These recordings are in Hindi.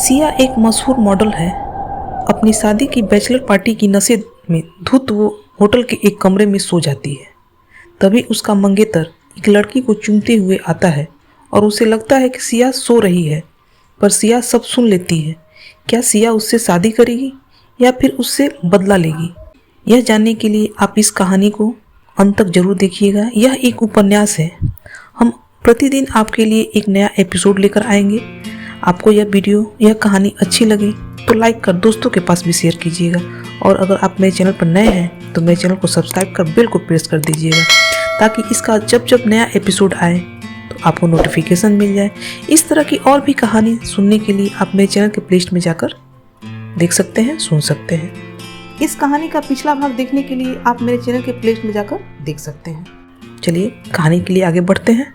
सिया एक मशहूर मॉडल है। अपनी शादी की बैचलर पार्टी की नशे में धुत वो होटल के एक कमरे में सो जाती है। तभी उसका मंगेतर एक लड़की को चूमते हुए आता है और उसे लगता है कि सिया सो रही है, पर सिया सब सुन लेती है। क्या सिया उससे शादी करेगी या फिर उससे बदला लेगी? यह जानने के लिए आप इस कहानी को अंत तक जरूर देखिएगा। यह एक उपन्यास है। हम प्रतिदिन आपके लिए एक नया एपिसोड लेकर आएंगे। आपको यह कहानी अच्छी लगे तो लाइक कर दोस्तों के पास भी शेयर कीजिएगा, और अगर आप मेरे चैनल पर नए हैं तो मेरे चैनल को सब्सक्राइब कर बेल को प्रेस कर दीजिएगा, ताकि इसका जब जब नया एपिसोड आए तो आपको नोटिफिकेशन मिल जाए। इस तरह की और भी कहानी सुनने के लिए आप मेरे चैनल के प्लेलिस्ट में जाकर देख सकते हैं, सुन सकते हैं। इस कहानी का पिछला भाग देखने के लिए आप मेरे चैनल के प्लेलिस्ट में जाकर देख सकते हैं। चलिए कहानी के लिए आगे बढ़ते हैं।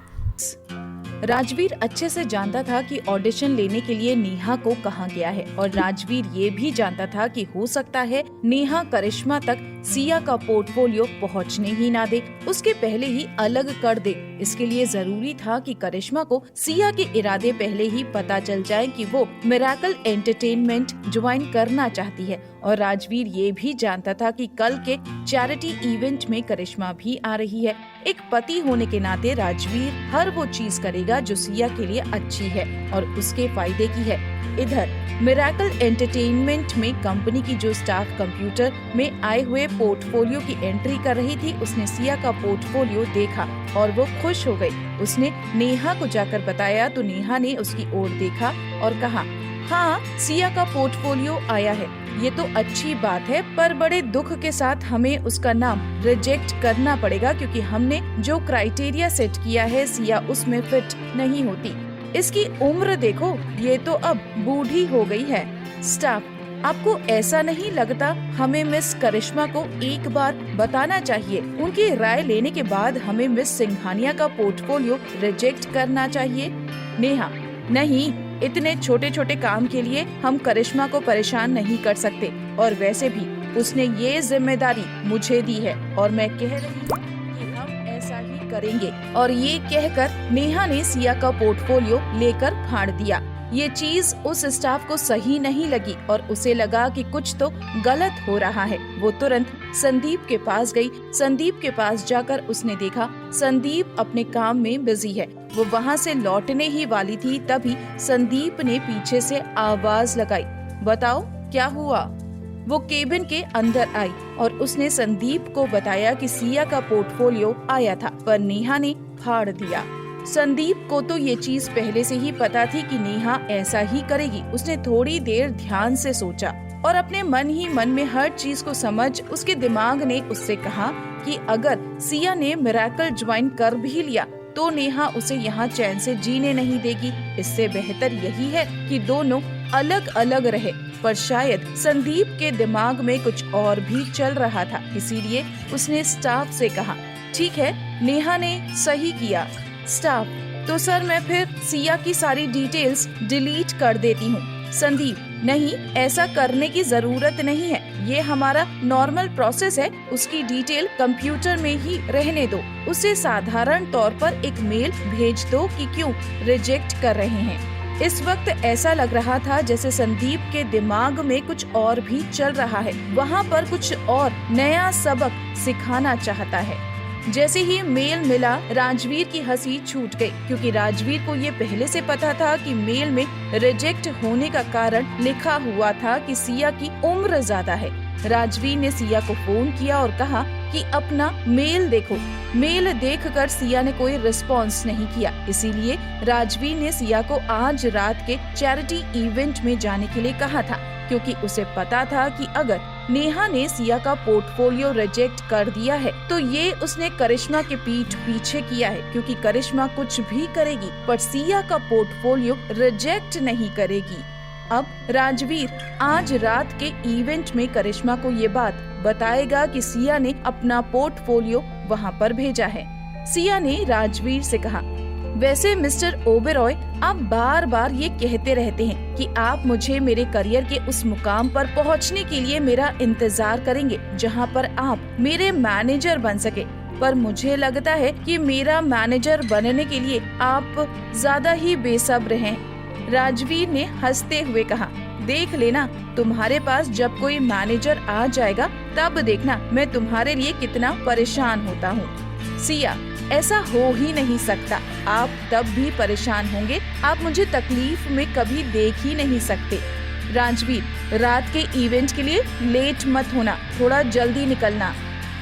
राजवीर अच्छे से जानता था कि ऑडिशन लेने के लिए नेहा को कहाँ गया है, और राजवीर ये भी जानता था कि हो सकता है नेहा करिश्मा तक सिया का पोर्टफोलियो पहुँचने ही ना दे, उसके पहले ही अलग कर दे। इसके लिए जरूरी था कि करिश्मा को सिया के इरादे पहले ही पता चल जाए कि वो मिरेकल एंटरटेनमेंट ज्वाइन करना चाहती है। और राजवीर ये भी जानता था कि कल के चैरिटी इवेंट में करिश्मा भी आ रही है। एक पति होने के नाते राजवीर हर वो चीज करेगा जो सिया के लिए अच्छी है और उसके फायदे की है। इधर मिरेकल एंटरटेनमेंट में कंपनी की जो स्टाफ कंप्यूटर में आए हुए पोर्टफोलियो की एंट्री कर रही थी, उसने सिया का पोर्टफोलियो देखा और वो खुश हो गई। उसने नेहा को जाकर बताया तो नेहा ने उसकी ओर देखा और कहा, हाँ, सिया का पोर्टफोलियो आया है, ये तो अच्छी बात है, पर बड़े दुख के साथ हमें उसका नाम रिजेक्ट करना पड़ेगा, क्योंकि हमने जो क्राइटेरिया सेट किया है सिया उसमें फिट नहीं होती। इसकी उम्र देखो, ये तो अब बूढ़ी हो गई है। स्टाफ, आपको ऐसा नहीं लगता हमें मिस करिश्मा को एक बार बताना चाहिए? उनकी राय लेने के बाद हमें मिस सिंघानिया का पोर्टफोलियो रिजेक्ट करना चाहिए। नेहा, नहीं, इतने छोटे छोटे काम के लिए हम करिश्मा को परेशान नहीं कर सकते, और वैसे भी उसने ये जिम्मेदारी मुझे दी है और मैं कह रही हूँ कि हम ऐसा ही करेंगे। और ये कहकर नेहा ने सिया का पोर्टफोलियो लेकर फाड़ दिया। ये चीज उस स्टाफ को सही नहीं लगी और उसे लगा कि कुछ तो गलत हो रहा है। वो तुरंत संदीप के पास गई। संदीप के पास जाकर उसने देखा संदीप अपने काम में बिजी है। वो वहाँ से लौटने ही वाली थी, तभी संदीप ने पीछे से आवाज लगाई, बताओ क्या हुआ? वो केबिन के अंदर आई और उसने संदीप को बताया कि सिया का पोर्टफोलियो आया था, पर नेहा ने फाड़ दिया। संदीप को तो ये चीज पहले से ही पता थी कि नेहा ऐसा ही करेगी। उसने थोड़ी देर ध्यान से सोचा और अपने मन ही मन में हर चीज को समझ उसके दिमाग ने उससे कहा कि अगर सिया ने मिरेकल ज्वाइन कर भी लिया तो नेहा उसे यहाँ चैन से जीने नहीं देगी। इससे बेहतर यही है कि दोनों अलग अलग रहे। पर शायद संदीप के दिमाग में कुछ और भी चल रहा था, इसीलिए उसने स्टाफ से कहा, ठीक है, नेहा ने सही किया। स्टाफ, तो सर मैं फिर सिया की सारी डिटेल्स डिलीट कर देती हूँ। संदीप, नहीं, ऐसा करने की जरूरत नहीं है, ये हमारा नॉर्मल प्रोसेस है। उसकी डिटेल कंप्यूटर में ही रहने दो। उसे साधारण तौर पर एक मेल भेज दो कि क्यों रिजेक्ट कर रहे हैं। इस वक्त ऐसा लग रहा था जैसे संदीप के दिमाग में कुछ और भी चल रहा है, वहाँ पर कुछ और नया सबक सिखाना चाहता है। जैसे ही मेल मिला, राजवीर की हंसी छूट गई, क्योंकि राजवीर को ये पहले से पता था कि मेल में रिजेक्ट होने का कारण लिखा हुआ था कि सिया की उम्र ज्यादा है। राजवीर ने सिया को फोन किया और कहा कि अपना मेल देखो। मेल देखकर सिया ने कोई रिस्पॉन्स नहीं किया, इसीलिए राजवीर ने सिया को आज रात के चैरिटी इवेंट में जाने के लिए कहा था, क्योंकि उसे पता था कि अगर नेहा ने सिया का पोर्टफोलियो रिजेक्ट कर दिया है तो ये उसने करिश्मा के पीठ पीछे किया है, क्योंकि करिश्मा कुछ भी करेगी पर सिया का पोर्टफोलियो रिजेक्ट नहीं करेगी। अब राजवीर आज रात के इवेंट में करिश्मा को ये बात बताएगा कि सिया ने अपना पोर्टफोलियो वहाँ पर भेजा है। सिया ने राजवीर से कहा, वैसे मिस्टर ओबेरॉय, आप बार बार ये कहते रहते हैं कि आप मुझे मेरे करियर के उस मुकाम पर पहुंचने के लिए मेरा इंतजार करेंगे जहां पर आप मेरे मैनेजर बन सके, पर मुझे लगता है कि मेरा मैनेजर बनने के लिए आप ज्यादा ही बेसब्र हैं। राजवीर ने हंसते हुए कहा, देख लेना, तुम्हारे पास जब कोई मैनेजर आ जाएगा तब देखना मैं तुम्हारे लिए कितना परेशान होता हूँ। सिया, ऐसा हो ही नहीं सकता, आप तब भी परेशान होंगे, आप मुझे तकलीफ में कभी देख ही नहीं सकते। राजवीर, रात के इवेंट के लिए लेट मत होना, थोड़ा जल्दी निकलना।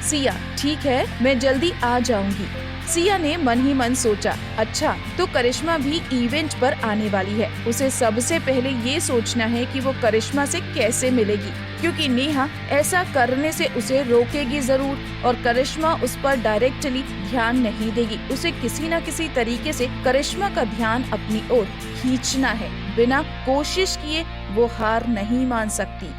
सिया, ठीक है, मैं जल्दी आ जाऊंगी। सिया ने मन ही मन सोचा, अच्छा तो करिश्मा भी इवेंट पर आने वाली है, उसे सबसे पहले ये सोचना है कि वो करिश्मा से कैसे मिलेगी, क्योंकि नेहा ऐसा करने से उसे रोकेगी जरूर और करिश्मा उस पर डायरेक्टली ध्यान नहीं देगी। उसे किसी न किसी तरीके से करिश्मा का ध्यान अपनी ओर खींचना है, बिना कोशिश किए वो हार नहीं मान सकती।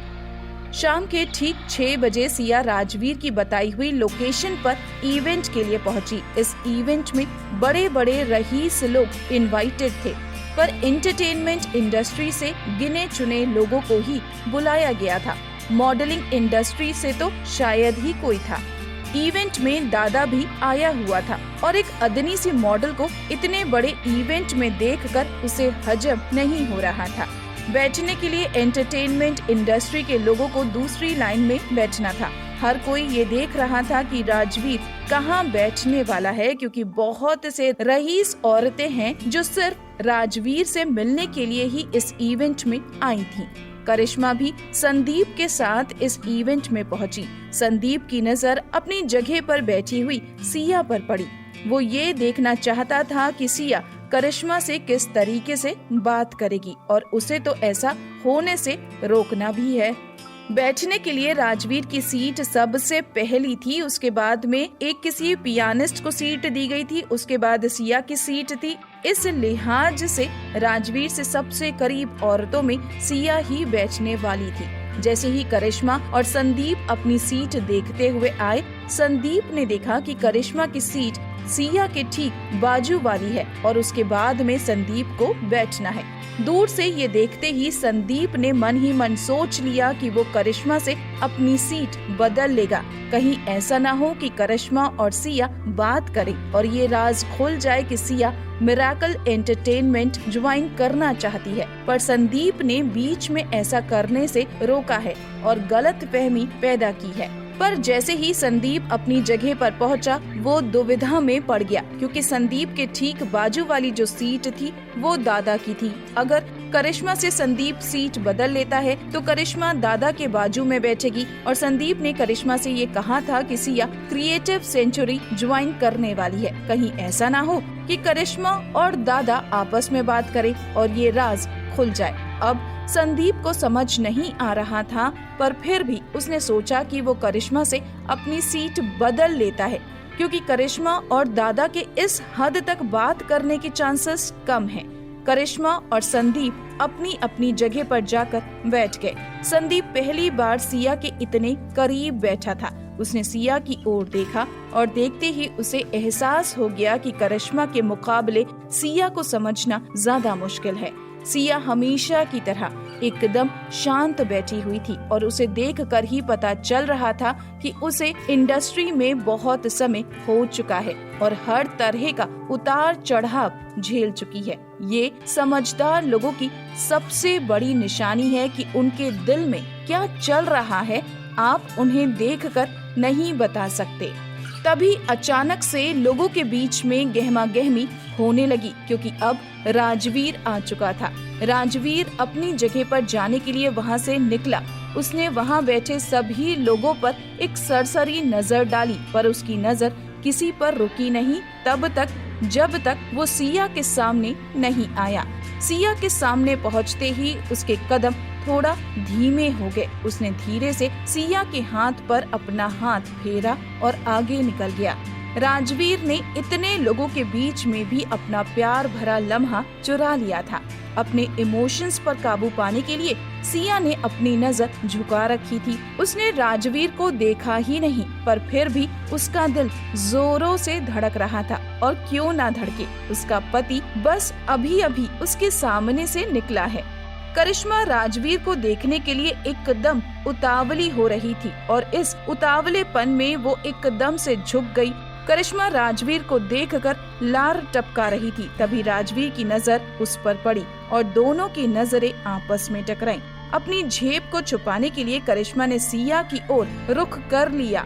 शाम के ठीक 6 बजे सिया राजवीर की बताई हुई लोकेशन पर इवेंट के लिए पहुंची। इस इवेंट में बड़े बड़े रईस लोग इनवाइटेड थे, पर एंटरटेनमेंट इंडस्ट्री से गिने चुने लोगों को ही बुलाया गया था। मॉडलिंग इंडस्ट्री से तो शायद ही कोई था। इवेंट में दादा भी आया हुआ था और एक अदनी सी मॉडल को इतने बड़े इवेंट में देखकर उसे हजम नहीं हो रहा था। बैठने के लिए एंटरटेनमेंट इंडस्ट्री के लोगों को दूसरी लाइन में बैठना था। हर कोई ये देख रहा था कि राजवीर कहाँ बैठने वाला है, क्योंकि बहुत से रईस औरतें हैं जो सिर्फ राजवीर से मिलने के लिए ही इस इवेंट में आई थीं। करिश्मा भी संदीप के साथ इस इवेंट में पहुंची। संदीप की नजर अपनी जगह पर बैठी हुई सिया पर पड़ी। वो ये देखना चाहता था कि सिया करिश्मा से किस तरीके से बात करेगी और उसे तो ऐसा होने से रोकना भी है। बैठने के लिए राजवीर की सीट सबसे पहली थी, उसके बाद में एक किसी पियानिस्ट को सीट दी गई थी, उसके बाद सिया की सीट थी। इस लिहाज से राजवीर से सबसे करीब औरतों में सिया ही बैठने वाली थी। जैसे ही करिश्मा और संदीप अपनी सीट देखते हुए आए, संदीप ने देखा कि करिश्मा की सीट सिया के ठीक बाजू वाली है और उसके बाद में संदीप को बैठना है। दूर से ये देखते ही संदीप ने मन ही मन सोच लिया कि वो करिश्मा से अपनी सीट बदल लेगा। कहीं ऐसा ना हो कि करिश्मा और सिया बात करें और ये राज खुल जाए कि सिया मिरेकल एंटरटेनमेंट ज्वाइन करना चाहती है, पर संदीप ने बीच में ऐसा करने से रोका है और गलतफहमी पैदा की है। पर जैसे ही संदीप अपनी जगह पर पहुंचा, वो दुविधा में पड़ गया, क्योंकि संदीप के ठीक बाजू वाली जो सीट थी वो दादा की थी। अगर करिश्मा से संदीप सीट बदल लेता है तो करिश्मा दादा के बाजू में बैठेगी और संदीप ने करिश्मा से ये कहा था कि सिया क्रिएटिव सेंचुरी ज्वाइन करने वाली है। कहीं ऐसा ना हो कि करिश्मा और दादा आपस में बात करें और ये राज खुल जाए। अब संदीप को समझ नहीं आ रहा था, पर फिर भी उसने सोचा कि वो करिश्मा से अपनी सीट बदल लेता है, क्योंकि करिश्मा और दादा के इस हद तक बात करने के चांसेस कम हैं। करिश्मा और संदीप अपनी अपनी जगह पर जाकर बैठ गए। संदीप पहली बार सिया के इतने करीब बैठा था। उसने सिया की ओर देखा और देखते ही उसे एहसास हो गया कि करिश्मा के मुकाबले सिया को समझना ज्यादा मुश्किल है। सिया हमेशा की तरह एकदम शांत बैठी हुई थी और उसे देखकर ही पता चल रहा था कि उसे इंडस्ट्री में बहुत समय हो चुका है और हर तरह का उतार चढ़ाव झेल चुकी है। ये समझदार लोगों की सबसे बड़ी निशानी है कि उनके दिल में क्या चल रहा है आप उन्हें देखकर नहीं बता सकते। तभी अचानक से लोगों के बीच में गहमा गहमी होने लगी, क्योंकि अब राजवीर आ चुका था। राजवीर अपनी जगह पर जाने के लिए वहां से निकला। उसने वहां बैठे सभी लोगों पर एक सरसरी नजर डाली, पर उसकी नजर किसी पर रुकी नहीं तब तक जब तक वो सिया के सामने नहीं आया। सिया के सामने पहुंचते ही उसके कदम थोड़ा धीमे हो गए। उसने धीरे से सिया के हाथ पर अपना हाथ फेरा और आगे निकल गया। राजवीर ने इतने लोगों के बीच में भी अपना प्यार भरा लम्हा चुरा लिया था। अपने इमोशंस पर काबू पाने के लिए सिया ने अपनी नजर झुका रखी थी। उसने राजवीर को देखा ही नहीं, पर फिर भी उसका दिल जोरों से धड़क रहा था। और क्यों ना धड़के, उसका पति बस अभी अभी उसके सामने से निकला है। करिश्मा राजवीर को देखने के लिए एकदम उतावली हो रही थी और इस उतावलेपन में वो एकदम से झुक गई करिश्मा राजवीर को देखकर लार टपका रही थी। तभी राजवीर की नजर उस पर पड़ी और दोनों की नजरें आपस में टकराईं। अपनी झेप को छुपाने के लिए करिश्मा ने सिया की ओर रुख कर लिया।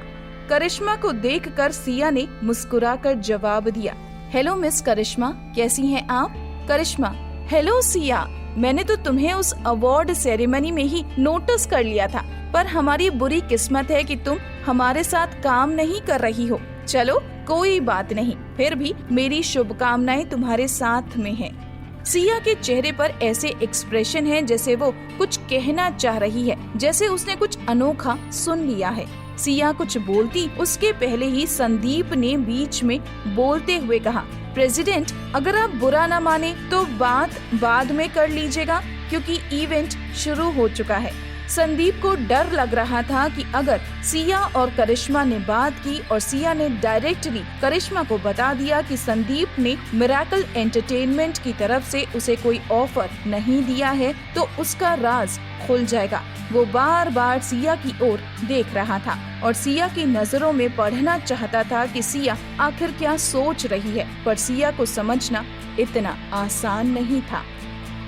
करिश्मा को देखकर सिया ने मुस्कुराकर जवाब दिया, हेलो मिस करिश्मा, कैसी हैं आप? करिश्मा, हेलो सिया, मैंने तो तुम्हें उस अवार्ड सेरेमनी में ही नोटिस कर लिया था, पर हमारी बुरी किस्मत है कि तुम हमारे साथ काम नहीं कर रही हो। चलो कोई बात नहीं, फिर भी मेरी शुभकामनाएं तुम्हारे साथ में हैं। सिया के चेहरे पर ऐसे एक्सप्रेशन हैं जैसे वो कुछ कहना चाह रही है, जैसे उसने कुछ अनोखा सुन लिया है। सिया कुछ बोलती उसके पहले ही संदीप ने बीच में बोलते हुए कहा, प्रेसिडेंट, अगर आप बुरा न माने तो बात बाद में कर लीजिएगा, क्योंकि इवेंट शुरू हो चुका है। संदीप को डर लग रहा था कि अगर सिया और करिश्मा ने बात की और सिया ने डायरेक्टली करिश्मा को बता दिया कि संदीप ने मिरेकल एंटरटेनमेंट की तरफ से उसे कोई ऑफर नहीं दिया है, तो उसका राज खुल जाएगा। वो बार बार सिया की ओर देख रहा था और सिया की नजरों में पढ़ना चाहता था कि सिया आखिर क्या सोच रही है, पर सिया को समझना इतना आसान नहीं था।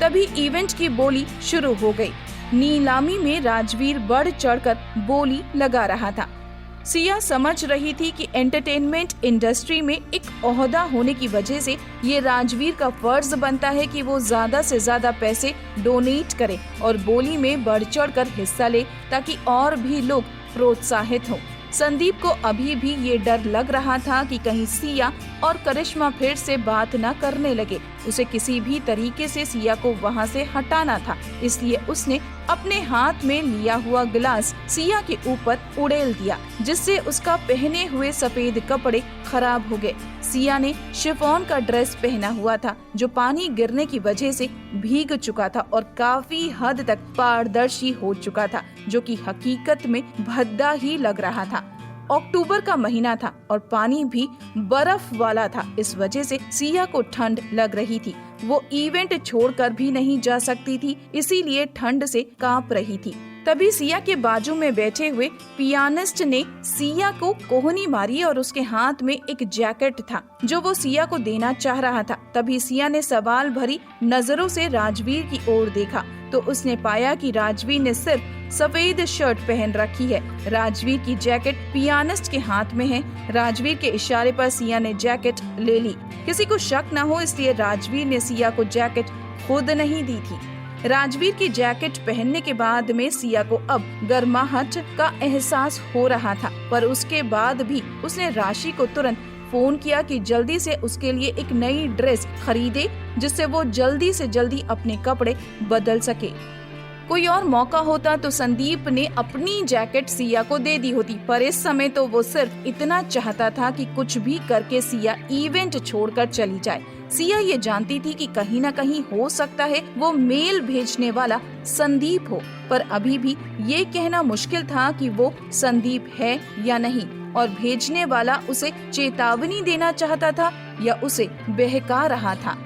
तभी इवेंट की बोली शुरू हो गई। नीलामी में राजवीर बढ़ चढ़कर बोली लगा रहा था। सिया समझ रही थी कि एंटरटेनमेंट इंडस्ट्री में एक ओहदा होने की वजह से ये राजवीर का फर्ज बनता है कि वो ज्यादा से ज्यादा पैसे डोनेट करे और बोली में बढ़ चढ़कर हिस्सा ले, ताकि और भी लोग प्रोत्साहित हों। संदीप को अभी भी ये डर लग रहा था कि कहीं सिया और करिश्मा फिर से बात न करने लगे। उसे किसी भी तरीके से सिया को वहाँ से हटाना था, इसलिए उसने अपने हाथ में लिया हुआ गिलास सिया के ऊपर उड़ेल दिया, जिससे उसका पहने हुए सफेद कपड़े खराब हो गए। सिया ने शिफॉन का ड्रेस पहना हुआ था, जो पानी गिरने की वजह से भीग चुका था और काफी हद तक पारदर्शी हो चुका था, जो कि हकीकत में भद्दा ही लग रहा था। अक्टूबर का महीना था और पानी भी बर्फ वाला था, इस वजह से सिया को ठंड लग रही थी। वो इवेंट छोड़कर भी नहीं जा सकती थी, इसीलिए ठंड से कांप रही थी। तभी सिया के बाजू में बैठे हुए पियानिस्ट ने सिया को कोहनी मारी और उसके हाथ में एक जैकेट था, जो वो सिया को देना चाह रहा था। तभी सिया ने सवाल भरी नजरों से राजवीर की ओर देखा, तो उसने पाया कि राजवीर ने सिर्फ सफेद शर्ट पहन रखी है। राजवीर की जैकेट पियानिस्ट के हाथ में है। राजवीर के इशारे पर सिया ने जैकेट ले ली। किसी को शक न हो इसलिए राजवीर ने सिया को जैकेट खुद नहीं दी थी। राजवीर की जैकेट पहनने के बाद में सिया को अब गर्माहट का एहसास हो रहा था, पर उसके बाद भी उसने राशि को तुरंत फोन किया कि जल्दी से उसके लिए एक नई ड्रेस खरीदे, जिससे वो जल्दी से जल्दी अपने कपड़े बदल सके। कोई और मौका होता तो संदीप ने अपनी जैकेट सिया को दे दी होती, पर इस समय तो वो सिर्फ इतना चाहता था कि कुछ भी करके सिया इवेंट छोड़कर चली जाए। सिया ये जानती थी कि कहीं न कहीं हो सकता है वो मेल भेजने वाला संदीप हो, पर अभी भी ये कहना मुश्किल था कि वो संदीप है या नहीं, और भेजने वाला उसे चेतावनी देना चाहता था या उसे बहका रहा था।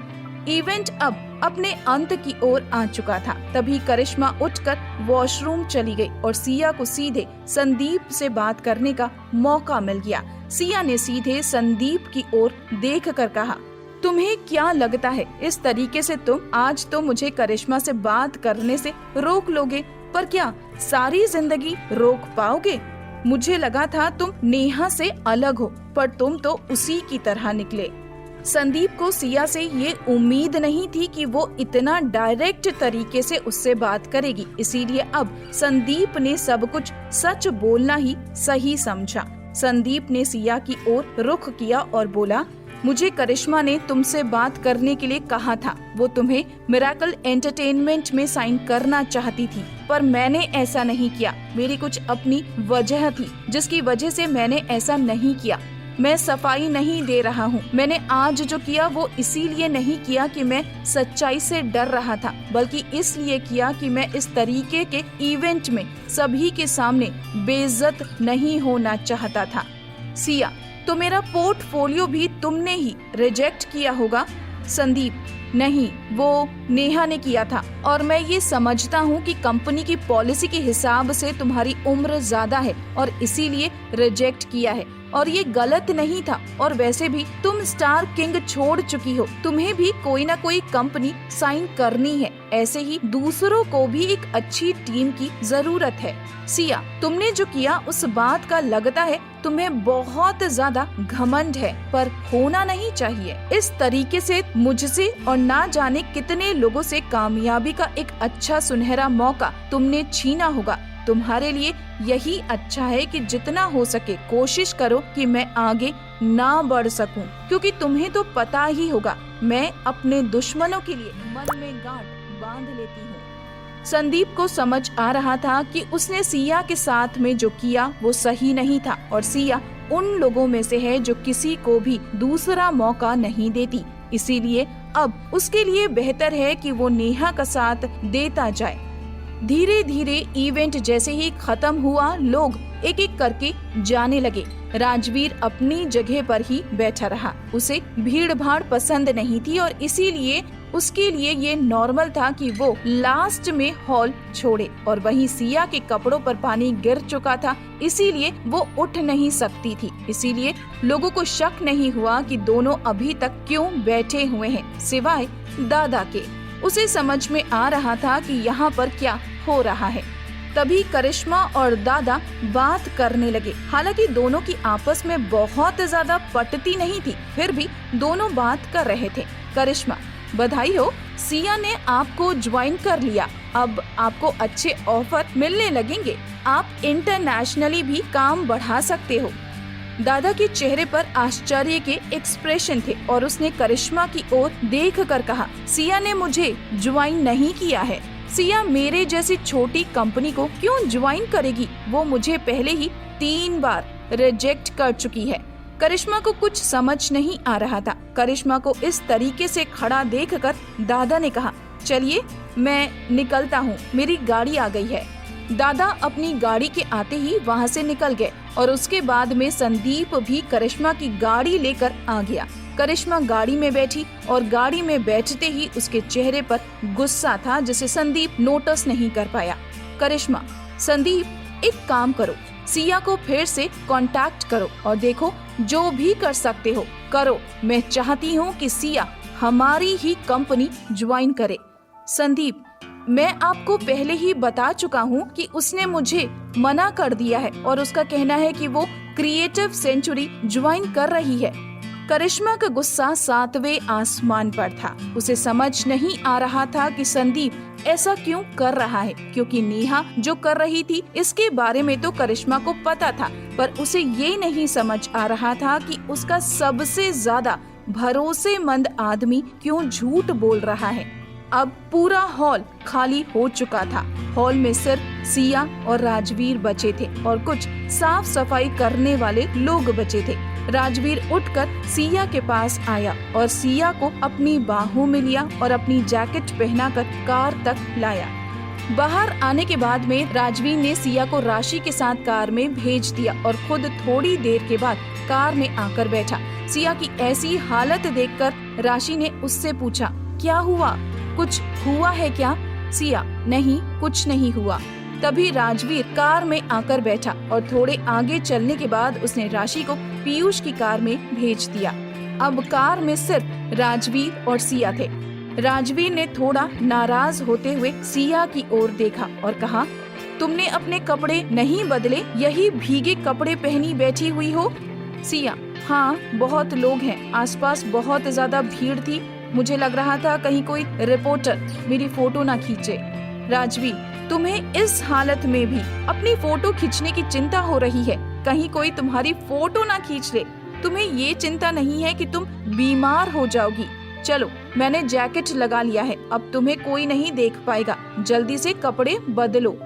इवेंट अब अपने अंत की ओर आ चुका था। तभी करिश्मा उठकर वॉशरूम चली गई और सिया को सीधे संदीप से बात करने का मौका मिल गया। सिया ने सीधे संदीप की ओर देखकर कहा, तुम्हें क्या लगता है इस तरीके से तुम आज तो मुझे करिश्मा से बात करने से रोक लोगे, पर क्या सारी जिंदगी रोक पाओगे? मुझे लगा था तुम नेहा से अलग हो, पर तुम तो उसी की तरह निकले। संदीप को सिया से ये उम्मीद नहीं थी कि वो इतना डायरेक्ट तरीके से उससे बात करेगी, इसीलिए अब संदीप ने सब कुछ सच बोलना ही सही समझा। संदीप ने सिया की ओर रुख किया और बोला, मुझे करिश्मा ने तुमसे बात करने के लिए कहा था। वो तुम्हें मिरेकल एंटरटेनमेंट में साइन करना चाहती थी, पर मैंने ऐसा नहीं किया। मेरी कुछ अपनी वजह थी जिसकी वजह से मैंने ऐसा नहीं किया। मैं सफाई नहीं दे रहा हूँ। मैंने आज जो किया वो इसीलिए नहीं किया कि मैं सच्चाई से डर रहा था, बल्कि इसलिए किया कि मैं इस तरीके के इवेंट में सभी के सामने बेइज्जत नहीं होना चाहता था। सिया, तो मेरा पोर्टफोलियो भी तुमने ही रिजेक्ट किया होगा। संदीप, नहीं, वो नेहा ने किया था, और मैं ये समझता हूँ कि कंपनी की पॉलिसी के हिसाब से तुम्हारी उम्र ज्यादा है और इसीलिए रिजेक्ट किया है। और ये गलत नहीं था। और वैसे भी तुम स्टार किंग छोड़ चुकी हो, तुम्हें भी कोई ना कोई कंपनी साइन करनी है। ऐसे ही दूसरों को भी एक अच्छी टीम की जरूरत है। सिया, तुमने जो किया उस बात का लगता है तुम्हें बहुत ज्यादा घमंड है, पर होना नहीं चाहिए। इस तरीके से मुझसे और ना जाने कितने लोगों से कामयाबी का एक अच्छा सुनहरा मौका तुमने छीना होगा। तुम्हारे लिए यही अच्छा है कि जितना हो सके कोशिश करो कि मैं आगे ना बढ़ सकूं, क्योंकि तुम्हें तो पता ही होगा मैं अपने दुश्मनों के लिए मन में गांठ बांध लेती हूँ। संदीप को समझ आ रहा था कि उसने सिया के साथ में जो किया वो सही नहीं था, और सिया उन लोगों में से है जो किसी को भी दूसरा मौका नहीं देती। इसीलिए अब उसके लिए बेहतर है कि वो नेहा का साथ देता जाए। धीरे धीरे इवेंट जैसे ही खत्म हुआ, लोग एक एक करके जाने लगे। राजवीर अपनी जगह पर ही बैठा रहा। उसे भीड़ भाड़ पसंद नहीं थी और इसीलिए उसके लिए ये नॉर्मल था कि वो लास्ट में हॉल छोड़े। और वहीं सिया के कपड़ों पर पानी गिर चुका था, इसीलिए वो उठ नहीं सकती थी। इसीलिए लोगों को शक नहीं हुआ कि दोनों अभी तक क्यों बैठे हुए हैं, सिवाय दादा के। उसे समझ में आ रहा था कि यहाँ पर क्या हो रहा है। तभी करिश्मा और दादा बात करने लगे। हालांकि दोनों की आपस में बहुत ज्यादा पटती नहीं थी, फिर भी दोनों बात कर रहे थे। करिश्मा, बधाई हो, सिया ने आपको ज्वाइन कर लिया। अब आपको अच्छे ऑफर मिलने लगेंगे। आप इंटरनेशनली भी काम बढ़ा सकते हो। दादा के चेहरे पर आश्चर्य के एक्सप्रेशन थे और उसने करिश्मा की ओर देखकर कहा, सिया ने मुझे ज्वाइन नहीं किया है। सिया मेरे जैसी छोटी कंपनी को क्यों ज्वाइन करेगी? वो मुझे पहले ही 3 बार रिजेक्ट कर चुकी है। करिश्मा को कुछ समझ नहीं आ रहा था। करिश्मा को इस तरीके से खड़ा देखकर दादा ने कहा, चलिए मैं निकलता हूँ, मेरी गाड़ी आ गई है। दादा अपनी गाड़ी के आते ही वहाँ से निकल गए और उसके बाद में संदीप भी करिश्मा की गाड़ी लेकर आ गया। करिश्मा गाड़ी में बैठी और गाड़ी में बैठते ही उसके चेहरे पर गुस्सा था, जिसे संदीप नोटिस नहीं कर पाया। करिश्मा, संदीप एक काम करो, सिया को फिर से कांटेक्ट करो और देखो जो भी कर सकते हो करो। मैं चाहती हूँ कि सिया हमारी ही कंपनी ज्वाइन करे। संदीप, मैं आपको पहले ही बता चुका हूँ कि उसने मुझे मना कर दिया है और उसका कहना है कि वो क्रिएटिव सेंचुरी ज्वाइन कर रही है। करिश्मा का गुस्सा 7वें आसमान पर था। उसे समझ नहीं आ रहा था कि संदीप ऐसा क्यों कर रहा है, क्योंकि नेहा जो कर रही थी इसके बारे में तो करिश्मा को पता था, पर उसे ये नहीं समझ आ रहा था कि उसका सबसे ज्यादा भरोसेमंद आदमी क्यों झूठ बोल रहा है। अब पूरा हॉल खाली हो चुका था। हॉल में सिर्फ सिया और राजवीर बचे थे और कुछ साफ सफाई करने वाले लोग बचे थे। राजवीर उठकर सिया के पास आया और सिया को अपनी बाहों में लिया और अपनी जैकेट पहनाकर कार तक लाया। बाहर आने के बाद में राजवीर ने सिया को राशि के साथ कार में भेज दिया और खुद थोड़ी देर के बाद कार में आकर बैठा। सिया की ऐसी हालत देखकर राशि ने उससे पूछा, क्या हुआ, कुछ हुआ है क्या? सिया, नहीं, कुछ नहीं हुआ। तभी राजवीर कार में आकर बैठा और थोड़े आगे चलने के बाद उसने राशि को पीयूष की कार में भेज दिया। अब कार में सिर्फ राजवीर और सिया थे। राजवीर ने थोड़ा नाराज होते हुए सिया की ओर देखा और कहा, तुमने अपने कपड़े नहीं बदले, यही भीगे कपड़े पहनी बैठी हुई हो? सिया, हाँ, बहुत लोग हैं, आसपास बहुत ज्यादा भीड़ थी, मुझे लग रहा था कहीं कोई रिपोर्टर मेरी फोटो ना खींचे। राजवीर, तुम्हें इस हालत में भी अपनी फोटो खींचने की चिंता हो रही है, कहीं कोई तुम्हारी फोटो ना खींच ले। तुम्हें ये चिंता नहीं है कि तुम बीमार हो जाओगी। चलो, मैंने जैकेट लगा लिया है, अब तुम्हें कोई नहीं देख पाएगा, जल्दी से कपड़े बदलो।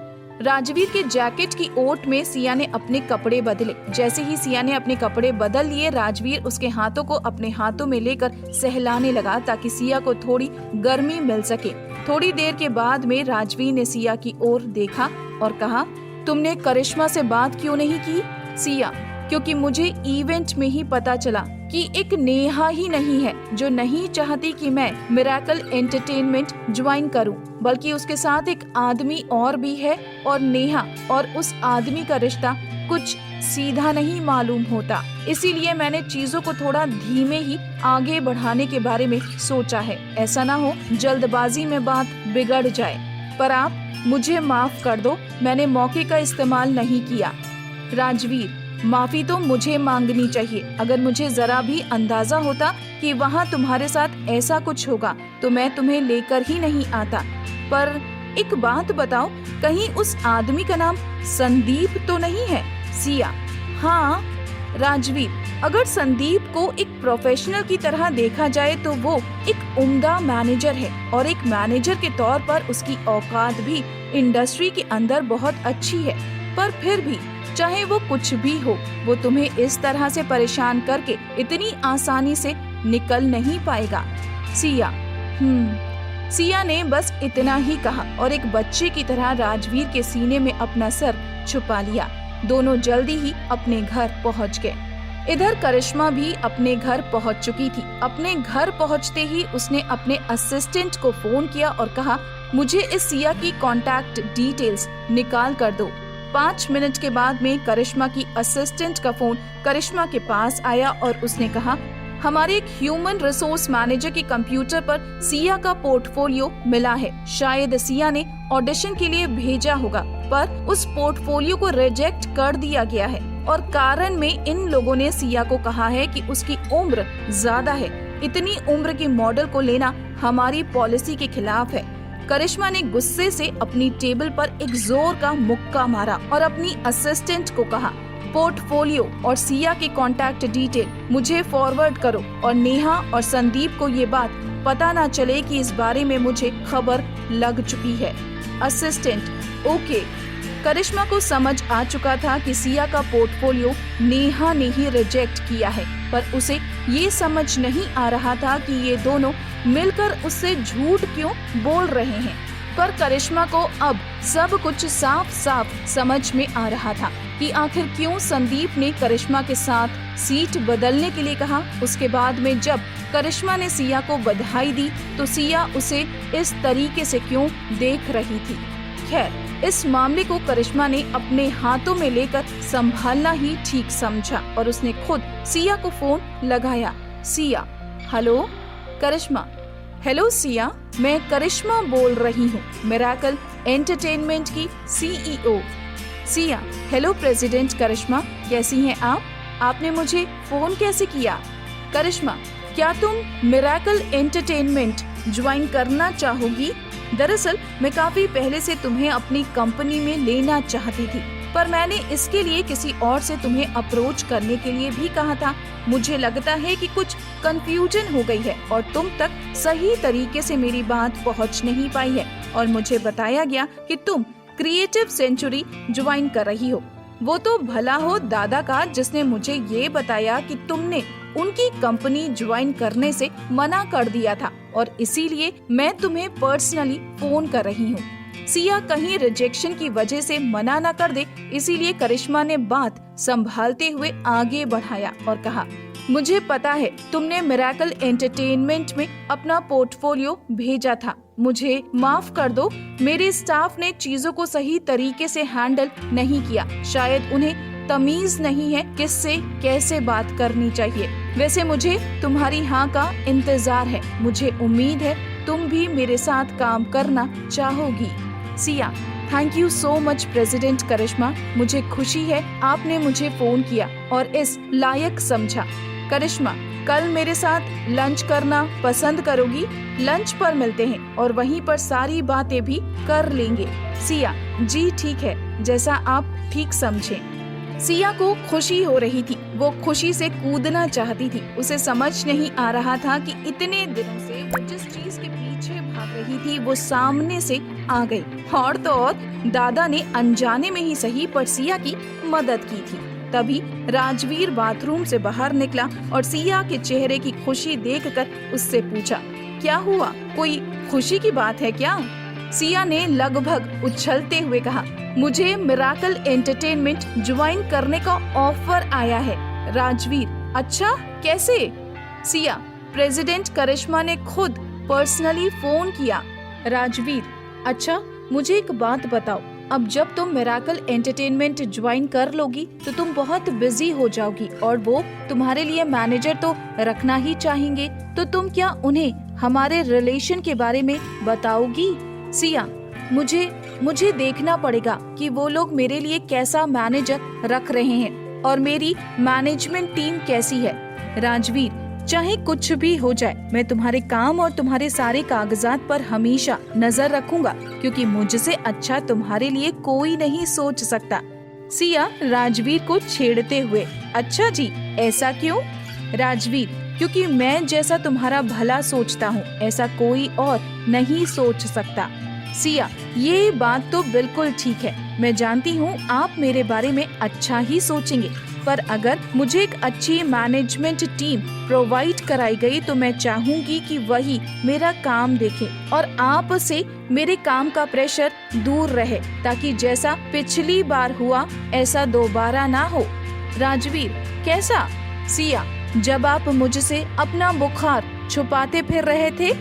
राजवीर के जैकेट की ओट में सिया ने अपने कपड़े बदले। जैसे ही सिया ने अपने कपड़े बदल लिए, राजवीर उसके हाथों को अपने हाथों में लेकर सहलाने लगा ताकि सिया को थोड़ी गर्मी मिल सके। थोड़ी देर के बाद में राजवीर ने सिया की ओर देखा और कहा, तुमने करिश्मा से बात क्यों नहीं की? सिया, क्योंकि मुझे इवेंट में ही पता चला कि एक नेहा ही नहीं है जो नहीं चाहती कि मैं मिरेकल एंटरटेनमेंट ज्वाइन करूं, बल्कि उसके साथ एक आदमी और भी है और नेहा और उस आदमी का रिश्ता कुछ सीधा नहीं मालूम होता, इसीलिए मैंने चीजों को थोड़ा धीमे ही आगे बढ़ाने के बारे में सोचा है। ऐसा ना हो जल्दबाजी में बात बिगड़ जाए। पर आप मुझे माफ कर दो, मैंने मौके का इस्तेमाल नहीं किया। राजवीर, माफी तो मुझे मांगनी चाहिए। अगर मुझे जरा भी अंदाजा होता कि वहाँ तुम्हारे साथ ऐसा कुछ होगा तो मैं तुम्हें लेकर ही नहीं आता। पर एक बात बताओ, कहीं उस आदमी का नाम संदीप तो नहीं है? सिया, हाँ। राजवीर, अगर संदीप को एक प्रोफेशनल की तरह देखा जाए तो वो एक उम्दा मैनेजर है और एक मैनेजर के तौर पर उसकी औकात भी इंडस्ट्री के अंदर बहुत अच्छी है। पर फिर भी चाहे वो कुछ भी हो, वो तुम्हें इस तरह से परेशान करके इतनी आसानी से निकल नहीं पाएगा। सिया, सिया ने बस इतना ही कहा और एक बच्चे की तरह राजवीर के सीने में अपना सर छुपा लिया। दोनों जल्दी ही अपने घर पहुंच गए। इधर करिश्मा भी अपने घर पहुंच चुकी थी। अपने घर पहुंचते ही उसने अपने असिस्टेंट को फोन किया और कहा, मुझे इस सिया की कॉन्टैक्ट डिटेल्स निकाल कर दो। 5 मिनट के बाद में करिश्मा की असिस्टेंट का फोन करिश्मा के पास आया और उसने कहा, हमारे एक ह्यूमन रिसोर्स मैनेजर के कंप्यूटर पर सिया का पोर्टफोलियो मिला है। शायद सिया ने ऑडिशन के लिए भेजा होगा, पर उस पोर्टफोलियो को रिजेक्ट कर दिया गया है और कारण में इन लोगों ने सिया को कहा है कि उसकी उम्र ज्यादा है। इतनी उम्र की मॉडल को लेना हमारी पॉलिसी के खिलाफ है। करिश्मा ने गुस्से से अपनी टेबल पर एक जोर का मुक्का मारा और अपनी असिस्टेंट को कहा, पोर्टफोलियो और सिया के कॉन्टैक्ट डिटेल मुझे फॉरवर्ड करो और नेहा और संदीप को ये बात पता ना चले कि इस बारे में मुझे खबर लग चुकी है। Assistant, okay. करिश्मा को समझ आ चुका था कि सिया का पोर्टफोलियो नेहा ने ही रिजेक्ट किया है, पर उसे ये समझ नहीं आ रहा था कि ये दोनों मिलकर उससे झूठ क्यों बोल रहे हैं। पर करिश्मा को अब सब कुछ साफ साफ समझ में आ रहा था कि आखिर क्यों संदीप ने करिश्मा के साथ सीट बदलने के लिए कहा। उसके बाद में जब करिश्मा ने सिया को बधाई दी तो सिया उसे इस तरीके से क्यों देख रही थी। खैर, इस मामले को करिश्मा ने अपने हाथों में लेकर संभालना ही ठीक समझा और उसने खुद सिया को फोन लगाया। सिया, हेलो। करिश्मा, हेलो सिया, मैं करिश्मा बोल रही हूँ, मिरेकल एंटरटेनमेंट की CEO। सिया, हेलो प्रेसिडेंट करिश्मा, कैसी हैं आप? आपने मुझे फोन कैसे किया? करिश्मा, क्या तुम मिरेकल एंटरटेनमेंट ज्वाइन करना चाहोगी? दरअसल मैं काफी पहले से तुम्हें अपनी कंपनी में लेना चाहती थी, पर मैंने इसके लिए किसी और से तुम्हें अप्रोच करने के लिए भी कहा था। मुझे लगता है कि कुछ कंफ्यूजन हो गई है और तुम तक सही तरीके से मेरी बात पहुंच नहीं पाई है और मुझे बताया गया कि तुम क्रिएटिव सेंचुरी ज्वाइन कर रही हो। वो तो भला हो दादा का, जिसने मुझे ये बताया कि तुमने उनकी कंपनी ज्वाइन करने से मना कर दिया था और इसीलिए मैं तुम्हें पर्सनली फोन कर रही हूँ। सिया कहीं रिजेक्शन की वजह से मना न कर दे, इसीलिए करिश्मा ने बात संभालते हुए आगे बढ़ाया और कहा, मुझे पता है तुमने मिरेकल एंटरटेनमेंट में अपना पोर्टफोलियो भेजा था। मुझे माफ कर दो, मेरे स्टाफ ने चीजों को सही तरीके से हैंडल नहीं किया। शायद उन्हें तमीज नहीं है किससे कैसे बात करनी चाहिए। वैसे मुझे तुम्हारी हाँ का इंतजार है। मुझे उम्मीद है तुम भी मेरे साथ काम करना चाहोगी। Siya, thank you so much president Karishma, मुझे खुशी है आपने मुझे फोन किया और इस लायक समझा। करिश्मा, कल मेरे साथ लंच करना पसंद करोगी? लंच पर मिलते हैं और वहीं पर सारी बातें भी कर लेंगे। सिया, जी ठीक है, जैसा आप ठीक समझें। सिया को खुशी हो रही थी, वो खुशी से कूदना चाहती थी। उसे समझ नहीं आ रहा था कि इतने दिनों से वो जिस चीज के पीछे भाग रही थी वो सामने से आ गई। और तो और दादा ने अनजाने में ही सही पर सिया की मदद की थी। तभी राजवीर बाथरूम से बाहर निकला और सिया के चेहरे की खुशी देखकर उससे पूछा, क्या हुआ, कोई खुशी की बात है क्या? सिया ने लगभग उछलते हुए कहा, मुझे मिरेकल एंटरटेनमेंट ज्वाइन करने का ऑफर आया है। राजवीर, अच्छा कैसे? सिया, प्रेसिडेंट करिश्मा ने खुद पर्सनली फोन किया। राजवीर, अच्छा मुझे एक बात बताओ, अब जब तुम मिराकल एंटरटेनमेंट ज्वाइन कर लोगी तो तुम बहुत बिजी हो जाओगी और वो तुम्हारे लिए मैनेजर तो रखना ही चाहेंगे, तो तुम क्या उन्हें हमारे रिलेशन के बारे में बताओगी? सिया, मुझे देखना पड़ेगा कि वो लोग मेरे लिए कैसा मैनेजर रख रहे हैं और मेरी मैनेजमेंट टीम कैसी है। राजवीर, चाहे कुछ भी हो जाए, मैं तुम्हारे काम और तुम्हारे सारे कागजात पर हमेशा नजर रखूंगा, क्योंकि मुझसे अच्छा तुम्हारे लिए कोई नहीं सोच सकता। सिया राजवीर को छेड़ते हुए, अच्छा जी, ऐसा क्यों? राजवीर, क्योंकि मैं जैसा तुम्हारा भला सोचता हूँ ऐसा कोई और नहीं सोच सकता। सिया, ये बात तो बिल्कुल ठीक है, मैं जानती हूँ आप मेरे बारे में अच्छा ही सोचेंगे, पर अगर मुझे एक अच्छी मैनेजमेंट टीम प्रोवाइड कराई गई तो मैं चाहूंगी कि वही मेरा काम देखे और आप से मेरे काम का प्रेशर दूर रहे, ताकि जैसा पिछली बार हुआ ऐसा दोबारा ना हो। राजवीर, कैसा? सिया, जब आप मुझसे अपना बुखार छुपाते फिर रहे थे।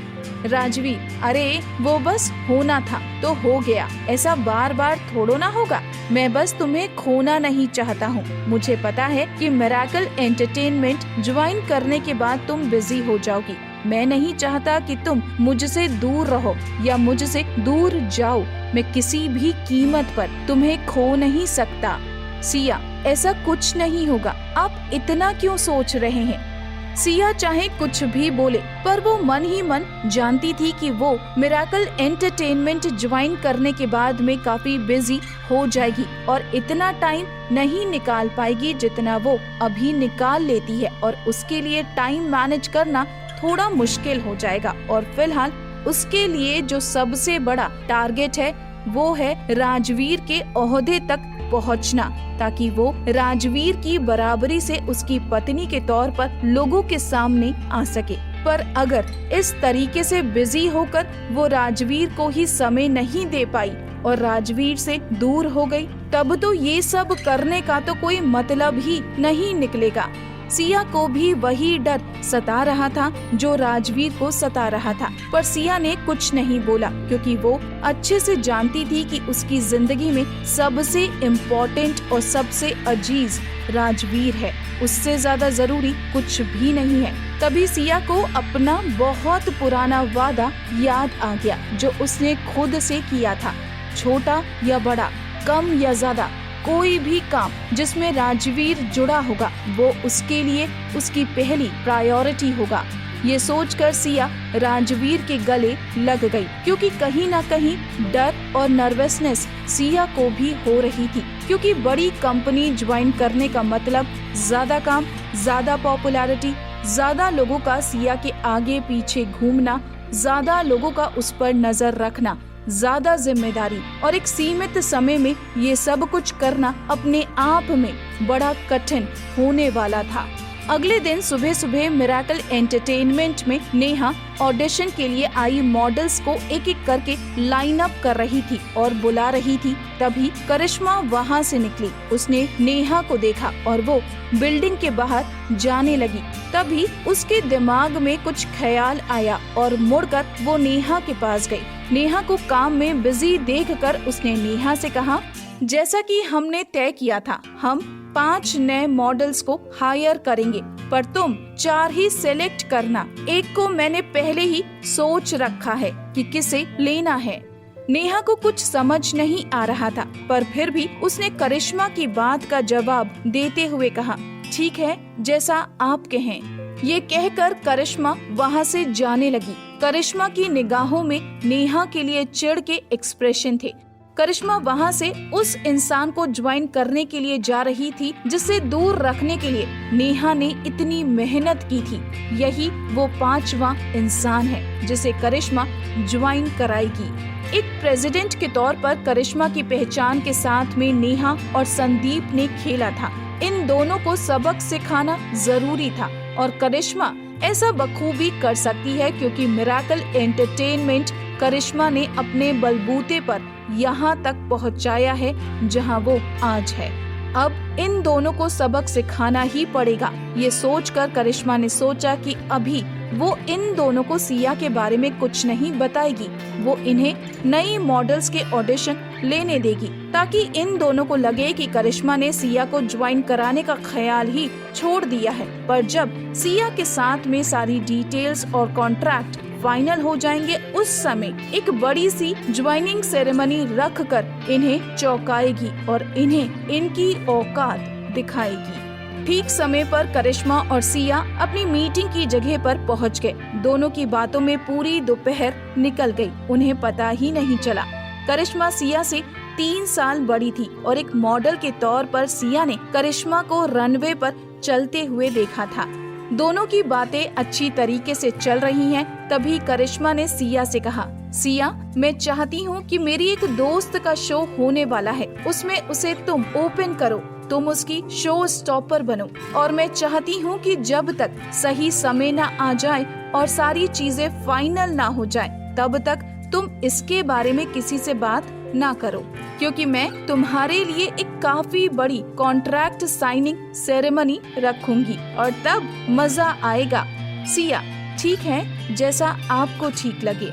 राजवीर, अरे वो बस होना था तो हो गया, ऐसा बार बार थोड़ो ना होगा। मैं बस तुम्हें खोना नहीं चाहता हूँ। मुझे पता है कि मिराकल एंटरटेनमेंट ज्वाइन करने के बाद तुम बिजी हो जाओगी। मैं नहीं चाहता कि तुम मुझसे दूर रहो या मुझसे दूर जाओ। मैं किसी भी कीमत पर तुम्हें खो नहीं सकता। सिया, ऐसा कुछ नहीं होगा, आप इतना क्यों सोच रहे हैं? सिया चाहे कुछ भी बोले, पर वो मन ही मन जानती थी कि वो मिराकल एंटरटेनमेंट ज्वाइन करने के बाद में काफी बिजी हो जाएगी और इतना टाइम नहीं निकाल पाएगी जितना वो अभी निकाल लेती है, और उसके लिए टाइम मैनेज करना थोड़ा मुश्किल हो जाएगा। और फिलहाल उसके लिए जो सबसे बड़ा टारगेट है वो है राजवीर के ओहदे तक पहुंचना, ताकि वो राजवीर की बराबरी से उसकी पत्नी के तौर पर लोगों के सामने आ सके। पर अगर इस तरीके से बिजी होकर वो राजवीर को ही समय नहीं दे पाई और राजवीर से दूर हो गई, तब तो ये सब करने का तो कोई मतलब ही नहीं निकलेगा। सिया को भी वही डर सता रहा था जो राजवीर को सता रहा था, पर सिया ने कुछ नहीं बोला, क्योंकि वो अच्छे से जानती थी कि उसकी जिंदगी में सबसे इम्पोर्टेंट और सबसे अजीज राजवीर है, उससे ज्यादा जरूरी कुछ भी नहीं है। तभी सिया को अपना बहुत पुराना वादा याद आ गया जो उसने खुद से किया था। छोटा या बड़ा, कम या ज्यादा, कोई भी काम जिसमें राजवीर जुड़ा होगा वो उसके लिए उसकी पहली प्रायोरिटी होगा। ये सोचकर सिया राजवीर के गले लग गई, क्योंकि कहीं ना कहीं डर और नर्वसनेस सिया को भी हो रही थी, क्योंकि बड़ी कंपनी ज्वाइन करने का मतलब ज्यादा काम, ज्यादा पॉपुलैरिटी, ज्यादा लोगों का सिया के आगे पीछे घूमना, ज्यादा लोगों का उस पर नजर रखना, ज्यादा जिम्मेदारी और एक सीमित समय में ये सब कुछ करना अपने आप में बड़ा कठिन होने वाला था। अगले दिन सुबह सुबह मिराकल एंटरटेनमेंट में नेहा ऑडिशन के लिए आई मॉडल्स को एक एक करके लाइन अप कर रही थी और बुला रही थी। तभी करिश्मा वहाँ से निकली। उसने नेहा को देखा और वो बिल्डिंग के बाहर जाने लगी। तभी उसके दिमाग में कुछ ख्याल आया और मुड़कर वो नेहा के पास गई। नेहा को काम में बिजी देखकर उसने नेहा से कहा, जैसा कि हमने तय किया था, हम 5 नए मॉडल्स को हायर करेंगे, पर तुम 4 ही सिलेक्ट करना। एक को मैंने पहले ही सोच रखा है कि किसे लेना है। नेहा को कुछ समझ नहीं आ रहा था, पर फिर भी उसने करिश्मा की बात का जवाब देते हुए कहा, ठीक है, जैसा आप कहें। ये कहकर करिश्मा वहाँ से जाने लगी। करिश्मा की निगाहों में नेहा के लिए चिढ़ के एक्सप्रेशन थे। करिश्मा वहाँ से उस इंसान को ज्वाइन करने के लिए जा रही थी जिसे दूर रखने के लिए नेहा ने इतनी मेहनत की थी। यही वो 5वां इंसान है जिसे करिश्मा ज्वाइन कराएगी। एक प्रेसिडेंट के तौर पर करिश्मा की पहचान के साथ में नेहा और संदीप ने खेला था। इन दोनों को सबक सिखाना जरूरी था और करिश्मा ऐसा बखूबी कर सकती है, क्योंकि मिराकल एंटरटेनमेंट करिश्मा ने अपने बलबूते पर यहाँ तक पहुँचाया है जहाँ वो आज है। अब इन दोनों को सबक सिखाना ही पड़ेगा। ये सोचकर करिश्मा ने सोचा कि अभी वो इन दोनों को सिया के बारे में कुछ नहीं बताएगी। वो इन्हें नई मॉडल्स के ऑडिशन लेने देगी ताकि इन दोनों को लगे कि करिश्मा ने सिया को ज्वाइन कराने का ख्याल ही छोड़ दिया है। पर जब सिया के साथ में सारी डिटेल्स और कॉन्ट्रैक्ट फाइनल हो जाएंगे, उस समय एक बड़ी सी ज्वाइनिंग सेरेमनी रखकर इन्हें चौंकाएगी और इन्हें इनकी औकात दिखाएगी। ठीक समय पर करिश्मा और सिया अपनी मीटिंग की जगह पर पहुंच गए। दोनों की बातों में पूरी दोपहर निकल गई, उन्हें पता ही नहीं चला। करिश्मा सिया से 3 साल बड़ी थी और एक मॉडल के तौर पर सिया ने करिश्मा को रनवे पर चलते हुए देखा था। दोनों की बातें अच्छी तरीके से चल रही हैं। तभी करिश्मा ने सिया से कहा, सिया, मैं चाहती हूँ कि मेरी एक दोस्त का शो होने वाला है, उसमें उसे तुम ओपन करो, तुम उसकी शो स्टॉपर बनो। और मैं चाहती हूँ कि जब तक सही समय न आ जाए और सारी चीजें फाइनल ना हो जाए, तब तक तुम इसके बारे में किसी से बात ना करो, क्योंकि मैं तुम्हारे लिए एक काफी बड़ी कॉन्ट्रैक्ट साइनिंग सेरेमनी रखूंगी और तब मजा आएगा। सिया, ठीक है, जैसा आपको ठीक लगे।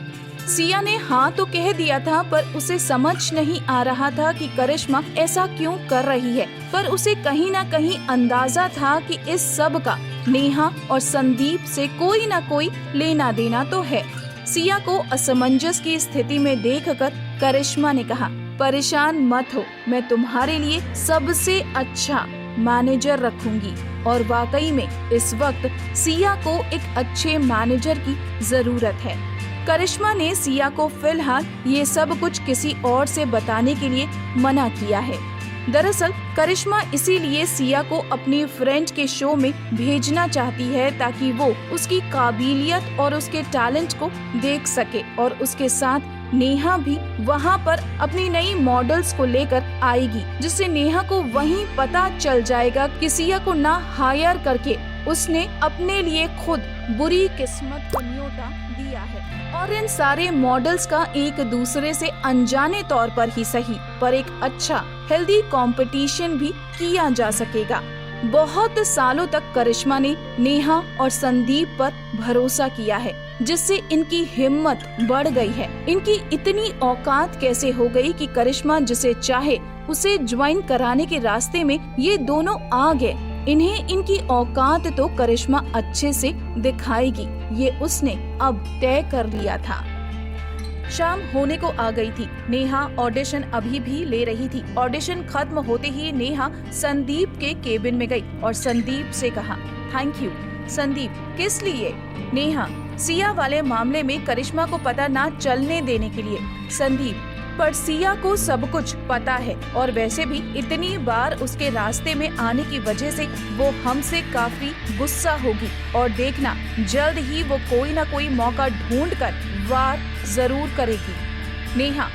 सिया ने हाँ तो कह दिया था, पर उसे समझ नहीं आ रहा था कि करिश्मा ऐसा क्यों कर रही है। पर उसे कहीं ना कहीं अंदाजा था कि इस सब का नेहा और संदीप से कोई ना कोई लेना देना तो है। सिया को असमंजस की स्थिति में देखकर करिश्मा ने कहा, परेशान मत हो, मैं तुम्हारे लिए सबसे अच्छा मैनेजर रखूंगी। और वाकई में इस वक्त सिया को एक अच्छे मैनेजर की जरूरत है। करिश्मा ने सिया को फिलहाल ये सब कुछ किसी और से बताने के लिए मना किया है। दरअसल करिश्मा इसीलिए सिया को अपनी फ्रेंड के शो में भेजना चाहती है ताकि वो उसकी काबिलियत और उसके टैलेंट को देख सके और उसके साथ नेहा भी वहाँ पर अपनी नई मॉडल्स को लेकर आएगी, जिससे नेहा को वहीं पता चल जाएगा कि सिया को ना हायर करके उसने अपने लिए खुद बुरी किस्मत को न्योता दिया है। और इन सारे मॉडल्स का एक दूसरे से अनजाने तौर पर ही सही, पर एक अच्छा हेल्दी कंपटीशन भी किया जा सकेगा। बहुत सालों तक करिश्मा ने नेहा और संदीप पर भरोसा किया है, जिससे इनकी हिम्मत बढ़ गई है। इनकी इतनी औकात कैसे हो गई कि करिश्मा जिसे चाहे उसे ज्वाइन कराने के रास्ते में ये दोनों आ गए। इन्हें इनकी औकात तो करिश्मा अच्छे से दिखाएगी, ये उसने अब तय कर लिया था। शाम होने को आ गई थी। नेहा ऑडिशन अभी भी ले रही थी। ऑडिशन खत्म होते ही नेहा संदीप के केबिन में गई और संदीप से कहा, थैंक यू। संदीप, किस लिए? नेहा, सिया वाले मामले में करिश्मा को पता ना चलने देने के लिए। संदीप, पर सिया को सब कुछ पता है और वैसे भी इतनी बार उसके रास्ते में आने की वजह से वो हमसे काफी गुस्सा होगी और देखना जल्द ही वो कोई ना कोई मौका ढूंढकर वार जरूर करेगी। नेहा,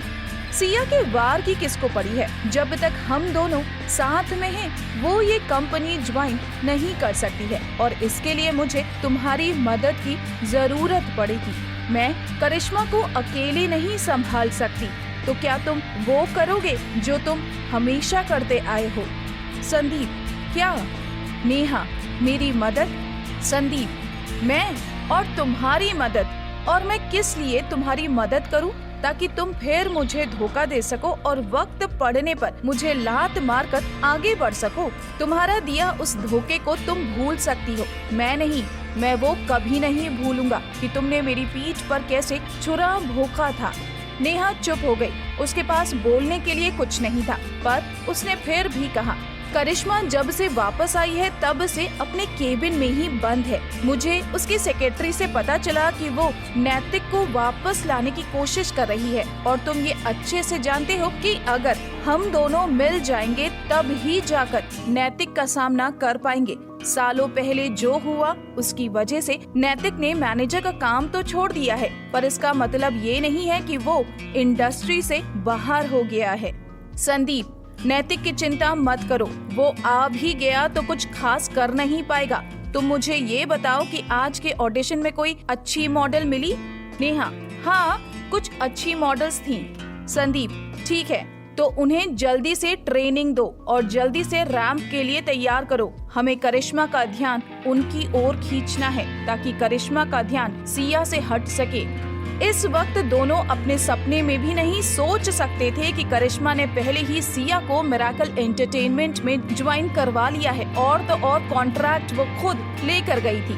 सिया के वार की किसको पड़ी है? जब तक हम दोनों साथ में हैं, वो ये कंपनी ज्वाइन नहीं कर सकती है और इसके लिए मुझे तुम्हारी मदद की जरूरत पड़ेगी। मैं करिश्मा को अकेले नहीं संभाल सकती, तो क्या तुम वो करोगे जो तुम हमेशा करते आए हो? संदीप, क्या? नेहा, मेरी मदद? संदीप, मैं और तुम्हारी मदद? और मैं किस लिए तुम्हारी मदद करूं? ताकि तुम फिर मुझे धोखा दे सको और वक्त पड़ने पर मुझे लात मारकर आगे बढ़ सको। तुम्हारा दिया उस धोखे को तुम भूल सकती हो, मैं नहीं। मैं वो कभी नहीं भूलूंगा कि तुमने मेरी पीठ पर कैसे छुरा भोंका था। नेहा चुप हो गई। उसके पास बोलने के लिए कुछ नहीं था, पर उसने फिर भी कहा, करिश्मा जब से वापस आई है तब से अपने केबिन में ही बंद है। मुझे उसकी सेक्रेटरी से पता चला कि वो नैतिक को वापस लाने की कोशिश कर रही है और तुम ये अच्छे से जानते हो कि अगर हम दोनों मिल जाएंगे तब ही जाकर नैतिक का सामना कर पाएंगे। सालों पहले जो हुआ उसकी वजह से नैतिक ने मैनेजर का काम तो छोड़ दिया है, पर इसका मतलब ये नहीं है कि वो इंडस्ट्री से बाहर हो गया है। संदीप, नैतिक की चिंता मत करो, वो आ भी गया तो कुछ खास कर नहीं पाएगा। तुम मुझे ये बताओ कि आज के ऑडिशन में कोई अच्छी मॉडल मिली? नेहा, हाँ, कुछ अच्छी मॉडल्स थीं। संदीप, ठीक है, तो उन्हें जल्दी से ट्रेनिंग दो और जल्दी से रैंप के लिए तैयार करो। हमें करिश्मा का ध्यान उनकी ओर खींचना है ताकि करिश्मा का ध्यान सिया से हट सके। इस वक्त दोनों अपने सपने में भी नहीं सोच सकते थे कि करिश्मा ने पहले ही सिया को मिरेकल एंटरटेनमेंट में ज्वाइन करवा लिया है और तो और कॉन्ट्रैक्ट वो खुद लेकर गई थी।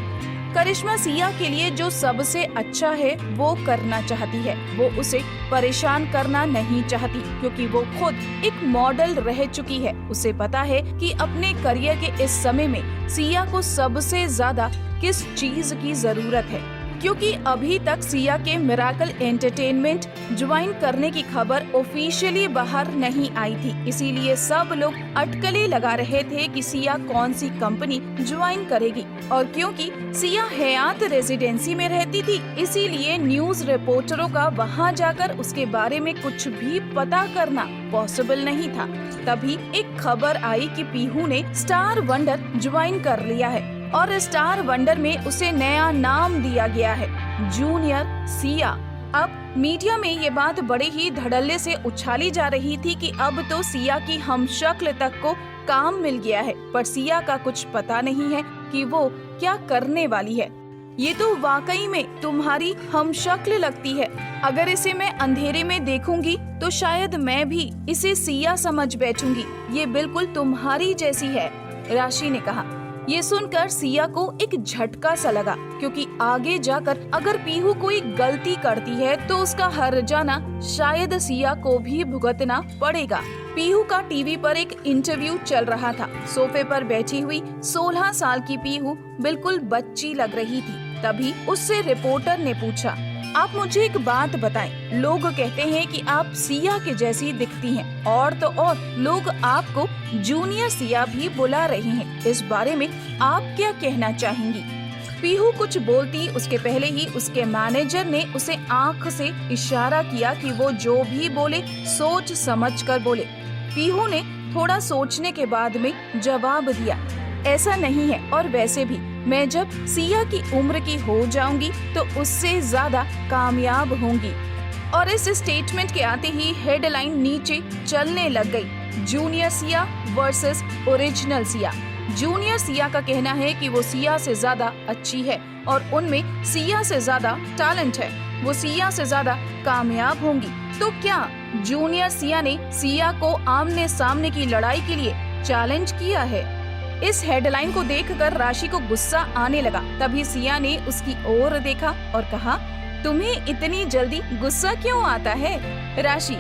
करिश्मा सिया के लिए जो सबसे अच्छा है वो करना चाहती है, वो उसे परेशान करना नहीं चाहती क्योंकि वो खुद एक मॉडल रह चुकी है। उसे पता है कि अपने करियर के इस समय में सिया को सबसे ज्यादा किस चीज की जरूरत है, क्योंकि अभी तक सिया के मिरेकल एंटरटेनमेंट ज्वाइन करने की खबर ऑफिशियली बाहर नहीं आई थी। इसीलिए सब लोग अटकलें लगा रहे थे कि सिया कौन सी कंपनी ज्वाइन करेगी। और क्योंकि सिया हयात रेजिडेंसी में रहती थी, इसीलिए न्यूज रिपोर्टरों का वहां जाकर उसके बारे में कुछ भी पता करना पॉसिबल नहीं था। तभी एक खबर आई कि पीहू ने स्टार वंडर ज्वाइन कर लिया है और स्टार वंडर में उसे नया नाम दिया गया है, जूनियर सिया। अब मीडिया में ये बात बड़े ही धड़ल्ले से उछाली जा रही थी कि अब तो सिया की हमशक्ल तक को काम मिल गया है, पर सिया का कुछ पता नहीं है कि वो क्या करने वाली है। ये तो वाकई में तुम्हारी हमशक्ल लगती है। अगर इसे मैं अंधेरे में देखूंगी तो शायद मैं भी इसे सिया समझ बैठूंगी। ये बिल्कुल तुम्हारी जैसी है, राशि ने कहा। ये सुनकर सिया को एक झटका सा लगा, क्योंकि आगे जाकर अगर पीहू कोई गलती करती है तो उसका हर्जाना शायद सिया को भी भुगतना पड़ेगा। पीहू का टीवी पर एक इंटरव्यू चल रहा था। सोफे पर बैठी हुई 16 साल की पीहू बिल्कुल बच्ची लग रही थी। तभी उससे रिपोर्टर ने पूछा, आप मुझे एक बात बताएं, लोग कहते हैं कि आप सिया के जैसी दिखती हैं और तो और लोग आपको जूनियर सिया भी बुला रहे हैं। इस बारे में आप क्या कहना चाहेंगी? पीहू कुछ बोलती उसके पहले ही उसके मैनेजर ने उसे आंख से इशारा किया कि वो जो भी बोले सोच समझ कर बोले। पीहू ने थोड़ा सोचने के बाद में जवाब दिया, ऐसा नहीं है, और वैसे भी मैं जब सिया की उम्र की हो जाऊंगी तो उससे ज्यादा कामयाब होंगी। और इस स्टेटमेंट के आते ही हेडलाइन नीचे चलने लग गई, junior Siya versus original Siya. Junior Siya का कहना है कि वो सिया से ज्यादा अच्छी है और उनमें सिया से ज्यादा टैलेंट है, वो सिया से ज्यादा कामयाब होंगी। तो क्या जूनियर सिया ने सिया को आमने सामने की लड़ाई के लिए चैलेंज किया है? इस हेडलाइन को देखकर राशि को गुस्सा आने लगा। तभी सिया ने उसकी ओर देखा और कहा, तुम्हें इतनी जल्दी गुस्सा क्यों आता है? राशि,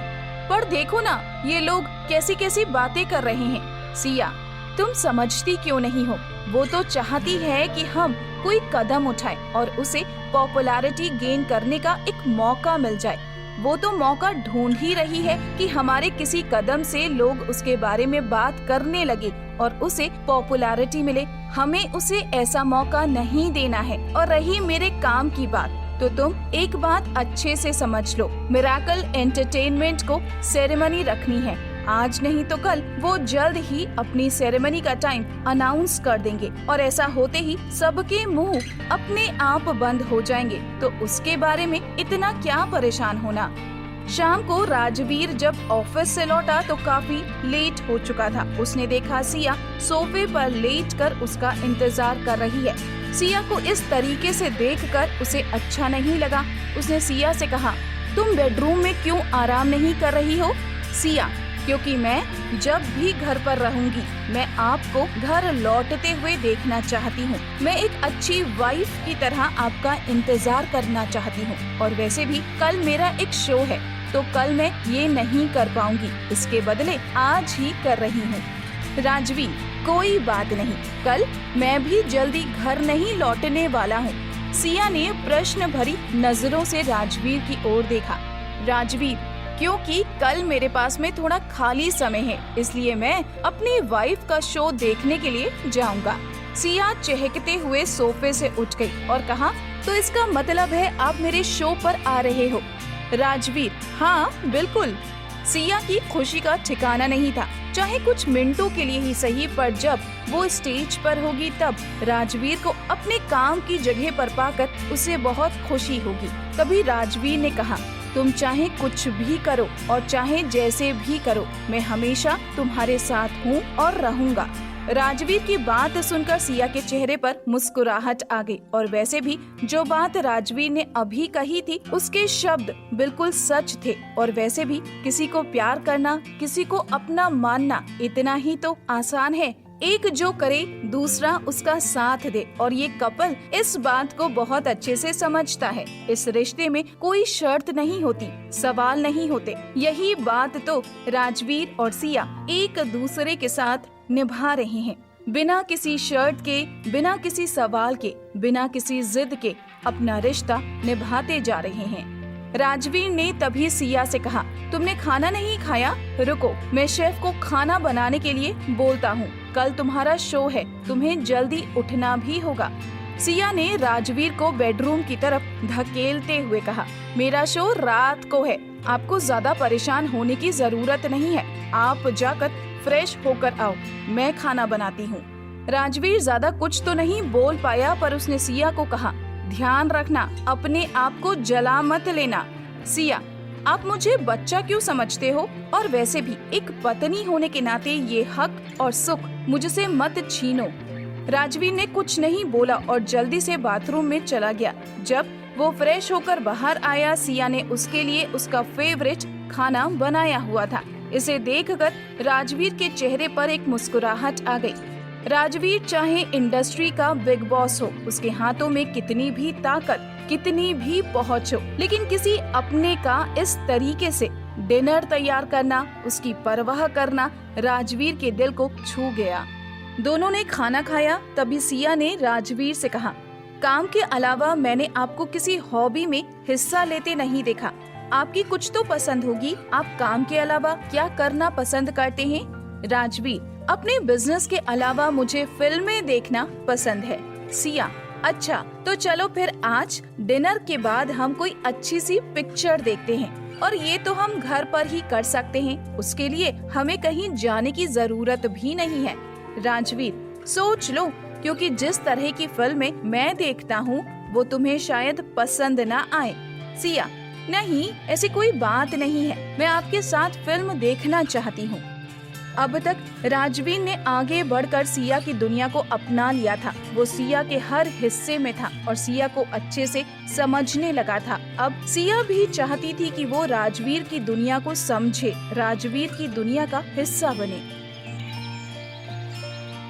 पर देखो ना ये लोग कैसी कैसी बातें कर रहे हैं। सिया, तुम समझती क्यों नहीं हो? वो तो चाहती है कि हम कोई कदम उठाएं और उसे पॉपुलैरिटी गेन करने का एक मौका मिल जाए। वो तो मौका ढूंढ ही रही है कि हमारे किसी कदम से लोग उसके बारे में बात करने लगे और उसे पॉपुलैरिटी मिले। हमें उसे ऐसा मौका नहीं देना है। और रही मेरे काम की बात, तो तुम एक बात अच्छे से समझ लो, मिरेकल एंटरटेनमेंट को सेरेमनी रखनी है। आज नहीं तो कल वो जल्द ही अपनी सेरेमनी का टाइम अनाउंस कर देंगे और ऐसा होते ही सबके मुंह अपने आप बंद हो जाएंगे। तो उसके बारे में इतना क्या परेशान होना। शाम को राजवीर जब ऑफिस से लौटा तो काफी लेट हो चुका था। उसने देखा सिया सोफे पर लेटकर उसका इंतजार कर रही है। सिया को इस तरीके से देखकर उसे अच्छा नहीं लगा। उसने सिया से कहा, तुम बेडरूम में क्यों आराम नहीं कर रही हो? सिया, क्योंकि मैं जब भी घर पर रहूंगी मैं आपको घर लौटते हुए देखना चाहती हूँ। मैं एक अच्छी वाइफ की तरह आपका इंतजार करना चाहती हूँ। और वैसे भी कल मेरा एक शो है तो कल मैं ये नहीं कर पाऊंगी, इसके बदले आज ही कर रही हूँ। राजवीर, कोई बात नहीं, कल मैं भी जल्दी घर नहीं लौटने वाला हूँ। सिया ने प्रश्न भरी नजरों से राजवीर की ओर देखा। राजवीर, क्योंकि कल मेरे पास में थोड़ा खाली समय है, इसलिए मैं अपनी वाइफ का शो देखने के लिए जाऊंगा। सिया चहकते हुए सोफे से उठ गई और कहा, तो इसका मतलब है आप मेरे शो पर आ रहे हो? राजवीर, हाँ बिल्कुल। सिया की खुशी का ठिकाना नहीं था, चाहे कुछ मिनटों के लिए ही सही, पर जब वो स्टेज पर होगी तब राजवीर को अपने काम की जगह पर पाकर उसे बहुत खुशी होगी। तभी राजवीर ने कहा, तुम चाहे कुछ भी करो और चाहे जैसे भी करो, मैं हमेशा तुम्हारे साथ हूँ और रहूंगा। राजवीर की बात सुनकर सिया के चेहरे पर मुस्कुराहट आ गई और वैसे भी जो बात राजवीर ने अभी कही थी उसके शब्द बिल्कुल सच थे। और वैसे भी किसी को प्यार करना, किसी को अपना मानना इतना ही तो आसान है। एक जो करे दूसरा उसका साथ दे, और ये कपल इस बात को बहुत अच्छे से समझता है। इस रिश्ते में कोई शर्त नहीं होती, सवाल नहीं होते। यही बात तो राजवीर और सिया एक दूसरे के साथ निभा रहे हैं, बिना किसी शर्त के, बिना किसी सवाल के, बिना किसी जिद के अपना रिश्ता निभाते जा रहे हैं। राजवीर ने तभी सिया से कहा, तुमने खाना नहीं खाया? रुको, मैं शेफ को खाना बनाने के लिए बोलता हूँ। कल तुम्हारा शो है, तुम्हें जल्दी उठना भी होगा। सिया ने राजवीर को बेडरूम की तरफ धकेलते हुए कहा, मेरा शो रात को है, आपको ज्यादा परेशान होने की जरूरत नहीं है। आप जाकर फ्रेश होकर आओ, मैं खाना बनाती हूँ। राजवीर ज्यादा कुछ तो नहीं बोल पाया, पर उसने सिया को कहा, ध्यान रखना, अपने आप को जला मत लेना। सिया, आप मुझे बच्चा क्यों समझते हो? और वैसे भी एक पत्नी होने के नाते ये हक और सुख मुझसे मत छीनो। राजवीर ने कुछ नहीं बोला और जल्दी से बाथरूम में चला गया। जब वो फ्रेश होकर बाहर आया, सिया ने उसके लिए उसका फेवरेट खाना बनाया हुआ था। इसे देखकर राजवीर के चेहरे पर एक मुस्कुराहट आ गई। राजवीर चाहे इंडस्ट्री का बिग बॉस हो, उसके हाथों में कितनी भी ताकत, कितनी भी पहुंच हो, लेकिन किसी अपने का इस तरीके से डिनर तैयार करना, उसकी परवाह करना राजवीर के दिल को छू गया। दोनों ने खाना खाया, तभी सिया ने राजवीर से कहा, काम के अलावा मैंने आपको किसी हॉबी में हिस्सा लेते नहीं देखा। आपकी कुछ तो पसंद होगी, आप काम के अलावा क्या करना पसंद करते हैं? राजवीर, अपने बिजनेस के अलावा मुझे फिल्में देखना पसंद है। सिया, अच्छा, तो चलो फिर आज डिनर के बाद हम कोई अच्छी सी पिक्चर देखते हैं, और ये तो हम घर पर ही कर सकते हैं, उसके लिए हमें कहीं जाने की जरूरत भी नहीं है। राजवीर, सोच लो, क्योंकि जिस तरह की फिल्में मैं देखता हूँ वो तुम्हें शायद पसंद न आए। सिया, नहीं, ऐसी कोई बात नहीं है, मैं आपके साथ फिल्म देखना चाहती हूँ। अब तक राजवीर ने आगे बढ़कर सिया की दुनिया को अपना लिया था। वो सिया के हर हिस्से में था और सिया को अच्छे से समझने लगा था। अब सिया भी चाहती थी कि वो राजवीर की दुनिया को समझे, राजवीर की दुनिया का हिस्सा बने।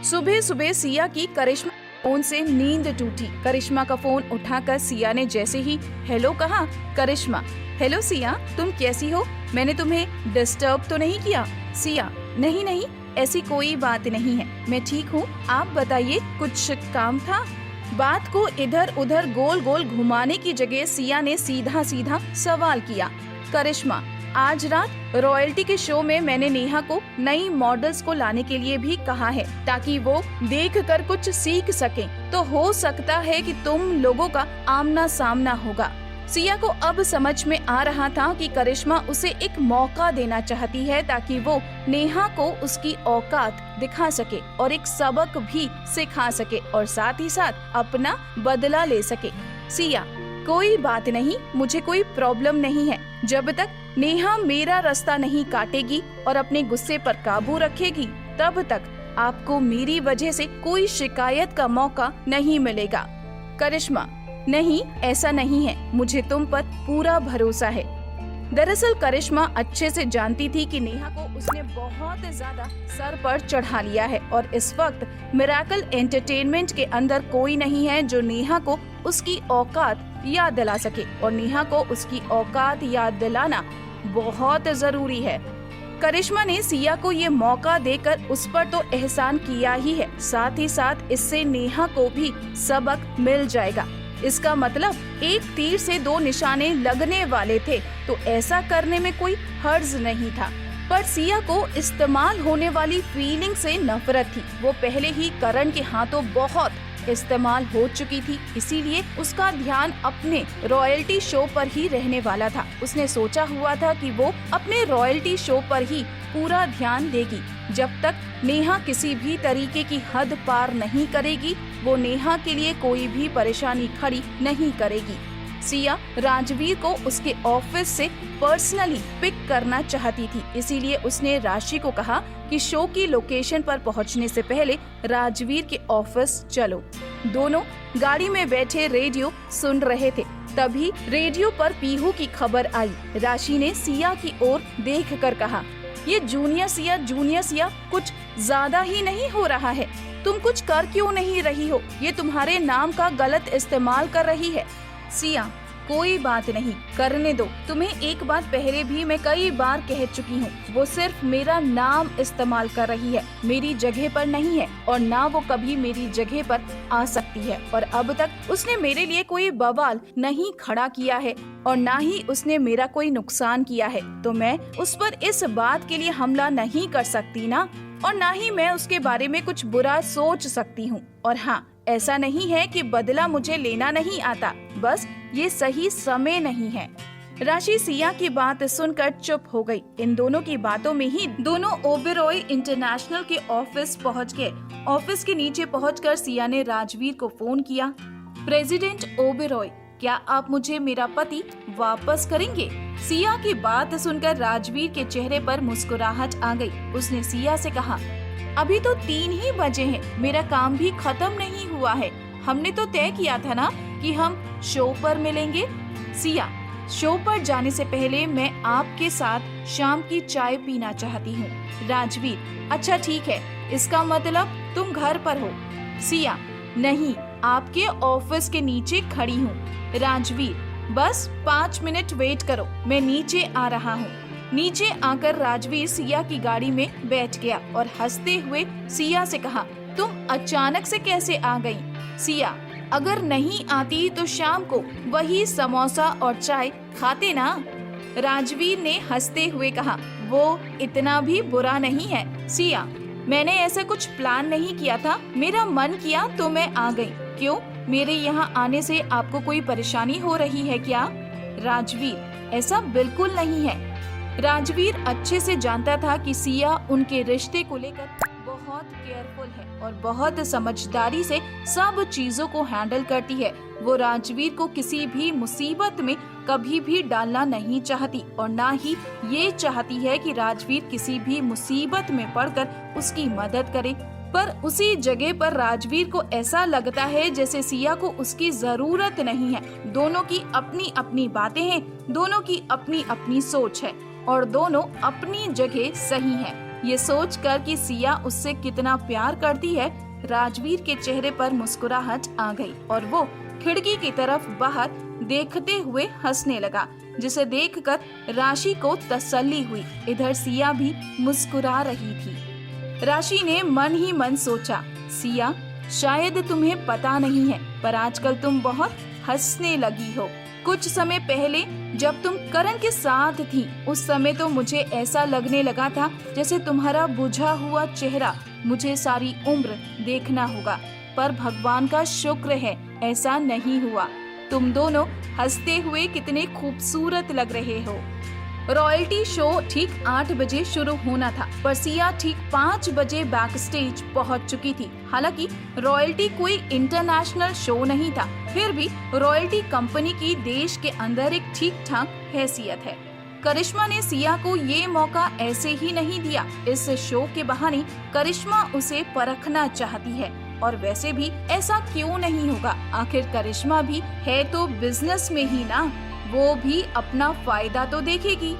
सुबह सुबह सिया की करिश्मा फोन से नींद टूटी। करिश्मा का फोन उठाकर सिया ने जैसे ही हेलो कहा, करिश्मा, हेलो सिया, तुम कैसी हो? मैंने तुम्हें डिस्टर्ब तो नहीं किया? सिया, नहीं नहीं, ऐसी कोई बात नहीं है, मैं ठीक हूँ। आप बताइए, कुछ काम था? बात को इधर उधर गोल गोल घुमाने की जगह सिया ने सीधा सीधा सवाल किया, करिश्मा, आज रात रॉयल्टी के शो में मैंने नेहा को नई मॉडल्स को लाने के लिए भी कहा है, ताकि वो देखकर कुछ सीख सकें। तो हो सकता है कि तुम लोगों का आमना सामना होगा। सिया को अब समझ में आ रहा था कि करिश्मा उसे एक मौका देना चाहती है, ताकि वो नेहा को उसकी औकात दिखा सके और एक सबक भी सिखा सके और साथ ही साथ अपना बदला ले सके। सिया, कोई बात नहीं, मुझे कोई प्रॉब्लम नहीं है। जब तक नेहा मेरा रास्ता नहीं काटेगी और अपने गुस्से पर काबू रखेगी, तब तक आपको मेरी वजह से कोई शिकायत का मौका नहीं मिलेगा। करिश्मा, नहीं, ऐसा नहीं है, मुझे तुम पर पूरा भरोसा है। दरअसल करिश्मा अच्छे से जानती थी कि नेहा को उसने बहुत ज्यादा सर पर चढ़ा लिया है और इस वक्त मिरेकल एंटरटेनमेंट के अंदर कोई नहीं है जो नेहा को उसकी औकात याद दिला सके, और नेहा को उसकी औकात याद दिलाना बहुत जरूरी है। करिश्मा ने सिया को ये मौका देकर उस पर तो एहसान किया ही है, साथ ही साथ इससे नेहा को भी सबक मिल जाएगा। इसका मतलब एक तीर से दो निशाने लगने वाले थे, तो ऐसा करने में कोई हर्ज नहीं था। पर सिया को इस्तेमाल होने वाली फीलिंग से नफरत थी। वो पहले ही करण के हाथों बहुत इस्तेमाल हो चुकी थी, इसीलिए उसका ध्यान अपने रॉयल्टी शो पर ही रहने वाला था। उसने सोचा हुआ था कि वो अपने रॉयल्टी शो पर ही पूरा ध्यान देगी। जब तक नेहा किसी भी तरीके की हद पार नहीं करेगी, वो नेहा के लिए कोई भी परेशानी खड़ी नहीं करेगी। सिया राजवीर को उसके ऑफिस से पर्सनली पिक करना चाहती थी, इसीलिए उसने राशि को कहा कि शो की लोकेशन पर पहुंचने से पहले राजवीर के ऑफिस चलो। दोनों गाड़ी में बैठे रेडियो सुन रहे थे। तभी रेडियो पर पीहू की खबर आई। राशि ने सिया की ओर देखकर कहा, ये जूनियर सिया कुछ ज्यादा ही नहीं हो रहा है? तुम कुछ कर क्यों नहीं रही हो? ये तुम्हारे नाम का गलत इस्तेमाल कर रही है। सिया, कोई बात नहीं, करने दो। तुम्हें एक बात पहले भी मैं कई बार कह चुकी हूँ, वो सिर्फ मेरा नाम इस्तेमाल कर रही है, मेरी जगह पर नहीं है, और ना वो कभी मेरी जगह पर आ सकती है। और अब तक उसने मेरे लिए कोई बवाल नहीं खड़ा किया है और ना ही उसने मेरा कोई नुकसान किया है, तो मैं उस पर इस बात के लिए हमला नहीं कर सकती ना, और ना ही मैं उसके बारे में कुछ बुरा सोच सकती हूँ। और हाँ, ऐसा नहीं है कि बदला मुझे लेना नहीं आता, बस ये सही समय नहीं है। राशि सिया की बात सुनकर चुप हो गई। इन दोनों की बातों में ही दोनों ओबेरॉय इंटरनेशनल के ऑफिस पहुंच गए। ऑफिस के नीचे पहुंचकर सिया ने राजवीर को फोन किया। प्रेसिडेंट ओबेरॉय, क्या आप मुझे मेरा पति वापस करेंगे? सिया की बात सुनकर राजवीर के चेहरे पर मुस्कुराहट आ गई। उसने सिया से कहा, अभी तो 3 ही बजे हैं, मेरा काम भी खत्म नहीं हुआ है। हमने तो तय किया था ना कि हम शो पर मिलेंगे। सिया, शो पर जाने से पहले मैं आपके साथ शाम की चाय पीना चाहती हूँ। राजवीर, अच्छा ठीक है, इसका मतलब तुम घर पर हो? सिया, नहीं, आपके ऑफिस के नीचे खड़ी हूँ। राजवीर, बस 5 मिनट वेट करो, मैं नीचे आ रहा हूँ। नीचे आकर राजवीर सिया की गाड़ी में बैठ गया और हंसते हुए सिया से कहा, तुम अचानक से कैसे आ गई? सिया, अगर नहीं आती तो शाम को वही समोसा और चाय खाते ना। राजवीर ने हंसते हुए कहा, वो इतना भी बुरा नहीं है। सिया, मैंने ऐसा कुछ प्लान नहीं किया था, मेरा मन किया तो मैं आ गई। क्यों, मेरे यहाँ आने से आपको कोई परेशानी हो रही है क्या? राजवीर, ऐसा बिल्कुल नहीं है। राजवीर अच्छे से जानता था कि सिया उनके रिश्ते को लेकर बहुत केयरफुल है और बहुत समझदारी से सब चीजों को हैंडल करती है। वो राजवीर को किसी भी मुसीबत में कभी भी डालना नहीं चाहती और ना ही ये चाहती है कि राजवीर किसी भी मुसीबत में पड़कर उसकी मदद करे। पर उसी जगह पर राजवीर को ऐसा लगता है जैसे सिया को उसकी जरूरत नहीं है। दोनों की अपनी अपनी बातें हैं, दोनों की अपनी अपनी सोच है और दोनों अपनी जगह सही हैं। ये सोच कर कि सिया उससे कितना प्यार करती है, राजवीर के चेहरे पर मुस्कुराहट आ गई और वो खिड़की की तरफ बाहर देखते हुए हंसने लगा, जिसे देखकर राशि को तसल्ली हुई। इधर सिया भी मुस्कुरा रही थी। राशि ने मन ही मन सोचा, सिया, शायद तुम्हें पता नहीं है, पर आजकल तुम बहुत हंसने लगी हो। कुछ समय पहले जब तुम करण के साथ थी, उस समय तो मुझे ऐसा लगने लगा था जैसे तुम्हारा बुझा हुआ चेहरा मुझे सारी उम्र देखना होगा, पर भगवान का शुक्र है ऐसा नहीं हुआ। तुम दोनों हंसते हुए कितने खूबसूरत लग रहे हो। रॉयल्टी शो ठीक 8 बजे शुरू होना था, पर सिया ठीक 5 बजे बैक स्टेज पहुँच चुकी थी। हालांकि रॉयल्टी कोई इंटरनेशनल शो नहीं था, फिर भी रॉयल्टी कंपनी की देश के अंदर एक ठीक ठाक हैसियत है। करिश्मा ने सिया को ये मौका ऐसे ही नहीं दिया। इस शो के बहाने करिश्मा उसे परखना चाहती है, और वैसे भी ऐसा क्यों नहीं होगा, आखिर करिश्मा भी है तो बिजनेस में ही ना, वो भी अपना फायदा तो देखेगी।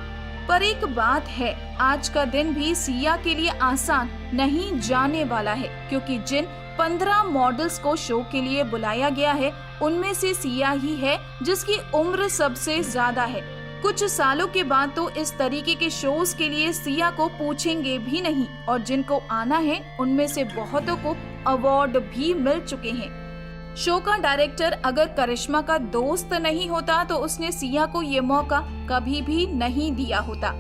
पर एक बात है, आज का दिन भी सिया के लिए आसान नहीं जाने वाला है, क्योंकि जिन 15 मॉडल्स को शो के लिए बुलाया गया है, उनमें से सिया ही है जिसकी उम्र सबसे ज्यादा है। कुछ सालों के बाद तो इस तरीके के शोज के लिए सिया को पूछेंगे भी नहीं, और जिनको आना है उनमें से बहुतों को अवार्ड भी मिल चुके हैं। शो का डायरेक्टर अगर करिश्मा का दोस्त नहीं होता तो उसने सिया को ये मौका कभी भी नहीं दिया होता।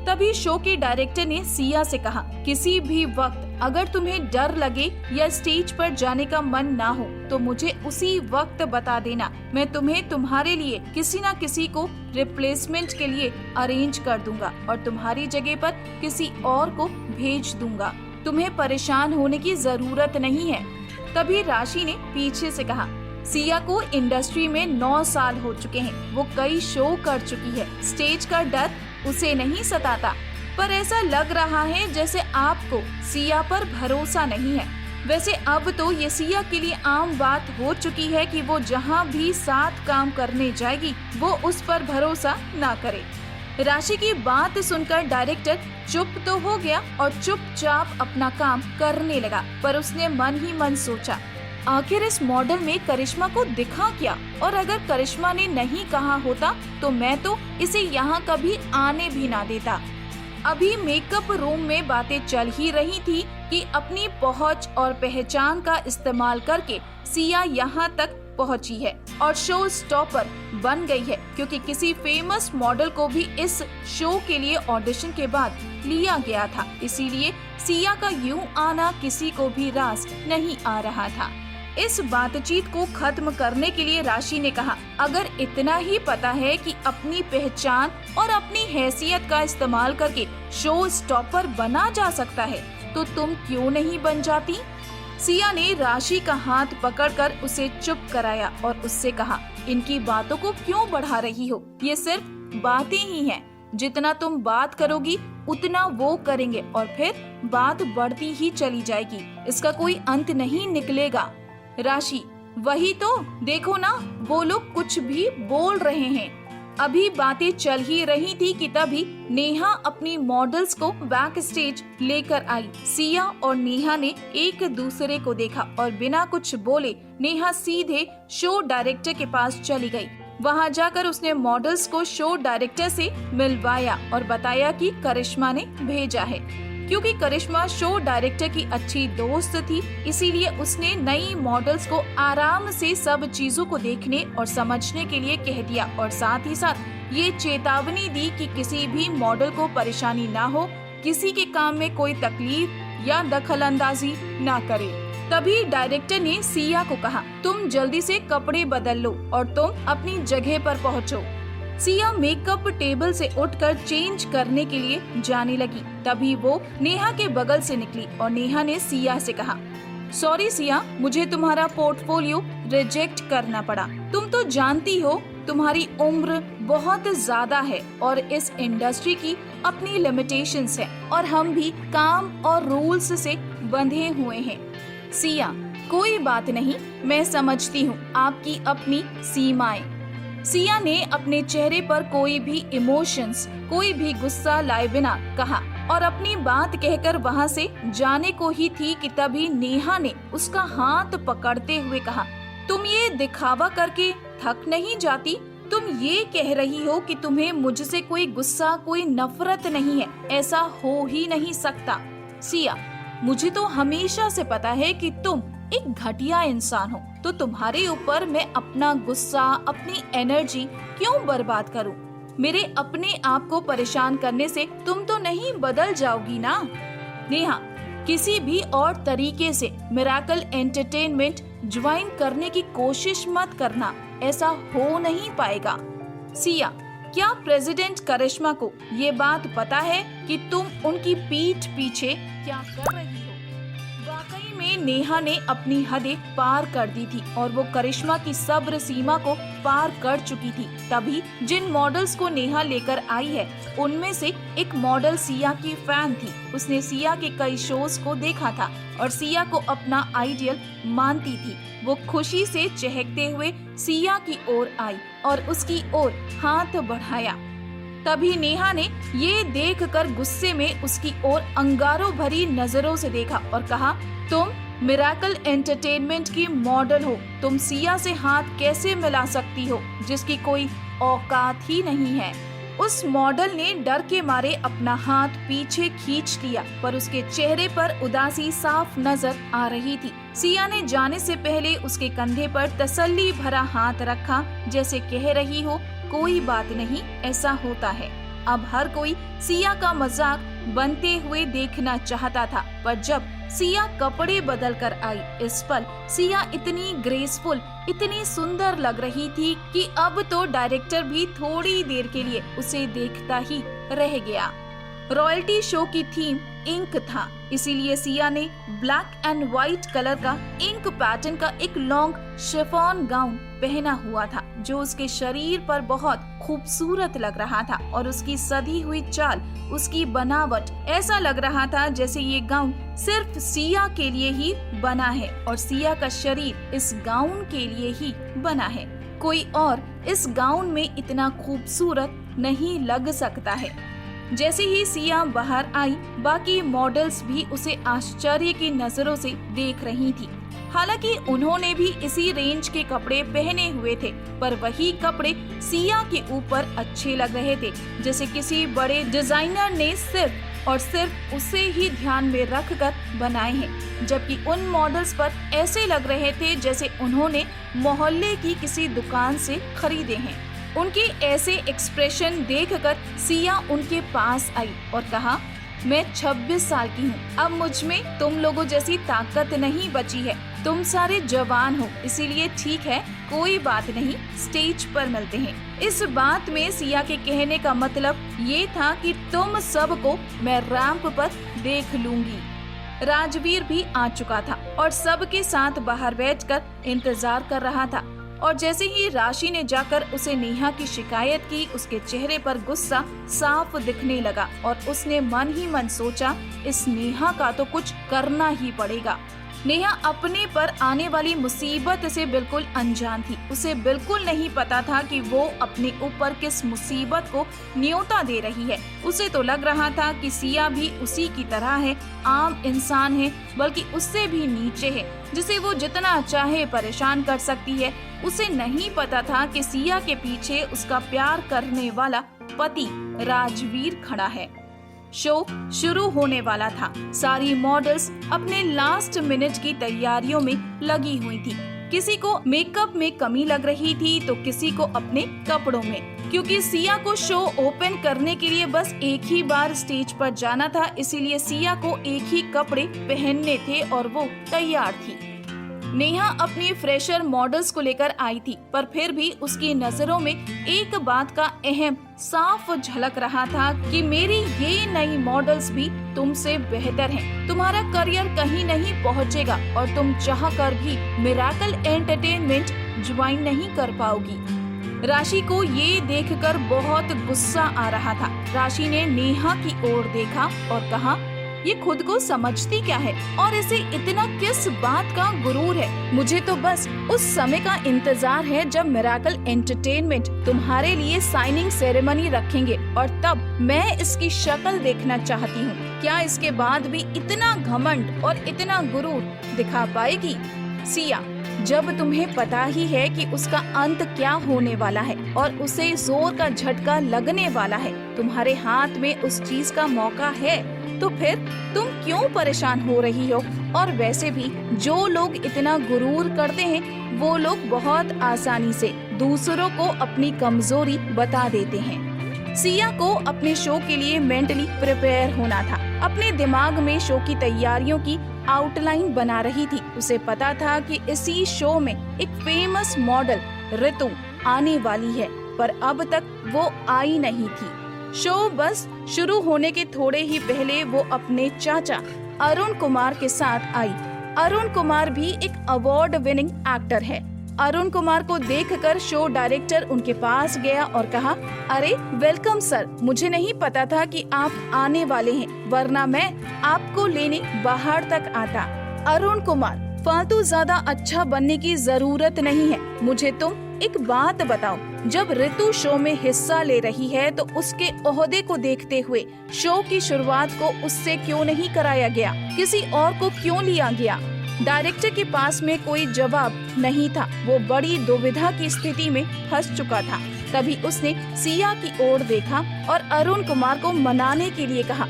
तभी शो के डायरेक्टर ने सिया से कहा, किसी भी वक्त अगर तुम्हें डर लगे या स्टेज पर जाने का मन ना हो तो मुझे उसी वक्त बता देना, मैं तुम्हें तुम्हारे लिए किसी न किसी को रिप्लेसमेंट के लिए अरेंज कर दूंगा और तुम्हारी जगह पर किसी और को भेज दूंगा। तुम्हें परेशान होने की जरूरत नहीं है। तभी राशि ने पीछे से कहा, सिया को इंडस्ट्री में 9 साल हो चुके हैं। वो कई शो कर चुकी है। स्टेज का डर उसे नहीं सताता, पर ऐसा लग रहा है जैसे आपको सिया पर भरोसा नहीं है। वैसे अब तो ये सिया के लिए आम बात हो चुकी है कि वो जहाँ भी साथ काम करने जाएगी वो उस पर भरोसा ना करे। राशि की बात सुनकर डायरेक्टर चुप तो हो गया और चुपचाप अपना काम करने लगा, पर उसने मन ही मन सोचा, आखिर इस मॉडल में करिश्मा को दिखा क्या, और अगर करिश्मा ने नहीं कहा होता तो मैं तो इसे यहाँ कभी आने भी ना देता। अभी मेकअप रूम में बातें चल ही रही थी कि अपनी पहुंच और पहचान का इस्तेमाल करके सिया यहाँ तक पहुंची है और शो स्टॉपर बन गई है, क्योंकि किसी फेमस मॉडल को भी इस शो के लिए ऑडिशन के बाद लिया गया था। इसीलिए सिया का यूं आना किसी को भी रास नहीं आ रहा था। इस बातचीत को खत्म करने के लिए राशि ने कहा, अगर इतना ही पता है कि अपनी पहचान और अपनी हैसियत का इस्तेमाल करके शो स्टॉपर बना जा सकता है तो तुम क्यों नहीं बन जाती। सिया ने राशि का हाथ पकड़कर उसे चुप कराया और उससे कहा, इनकी बातों को क्यों बढ़ा रही हो, ये सिर्फ बातें ही हैं। जितना तुम बात करोगी उतना वो करेंगे और फिर बात बढ़ती ही चली जाएगी, इसका कोई अंत नहीं निकलेगा। राशि, वही तो देखो ना, वो लोग कुछ भी बोल रहे हैं। अभी बातें चल ही रही थी कि तभी नेहा अपनी मॉडल्स को बैक स्टेज लेकर आई। सिया और नेहा ने एक दूसरे को देखा और बिना कुछ बोले नेहा सीधे शो डायरेक्टर के पास चली गई। वहां जाकर उसने मॉडल्स को शो डायरेक्टर से मिलवाया और बताया कि करिश्मा ने भेजा है। क्योंकि करिश्मा शो डायरेक्टर की अच्छी दोस्त थी, इसीलिए उसने नई मॉडल्स को आराम से सब चीजों को देखने और समझने के लिए कह दिया और साथ ही साथ ये चेतावनी दी कि किसी भी मॉडल को परेशानी ना हो, किसी के काम में कोई तकलीफ या दखलंदाजी ना करे। तभी डायरेक्टर ने सिया को कहा, तुम जल्दी से कपड़े बदल लो और तुम अपनी जगह पर पहुँचो। सिया मेकअप टेबल से उठकर चेंज करने के लिए जाने लगी। तभी वो नेहा के बगल से निकली और नेहा ने सिया से कहा, सॉरी सिया, मुझे तुम्हारा पोर्टफोलियो रिजेक्ट करना पड़ा। तुम तो जानती हो तुम्हारी उम्र बहुत ज्यादा है और इस इंडस्ट्री की अपनी लिमिटेशंस है और हम भी काम और रूल्स से बंधे हुए हैं। सिया, कोई बात नहीं, मैं समझती हूँ आपकी अपनी सीमाएं। सिया ने अपने चेहरे पर कोई भी इमोशंस, कोई भी गुस्सा लाए बिना कहा और अपनी बात कहकर वहां से जाने को ही थी कि तभी नेहा ने उसका हाथ पकड़ते हुए कहा, तुम ये दिखावा करके थक नहीं जाती? तुम ये कह रही हो कि तुम्हें मुझसे कोई गुस्सा, कोई नफरत नहीं है, ऐसा हो ही नहीं सकता। सिया, मुझे तो हमेशा से पता है कि तुम एक घटिया इंसान हो, तो तुम्हारे ऊपर मैं अपना गुस्सा, अपनी एनर्जी क्यों बर्बाद करूं? मेरे अपने आप को परेशान करने से तुम तो नहीं बदल जाओगी ना। नेहा, किसी भी और तरीके से मिरेकल एंटरटेनमेंट ज्वाइन करने की कोशिश मत करना, ऐसा हो नहीं पाएगा। सिया, क्या प्रेसिडेंट करिश्मा को ये बात पता है कि तुम उनकी पीठ पीछे क्या कर रही हो? वाकई में नेहा ने अपनी हदें पार कर दी थी और वो करिश्मा की सब्र सीमा को पार कर चुकी थी। तभी जिन मॉडल्स को नेहा लेकर आई है उनमें से एक मॉडल सिया की फैन थी। उसने सिया के कई शोज को देखा था और सिया को अपना आइडियल मानती थी। वो खुशी से चहकते हुए सिया की ओर आई और उसकी ओर हाथ बढ़ाया। तभी नेहा ने ये देखकर गुस्से में उसकी ओर अंगारों भरी नजरों से देखा और कहा, तुम मिरेकल एंटरटेनमेंट की मॉडल हो, तुम सिया से हाथ कैसे मिला सकती हो जिसकी कोई औकात ही नहीं है। उस मॉडल ने डर के मारे अपना हाथ पीछे खींच लिया, पर उसके चेहरे पर उदासी साफ नजर आ रही थी। सिया ने जाने से पहले उसके कंधे पर तसल्ली भरा हाथ रखा, जैसे कह रही हो, कोई बात नहीं, ऐसा होता है। अब हर कोई सिया का मजाक बनते हुए देखना चाहता था, पर जब सिया कपड़े बदल कर आई, इस पल सिया इतनी ग्रेसफुल, इतनी सुंदर लग रही थी कि अब तो डायरेक्टर भी थोड़ी देर के लिए उसे देखता ही रह गया। रॉयल्टी शो की थीम इंक था, इसीलिए सिया ने ब्लैक एंड व्हाइट कलर का इंक पैटर्न का एक लॉन्ग शिफॉन गाउन पहना हुआ था जो उसके शरीर पर बहुत खूबसूरत लग रहा था और उसकी सधी हुई चाल, उसकी बनावट, ऐसा लग रहा था जैसे ये गाउन सिर्फ सिया के लिए ही बना है और सिया का शरीर इस गाउन के लिए ही बना है। कोई और इस गाउन में इतना खूबसूरत नहीं लग सकता है। जैसे ही सिया बाहर आई, बाकी मॉडल्स भी उसे आश्चर्य की नजरों से देख रही थी। हालांकि उन्होंने भी इसी रेंज के कपड़े पहने हुए थे, पर वही कपड़े सिया के ऊपर अच्छे लग रहे थे, जैसे किसी बड़े डिजाइनर ने सिर्फ और सिर्फ उसे ही ध्यान में रखकर बनाए हैं, जबकि उन मॉडल्स पर ऐसे लग रहे थे जैसे उन्होंने मोहल्ले की किसी दुकान से खरीदे हैं। उनके ऐसे एक्सप्रेशन देखकर सिया उनके पास आई और कहा, मैं 26 साल की हूँ, अब मुझ में तुम लोगों जैसी ताकत नहीं बची है। तुम सारे जवान हो, इसीलिए ठीक है, कोई बात नहीं, स्टेज पर मिलते हैं। इस बात में सिया के कहने का मतलब ये था कि तुम सबको मैं रैंप पर देख लूंगी। राजवीर भी आ चुका था और सबके साथ बाहर बैठकर इंतजार कर रहा था और जैसे ही राशि ने जाकर उसे नेहा की शिकायत की, उसके चेहरे पर गुस्सा साफ दिखने लगा और उसने मन ही मन सोचा, इस नेहा का तो कुछ करना ही पड़ेगा। नेहा अपने पर आने वाली मुसीबत से बिल्कुल अनजान थी। उसे बिल्कुल नहीं पता था कि वो अपने ऊपर किस मुसीबत को न्योता दे रही है। उसे तो लग रहा था कि सिया भी उसी की तरह है, आम इंसान है, बल्कि उससे भी नीचे है, जिसे वो जितना चाहे परेशान कर सकती है। उसे नहीं पता था कि सिया के पीछे उसका प्यार करने वाला पति राजवीर खड़ा है। शो शुरू होने वाला था। सारी मॉडल्स अपने लास्ट मिनट की तैयारियों में लगी हुई थी। किसी को मेकअप में कमी लग रही थी तो किसी को अपने कपड़ों में, क्योंकि सिया को शो ओपन करने के लिए बस एक ही बार स्टेज पर जाना था, इसीलिए सिया को एक ही कपड़े पहनने थे और वो तैयार थी। नेहा अपनी फ्रेशर मॉडल्स को लेकर आई थी, पर फिर भी उसकी नजरों में एक बात का अहम साफ झलक रहा था कि मेरी ये नई मॉडल्स भी तुमसे बेहतर हैं। तुम्हारा करियर कहीं नहीं पहुंचेगा और तुम चाहकर भी मिरेकल एंटरटेनमेंट ज्वाइन नहीं कर पाओगी। राशि को ये देखकर बहुत गुस्सा आ रहा था। राशि ने नेहा की ओर देखा और कहा, ये खुद को समझती क्या है और इसे इतना किस बात का गुरूर है। मुझे तो बस उस समय का इंतजार है जब मिरेकल एंटरटेनमेंट तुम्हारे लिए साइनिंग सेरेमनी रखेंगे और तब मैं इसकी शक्ल देखना चाहती हूँ। क्या इसके बाद भी इतना घमंड और इतना गुरूर दिखा पाएगी? सिया, जब तुम्हें पता ही है कि उसका अंत क्या होने वाला है और उसे जोर का झटका लगने वाला है, तुम्हारे हाथ में उस चीज का मौका है, तो फिर तुम क्यों परेशान हो रही हो? और वैसे भी जो लोग इतना गुरूर करते हैं वो लोग बहुत आसानी से दूसरों को अपनी कमजोरी बता देते हैं। सिया को अपने शो के लिए मेंटली प्रिपेयर होना था। अपने दिमाग में शो की तैयारियों की आउटलाइन बना रही थी। उसे पता था कि इसी शो में एक फेमस मॉडल ऋतु आने वाली है, पर अब तक वो आई नहीं थी। शो बस शुरू होने के थोड़े ही पहले वो अपने चाचा अरुण कुमार के साथ आई। अरुण कुमार भी एक अवार्ड विनिंग एक्टर है। अरुण कुमार को देखकर शो डायरेक्टर उनके पास गया और कहा, अरे वेलकम सर, मुझे नहीं पता था कि आप आने वाले हैं, वरना मैं आपको लेने बाहर तक आता। अरुण कुमार, फालतू ज्यादा अच्छा बनने की जरूरत नहीं है। मुझे तुम एक बात बताओ, जब ऋतु शो में हिस्सा ले रही है तो उसके ओहदे को देखते हुए शो की शुरुआत को उससे क्यों नहीं कराया गया? किसी और को क्यों लिया गया? डायरेक्टर के पास में कोई जवाब नहीं था। वो बड़ी दुविधा की स्थिति में फंस चुका था। तभी उसने सिया की ओर देखा और अरुण कुमार को मनाने के लिए कहा,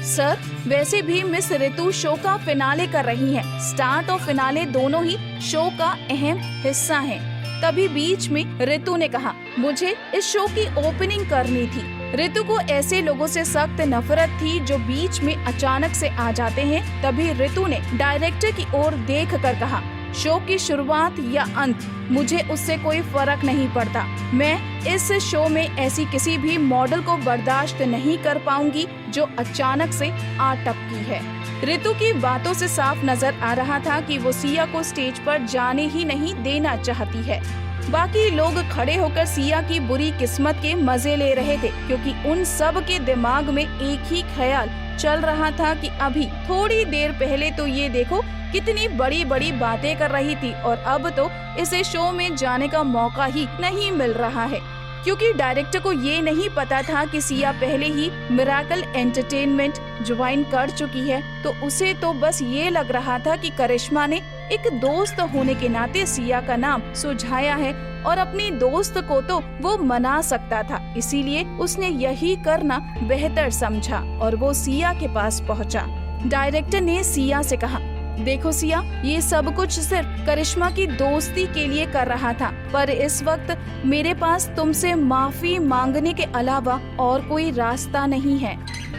सर, वैसे भी मिस ऋतु शो का फिनाले कर रही हैं। स्टार्ट और फिनाले दोनों ही शो का अहम हिस्सा हैं। तभी बीच में ऋतु ने कहा, मुझे इस शो की ओपनिंग करनी थी। ऋतु को ऐसे लोगों से सख्त नफरत थी जो बीच में अचानक से आ जाते हैं। तभी ऋतु ने डायरेक्टर की ओर देखकर कहा, शो की शुरुआत या अंत मुझे उससे कोई फर्क नहीं पड़ता। मैं इस शो में ऐसी किसी भी मॉडल को बर्दाश्त नहीं कर पाऊंगी जो अचानक से आ टपकी है। ऋतु की बातों से साफ नजर आ रहा था कि वो सिया को स्टेज पर जाने ही नहीं देना चाहती है। बाकी लोग खड़े होकर सिया की बुरी किस्मत के मजे ले रहे थे, क्योंकि उन सब के दिमाग में एक ही ख्याल चल रहा था कि अभी थोड़ी देर पहले तो ये देखो कितनी बड़ी बड़ी बातें कर रही थी और अब तो इसे शो में जाने का मौका ही नहीं मिल रहा है। क्योंकि डायरेक्टर को ये नहीं पता था कि सिया पहले ही मिरेकल एंटरटेनमेंट ज्वाइन कर चुकी है, तो उसे तो बस ये लग रहा था कि करिश्मा ने एक दोस्त होने के नाते सिया का नाम सुझाया है और अपनी दोस्त को तो वो मना सकता था, इसीलिए उसने यही करना बेहतर समझा और वो सिया के पास पहुंचा। डायरेक्टर ने सिया से कहा, देखो सिया, ये सब कुछ सिर्फ करिश्मा की दोस्ती के लिए कर रहा था, पर इस वक्त मेरे पास तुमसे माफी मांगने के अलावा और कोई रास्ता नहीं है।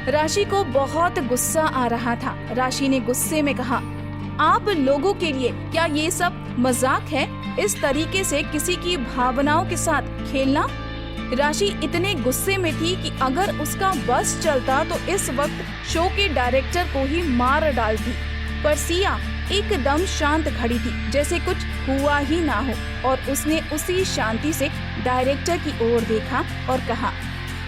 राशि को बहुत गुस्सा आ रहा था। राशि ने गुस्से में कहा, आप लोगों के लिए क्या ये सब मजाक है? इस तरीके से किसी की भावनाओं के साथ खेलना? राशि इतने गुस्से में थी कि अगर उसका बस चलता तो इस वक्त शो के डायरेक्टर को ही मार डालती, पर सिया एकदम शांत खड़ी थी, जैसे कुछ हुआ ही ना हो, और उसने उसी शांति से डायरेक्टर की ओर देखा और कहा,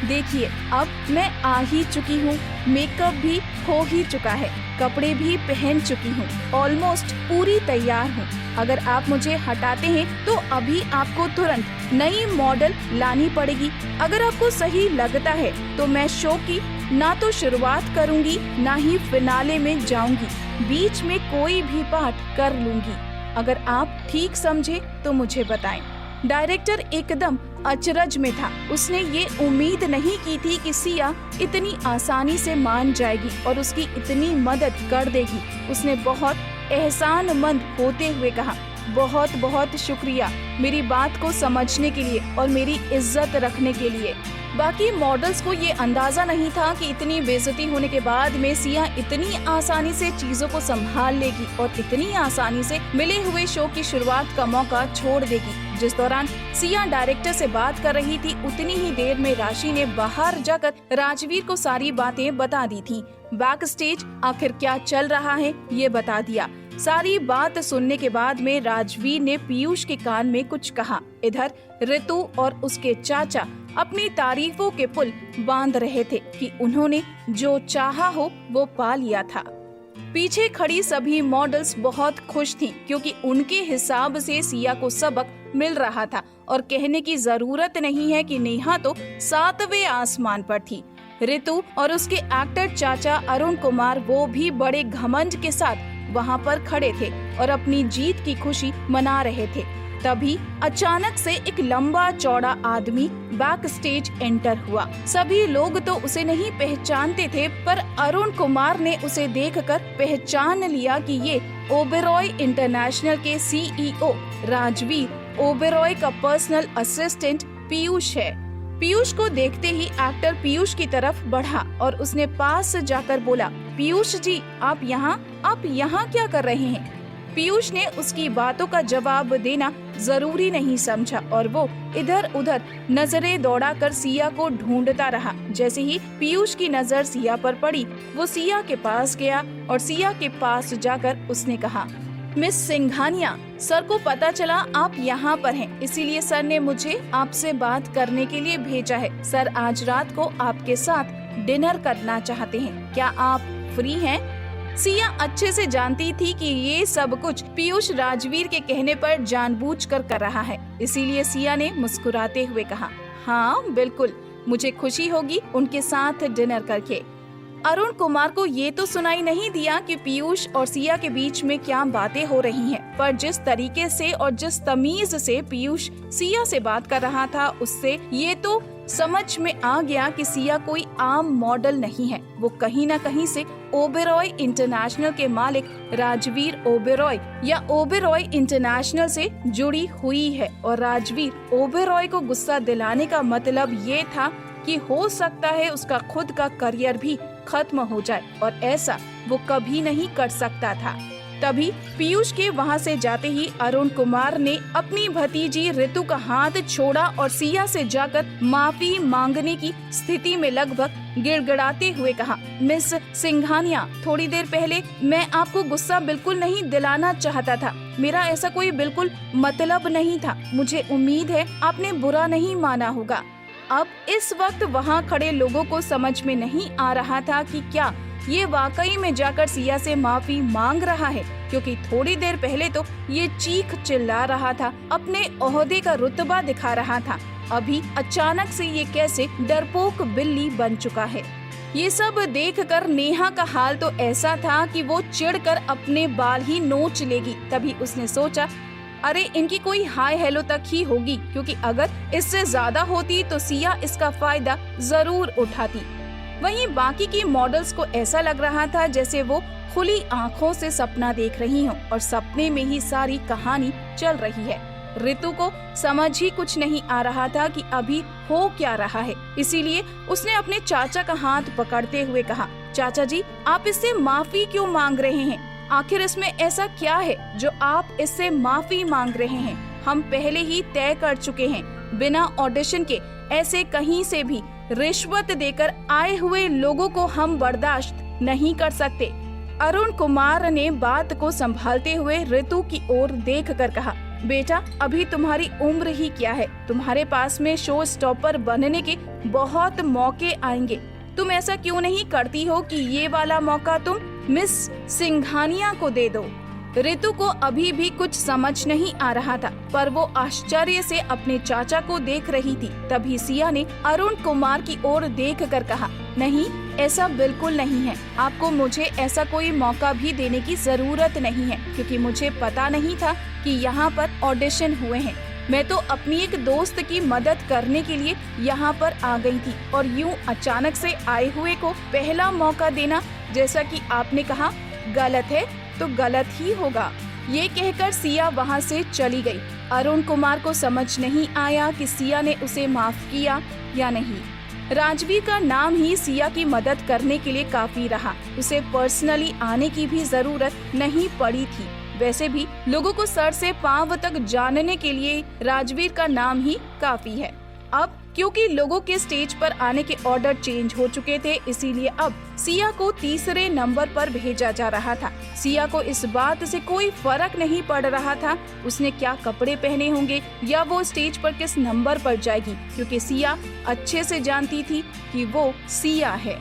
देखिए, अब मैं आ ही चुकी हूँ, मेकअप भी हो ही चुका है, कपड़े भी पहन चुकी हूँ, ऑलमोस्ट पूरी तैयार हूँ। अगर आप मुझे हटाते हैं तो अभी आपको तुरंत नई मॉडल लानी पड़ेगी। अगर आपको सही लगता है तो मैं शो की ना तो शुरुआत करूँगी ना ही फिनाले में जाऊँगी, बीच में कोई भी पार्ट कर लूँगी। अगर आप ठीक समझे तो मुझे बताएं। डायरेक्टर एकदम अचरज में था। उसने ये उम्मीद नहीं की थी कि सिया इतनी आसानी से मान जाएगी और उसकी इतनी मदद कर देगी। उसने बहुत एहसानमंद होते हुए कहा, बहुत बहुत शुक्रिया मेरी बात को समझने के लिए और मेरी इज्जत रखने के लिए। बाकी मॉडल्स को ये अंदाजा नहीं था कि इतनी बेइज्जती होने के बाद में सिया इतनी आसानी से चीजों को संभाल लेगी और इतनी आसानी से मिले हुए शो की शुरुआत का मौका छोड़ देगी। जिस दौरान सिया डायरेक्टर से बात कर रही थी, उतनी ही देर में राशि ने बाहर जाकर राजवीर को सारी बातें बता दी थी। बैक स्टेज आखिर क्या चल रहा है ये बता दिया। सारी बात सुनने के बाद में राजवीर ने पीयूष के कान में कुछ कहा। इधर ऋतु और उसके चाचा अपनी तारीफों के पुल बांध रहे थे कि उन्होंने जो चाहा हो वो पा लिया था। पीछे खड़ी सभी मॉडल्स बहुत खुश थीं, क्योंकि उनके हिसाब से सिया को सबक मिल रहा था और कहने की जरूरत नहीं है कि नेहा तो 7वें आसमान पर थी। ऋतु और उसके एक्टर चाचा अरुण कुमार वो भी बड़े घमंड के साथ वहाँ पर खड़े थे और अपनी जीत की खुशी मना रहे थे। तभी अचानक से एक लंबा चौड़ा आदमी बैक स्टेज एंटर हुआ। सभी लोग तो उसे नहीं पहचानते थे, पर अरुण कुमार ने उसे देखकर पहचान लिया कि ये ओबेरॉय इंटरनेशनल के CEO राजवीर ओबेरॉय का पर्सनल असिस्टेंट पीयूष है। पीयूष को देखते ही एक्टर पीयूष की तरफ बढ़ा और उसने पास जाकर बोला, पीयूष जी, आप यहाँ क्या कर रहे हैं? पीयूष ने उसकी बातों का जवाब देना जरूरी नहीं समझा और वो इधर उधर नजरें दौड़ाकर सिया को ढूंढता रहा। जैसे ही पीयूष की नजर सिया पर पड़ी, वो सिया के पास गया और सिया के पास जाकर उसने कहा, मिस सिंघानिया, सर को पता चला आप यहाँ पर हैं, इसीलिए सर ने मुझे आपसे बात करने के लिए भेजा है। सर आज रात को आपके साथ डिनर करना चाहते हैं, क्या आप फ्री हैं? सिया अच्छे से जानती थी कि ये सब कुछ पीयूष राजवीर के कहने पर जानबूझकर कर रहा है, इसीलिए सिया ने मुस्कुराते हुए कहा, हाँ बिल्कुल, मुझे खुशी होगी उनके साथ डिनर करके। अरुण कुमार को ये तो सुनाई नहीं दिया कि पीयूष और सिया के बीच में क्या बातें हो रही हैं, पर जिस तरीके से और जिस तमीज से पीयूष सिया से बात कर रहा था, उससे ये तो समझ में आ गया कि सिया कोई आम मॉडल नहीं है। वो कहीं न कहीं से ओबेरॉय इंटरनेशनल के मालिक राजवीर ओबेरॉय या ओबेरॉय इंटरनेशनल से जुड़ी हुई है और राजवीर ओबेरॉय को गुस्सा दिलाने का मतलब ये था कि हो सकता है उसका खुद का करियर भी खत्म हो जाए, और ऐसा वो कभी नहीं कर सकता था। तभी पीयूष के वहां से जाते ही अरुण कुमार ने अपनी भतीजी ऋतु का हाथ छोड़ा और सिया से जाकर माफी मांगने की स्थिति में लगभग गिड़गिड़ाते हुए कहा, मिस सिंघानिया, थोड़ी देर पहले मैं आपको गुस्सा बिल्कुल नहीं दिलाना चाहता था। मेरा ऐसा कोई बिल्कुल मतलब नहीं था। मुझे उम्मीद है आपने बुरा नहीं माना होगा। अब इस वक्त वहाँ खड़े लोगों को समझ में नहीं आ रहा था कि क्या ये वाकई में जाकर सिया से माफी मांग रहा है, क्योंकि थोड़ी देर पहले तो ये चीख चिल्ला रहा था, अपने ओहदे का रुतबा दिखा रहा था। अभी अचानक से ये कैसे डरपोक बिल्ली बन चुका है। ये सब देखकर नेहा का हाल तो ऐसा था कि वो चिढ़कर अपने बाल ही नोच लेगी। तभी उसने सोचा, अरे इनकी कोई हाय हेलो तक ही होगी, क्योंकि अगर इससे ज्यादा होती तो सिया इसका फायदा जरूर उठाती। वहीं बाकी की मॉडल्स को ऐसा लग रहा था जैसे वो खुली आंखों से सपना देख रही हों और सपने में ही सारी कहानी चल रही है। ऋतु को समझ ही कुछ नहीं आ रहा था कि अभी हो क्या रहा है। इसीलिए उसने अपने चाचा का हाथ पकड़ते हुए कहा, चाचा जी, आप इससे माफी क्यों मांग रहे हैं? आखिर इसमें ऐसा क्या है जो आप इससे माफी मांग रहे हैं? हम पहले ही तय कर चुके हैं, बिना ऑडिशन के ऐसे कहीं से भी रिश्वत देकर आए हुए लोगों को हम बर्दाश्त नहीं कर सकते। अरुण कुमार ने बात को संभालते हुए ऋतु की ओर देखकर कहा, बेटा, अभी तुम्हारी उम्र ही क्या है? तुम्हारे पास में शो स्टॉपर बनने के बहुत मौके आएंगे। तुम ऐसा क्यों नहीं करती हो कि ये वाला मौका तुम मिस सिंघानिया को दे दो। ऋतु को अभी भी कुछ समझ नहीं आ रहा था, पर वो आश्चर्य से अपने चाचा को देख रही थी। तभी सिया ने अरुण कुमार की ओर देखकर कहा, नहीं, ऐसा बिल्कुल नहीं है। आपको मुझे ऐसा कोई मौका भी देने की जरूरत नहीं है, क्योंकि मुझे पता नहीं था कि यहाँ पर ऑडिशन हुए हैं। मैं तो अपनी एक दोस्त की मदद करने के लिए यहाँ पर आ गई थी, और यूँ अचानक से आए हुए को पहला मौका देना, जैसा कि आपने कहा, गलत है तो गलत ही होगा। ये कहकर सिया वहाँ से चली गई। अरुण कुमार को समझ नहीं आया कि सिया ने उसे माफ किया या नहीं। राजवीर का नाम ही सिया की मदद करने के लिए काफी रहा। उसे पर्सनली आने की भी जरूरत नहीं पड़ी थी। वैसे भी लोगों को सर से पांव तक जानने के लिए राजवीर का नाम ही काफी है। अब क्योंकि लोगों के स्टेज पर आने के ऑर्डर चेंज हो चुके थे, इसीलिए अब सिया को तीसरे नंबर पर भेजा जा रहा था। सिया को इस बात से कोई फर्क नहीं पड़ रहा था उसने क्या कपड़े पहने होंगे या वो स्टेज पर किस नंबर पर जाएगी, क्योंकि सिया अच्छे से जानती थी कि वो सिया है।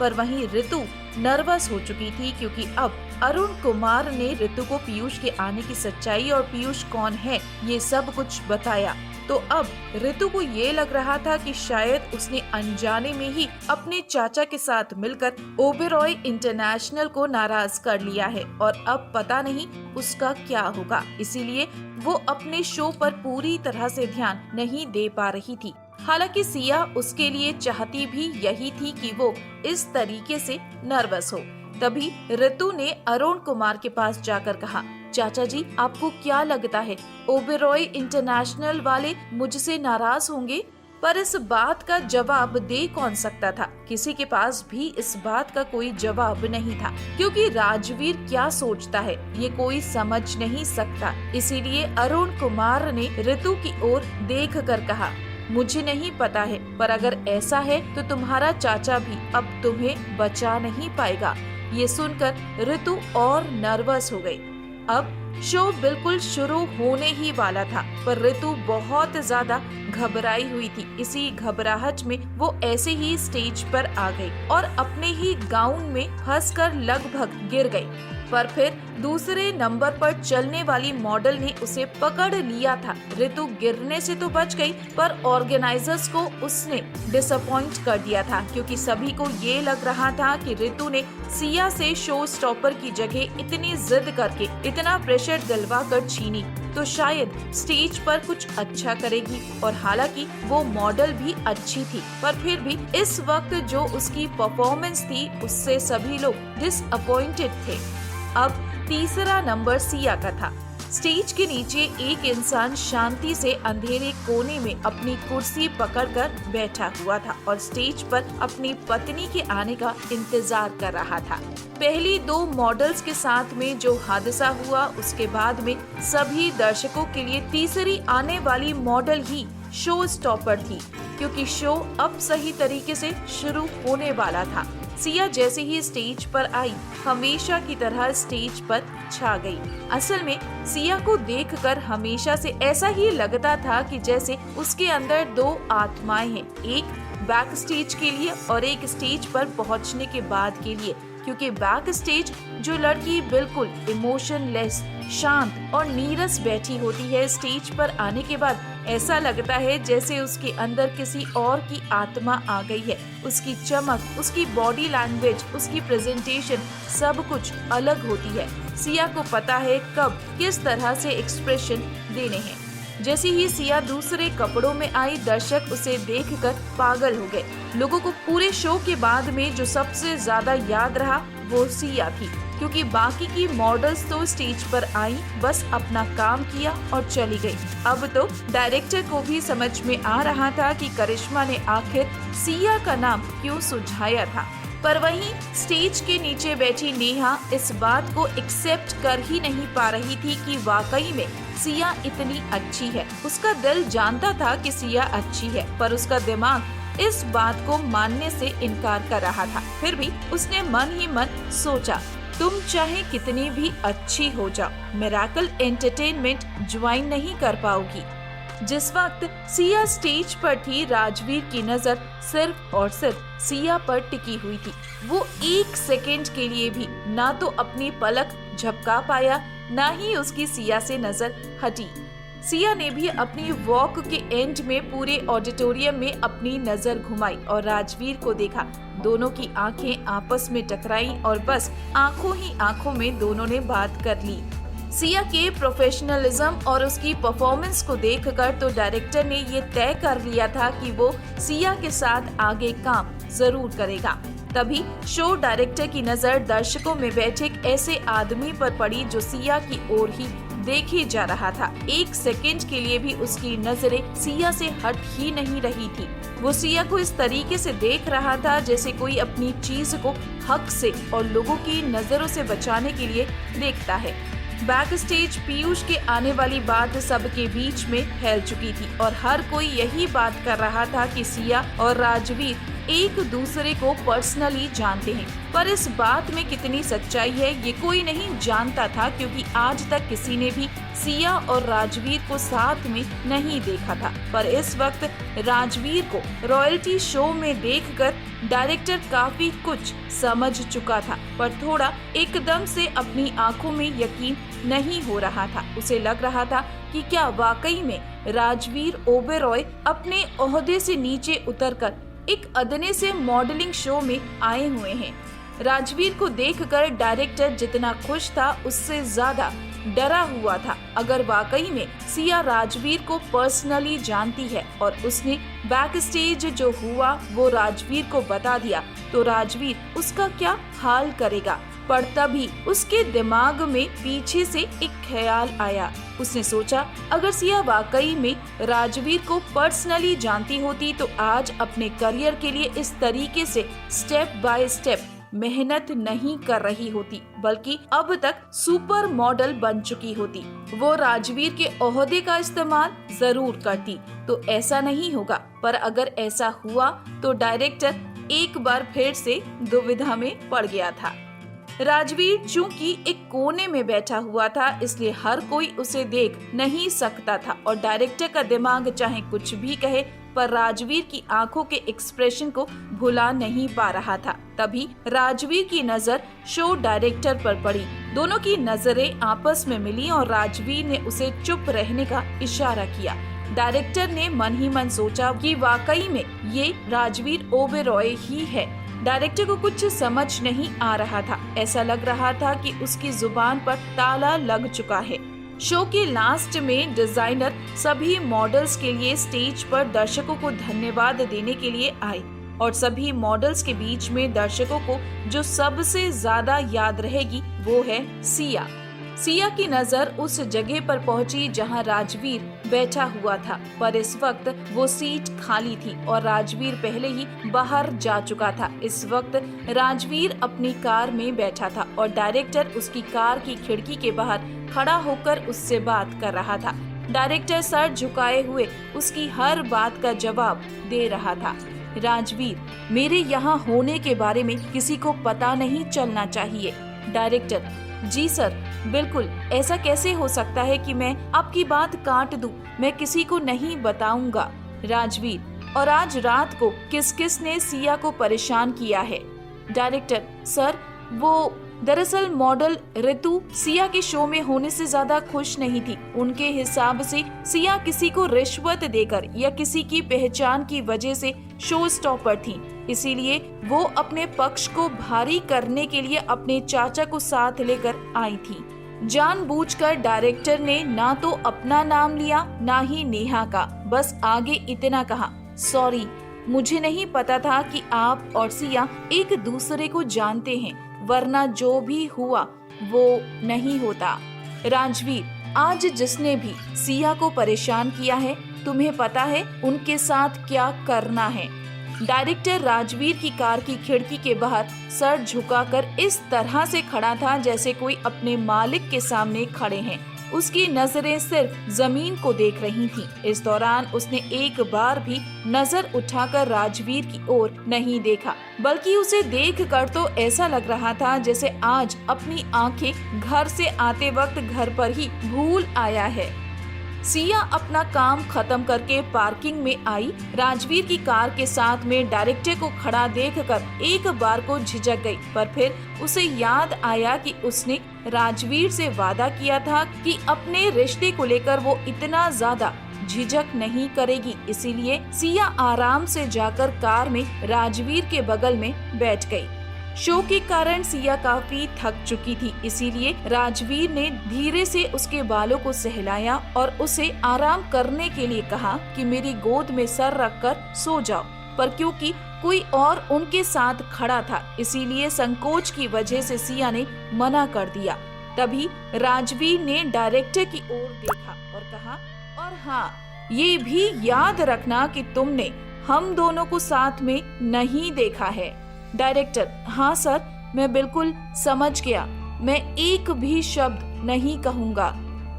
पर वहीं ऋतु नर्वस हो चुकी थी, क्योंकि अब अरुण कुमार ने ऋतु को पीयूष के आने की सच्चाई और पीयूष कौन है ये सब कुछ बताया। तो अब ऋतु को ये लग रहा था कि शायद उसने अनजाने में ही अपने चाचा के साथ मिलकर ओबेरॉय इंटरनेशनल को नाराज कर लिया है, और अब पता नहीं उसका क्या होगा। इसीलिए वो अपने शो पर पूरी तरह से ध्यान नहीं दे पा रही थी। हालांकि सिया उसके लिए चाहती भी यही थी कि वो इस तरीके से नर्वस हो। तभी ऋतु ने अरुण कुमार के पास जाकर कहा, चाचा जी, आपको क्या लगता है ओबेरॉय इंटरनेशनल वाले मुझसे नाराज होंगे? पर इस बात का जवाब दे कौन सकता था? किसी के पास भी इस बात का कोई जवाब नहीं था, क्योंकि राजवीर क्या सोचता है ये कोई समझ नहीं सकता। इसीलिए अरुण कुमार ने ऋतु की ओर देख कर कहा, मुझे नहीं पता है, पर अगर ऐसा है तो तुम्हारा चाचा भी अब तुम्हें बचा नहीं पाएगा। ये सुनकर ऋतु और नर्वस हो गई। अब शो बिल्कुल शुरू होने ही वाला था, पर ऋतु बहुत ज्यादा घबराई हुई थी। इसी घबराहट में वो ऐसे ही स्टेज पर आ गई और अपने ही गाउन में फंसकर लगभग गिर गई। पर फिर दूसरे नंबर पर चलने वाली मॉडल ने उसे पकड़ लिया था। ऋतु गिरने से तो बच गई, पर ऑर्गेनाइजर्स को उसने डिसअपॉइंट कर दिया था, क्योंकि सभी को ये लग रहा था कि ऋतु ने सिया से शो स्टॉपर की जगह इतनी जिद करके इतना प्रेशर दिलवा कर छीनी तो शायद स्टेज पर कुछ अच्छा करेगी। और हालांकि वो मॉडल भी अच्छी थी, पर फिर भी इस वक्त जो उसकी परफॉर्मेंस थी उससे सभी लोग डिसअपॉइंटेड थे। अब तीसरा नंबर सिया का था। स्टेज के नीचे एक इंसान शांति से अंधेरे कोने में अपनी कुर्सी पकड़कर बैठा हुआ था और स्टेज पर अपनी पत्नी के आने का इंतजार कर रहा था। पहली 2 मॉडल्स के साथ में जो हादसा हुआ, उसके बाद में सभी दर्शकों के लिए तीसरी आने वाली मॉडल ही शो स्टॉपर थी, क्योंकि शो अब सही तरीके से शुरू होने वाला था। सिया जैसे ही स्टेज पर आई, हमेशा की तरह स्टेज पर छा गई। असल में सिया को देखकर हमेशा से ऐसा ही लगता था कि जैसे उसके अंदर 2 आत्माएं हैं, एक बैक स्टेज के लिए और एक स्टेज पर पहुंचने के बाद के लिए। क्योंकि बैक स्टेज जो लड़की बिल्कुल इमोशनलेस, शांत और नीरस बैठी होती है, स्टेज पर आने के बाद ऐसा लगता है जैसे उसके अंदर किसी और की आत्मा आ गई है। उसकी चमक, उसकी बॉडी लैंग्वेज, उसकी प्रेजेंटेशन सब कुछ अलग होती है। सिया को पता है कब किस तरह से एक्सप्रेशन देने हैं। जैसे ही सिया दूसरे कपड़ों में आई, दर्शक उसे देखकर पागल हो गए। लोगों को पूरे शो के बाद में जो सबसे ज्यादा याद रहा वो सिया थी, क्योंकि बाकी की मॉडल्स तो स्टेज पर आई, बस अपना काम किया और चली गई। अब तो डायरेक्टर को भी समझ में आ रहा था कि करिश्मा ने आखिर सिया का नाम क्यों सुझाया था। पर वहीं स्टेज के नीचे बैठी नेहा इस बात को एक्सेप्ट कर ही नहीं पा रही थी कि वाकई में सिया इतनी अच्छी है। उसका दिल जानता था कि सिया अच्छी है, पर उसका दिमाग इस बात को मानने से इनकार कर रहा था। फिर भी उसने मन ही मन सोचा, तुम चाहे कितनी भी अच्छी हो जाओ, मिरेकल एंटरटेनमेंट ज्वाइन नहीं कर पाओगी। जिस वक्त सिया स्टेज पर थी, राजवीर की नजर सिर्फ और सिर्फ सिया पर टिकी हुई थी। वो 1 सेकेंड के लिए भी ना तो अपनी पलक झपका पाया, ना ही उसकी सिया से नजर हटी। सिया ने भी अपनी वॉक के एंड में पूरे ऑडिटोरियम में अपनी नजर घुमाई और राजवीर को देखा। दोनों की आंखें आपस में टकराई और बस आंखों ही आंखों में दोनों ने बात कर ली। सिया के प्रोफेशनलिज्म और उसकी परफॉर्मेंस को देखकर तो डायरेक्टर ने ये तय कर लिया था कि वो सिया के साथ आगे काम जरूर करेगा। तभी शो डायरेक्टर की नजर दर्शकों में बैठे एक ऐसे आदमी पर पड़ी जो सिया की ओर ही देखे जा रहा था। 1 सेकेंड के लिए भी उसकी नजरें सिया से हट ही नहीं रही थी। वो सिया को इस तरीके से देख रहा था जैसे कोई अपनी चीज को हक से और लोगों की नजरों से बचाने के लिए देखता है। बैक स्टेज पीयूष के आने वाली बात सबके बीच में फैल चुकी थी और हर कोई यही बात कर रहा था कि सिया और राजवीर एक दूसरे को पर्सनली जानते हैं। पर इस बात में कितनी सच्चाई है ये कोई नहीं जानता था, क्योंकि आज तक किसी ने भी सिया और राजवीर को साथ में नहीं देखा था। पर इस वक्त राजवीर को रॉयल्टी शो में देखकर डायरेक्टर काफी कुछ समझ चुका था, पर थोड़ा एकदम से अपनी आंखों में यकीन नहीं हो रहा था। उसे लग रहा था कि क्या वाकई में राजवीर ओबेरॉय अपने ओहदे से नीचे उतरकर एक अदने से मॉडलिंग शो में आए हुए हैं। राजवीर को देखकर डायरेक्टर जितना खुश था उससे ज्यादा डरा हुआ था। अगर वाकई में सिया राजवीर को पर्सनली जानती है और उसने बैक स्टेज जो हुआ वो राजवीर को बता दिया तो राजवीर उसका क्या हाल करेगा। पर तभी उसके दिमाग में पीछे से एक ख्याल आया। उसने सोचा, अगर सिया वाकई में राजवीर को पर्सनली जानती होती तो आज अपने करियर के लिए इस तरीके से स्टेप बाय स्टेप मेहनत नहीं कर रही होती, बल्कि अब तक सुपर मॉडल बन चुकी होती। वो राजवीर के ओहदे का इस्तेमाल जरूर करती। तो ऐसा नहीं होगा, पर अगर ऐसा हुआ तो डायरेक्टर एक बार फिर से दुविधा में पड़ गया था। राजवीर चूंकि एक कोने में बैठा हुआ था इसलिए हर कोई उसे देख नहीं सकता था और डायरेक्टर का दिमाग चाहे कुछ भी कहे पर राजवीर की आंखों के एक्सप्रेशन को भुला नहीं पा रहा था। तभी राजवीर की नजर शो डायरेक्टर पर पड़ी। दोनों की नजरें आपस में मिली और राजवीर ने उसे चुप रहने का इशारा किया। डायरेक्टर ने मन ही मन सोचा कि वाकई में ये राजवीर ओबेरॉय ही है। डायरेक्टर को कुछ समझ नहीं आ रहा था। ऐसा लग रहा था कि उसकी जुबान पर ताला लग चुका है। शो के लास्ट में डिजाइनर सभी मॉडल्स के लिए स्टेज पर दर्शकों को धन्यवाद देने के लिए आए और सभी मॉडल्स के बीच में दर्शकों को जो सबसे ज्यादा याद रहेगी वो है सिया। सिया की नजर उस जगह पर पहुंची जहां राजवीर बैठा हुआ था, पर इस वक्त वो सीट खाली थी और राजवीर पहले ही बाहर जा चुका था। इस वक्त राजवीर अपनी कार में बैठा था और डायरेक्टर उसकी कार की खिड़की के बाहर खड़ा होकर उससे बात कर रहा था। डायरेक्टर सर झुकाए हुए उसकी हर बात का जवाब दे रहा था। राजवीर, मेरे यहाँ होने के बारे में किसी को पता नहीं चलना चाहिए। डायरेक्टर, जी सर, बिल्कुल, ऐसा कैसे हो सकता है कि मैं आपकी बात काट दूं? मैं किसी को नहीं बताऊंगा। राजवीर, और आज रात को किस किस ने सिया को परेशान किया है? डायरेक्टर, सर, वो दरअसल मॉडल ऋतु सिया के शो में होने से ज्यादा खुश नहीं थी। उनके हिसाब से सिया किसी को रिश्वत देकर या किसी की पहचान की वजह से शो स्टॉपर थी, इसीलिए वो अपने पक्ष को भारी करने के लिए अपने चाचा को साथ लेकर आई थी। जानबूझकर डायरेक्टर ने ना तो अपना नाम लिया ना ही नेहा का, बस आगे इतना कहा, सॉरी, मुझे नहीं पता था कि आप और सिया एक दूसरे को जानते हैं, वरना जो भी हुआ वो नहीं होता। राजवीर, आज जिसने भी सिया को परेशान किया है, तुम्हें पता है उनके साथ क्या करना है? डायरेक्टर राजवीर की कार की खिड़की के बाहर सर झुकाकर इस तरह से खड़ा था जैसे कोई अपने मालिक के सामने खड़े हैं। उसकी नजरें सिर्फ जमीन को देख रही थीं। इस दौरान उसने एक बार भी नजर उठाकर राजवीर की ओर नहीं देखा, बल्कि उसे देखकर तो ऐसा लग रहा था जैसे आज अपनी आंखें घर से आते वक्त घर पर ही भूल आया है। सिया अपना काम खत्म करके पार्किंग में आई। राजवीर की कार के साथ में डायरेक्टर को खड़ा देखकर एक बार को झिझक गई, पर फिर उसे याद आया कि उसने राजवीर से वादा किया था कि अपने रिश्ते को लेकर वो इतना ज्यादा झिझक नहीं करेगी। इसीलिए सिया आराम से जाकर कार में राजवीर के बगल में बैठ गई। शो के कारण सिया काफी थक चुकी थी, इसीलिए राजवीर ने धीरे से उसके बालों को सहलाया और उसे आराम करने के लिए कहा कि मेरी गोद में सर रखकर सो जाओ, पर क्योंकि कोई और उनके साथ खड़ा था, इसीलिए संकोच की वजह से सिया ने मना कर दिया। तभी राजवीर ने डायरेक्टर की ओर देखा और कहा, और हाँ, ये भी याद रखना कि तुमने हम दोनों को साथ में नहीं देखा है। डायरेक्टर, हाँ सर, मैं बिल्कुल समझ गया, मैं एक भी शब्द नहीं कहूँगा।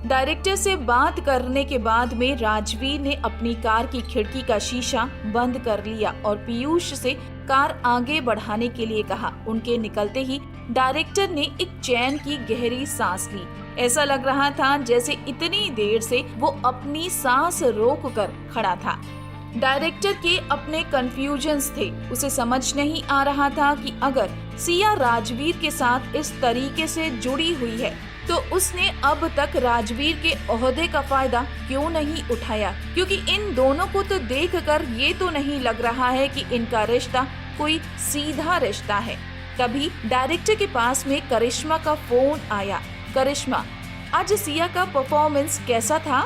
डायरेक्टर से बात करने के बाद में राजवीर ने अपनी कार की खिड़की का शीशा बंद कर लिया और पीयूष से कार आगे बढ़ाने के लिए कहा। उनके निकलते ही डायरेक्टर ने एक चैन की गहरी सांस ली। ऐसा लग रहा था जैसे इतनी देर से वो अपनी सांस रोक कर खड़ा था। डायरेक्टर के अपने कंफ्यूजन्स थे। उसे समझ नहीं आ रहा था कि अगर सिया राजवीर के साथ इस तरीके से जुड़ी हुई है तो उसने अब तक राजवीर के ओहदे का फायदा क्यों नहीं उठाया, क्योंकि इन दोनों को तो देखकर ये तो नहीं लग रहा है कि इनका रिश्ता कोई सीधा रिश्ता है। तभी डायरेक्टर के पास में करिश्मा का फोन आया। करिश्मा, आज सिया का परफॉर्मेंस कैसा था?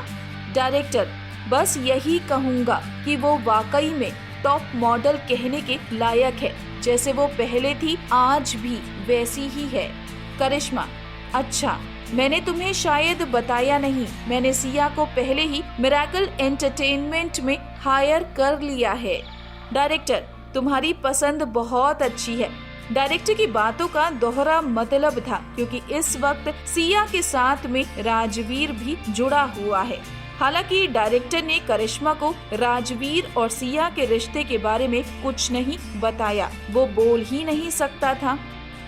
डायरेक्टर, बस यही कहूँगा कि वो वाकई में टॉप मॉडल कहने के लायक है। जैसे वो पहले थी आज भी वैसी ही है। करिश्मा, अच्छा, मैंने तुम्हें शायद बताया नहीं, मैंने सिया को पहले ही मिरेकल एंटरटेनमेंट में हायर कर लिया है। डायरेक्टर, तुम्हारी पसंद बहुत अच्छी है। डायरेक्टर की बातों का दोहरा मतलब था, क्योंकि इस वक्त सिया के साथ में राजवीर भी जुड़ा हुआ है। हालांकि डायरेक्टर ने करिश्मा को राजवीर और सिया के रिश्ते के बारे में कुछ नहीं बताया, वो बोल ही नहीं सकता था।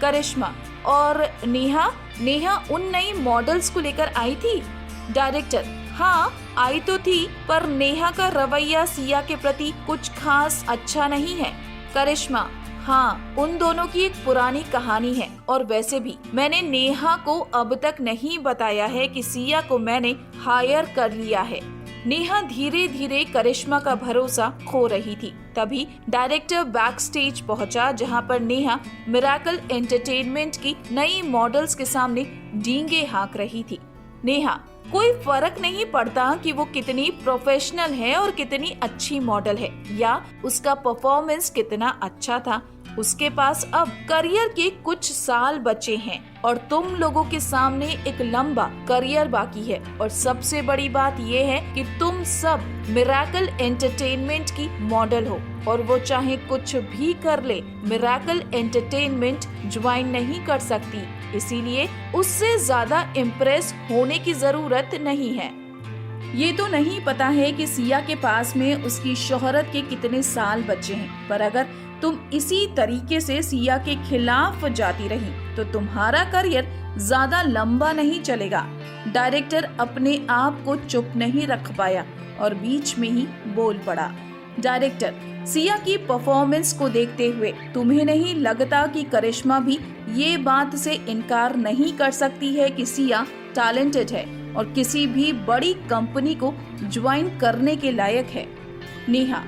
करिश्मा, और नेहा उन नई मॉडल्स को लेकर आई थी? डायरेक्टर, हाँ, आई तो थी, पर नेहा का रवैया सिया के प्रति कुछ खास अच्छा नहीं है। करिश्मा, हाँ, उन दोनों की एक पुरानी कहानी है, और वैसे भी मैंने नेहा को अब तक नहीं बताया है कि सिया को मैंने हायर कर लिया है। नेहा धीरे धीरे करिश्मा का भरोसा खो रही थी। तभी डायरेक्टर बैक स्टेज पहुंचा, जहां पर नेहा मिरेकल एंटरटेनमेंट की नई मॉडल्स के सामने डींगे हाँक रही थी। नेहा, कोई फर्क नहीं पड़ता कि वो कितनी प्रोफेशनल है और कितनी अच्छी मॉडल है, या उसका परफॉर्मेंस कितना अच्छा था। उसके पास अब करियर के कुछ साल बचे हैं और तुम लोगों के सामने एक लंबा करियर बाकी है। और सबसे बड़ी बात ये है कि तुम सब मिरेकल एंटरटेनमेंट की मॉडल हो और वो चाहे कुछ भी कर ले, मिरेकल एंटरटेनमेंट ज्वाइन नहीं कर सकती। इसीलिए उससे ज्यादा इम्प्रेस होने की जरूरत नहीं है। ये तो नहीं पता है कि सिया के पास में उसकी शोहरत के कितने साल बचे हैं, पर अगर तुम इसी तरीके से सिया के खिलाफ जाती रही तो तुम्हारा करियर ज्यादा लंबा नहीं चलेगा। डायरेक्टर अपने आप को चुप नहीं रख पाया और बीच में ही बोल पड़ा। डायरेक्टर, सिया की परफॉर्मेंस को देखते हुए तुम्हें नहीं लगता कि करिश्मा भी ये बात से इनकार नहीं कर सकती है कि सिया टैलेंटेड है और किसी भी बड़ी कंपनी को ज्वाइन करने के लायक है? नेहा,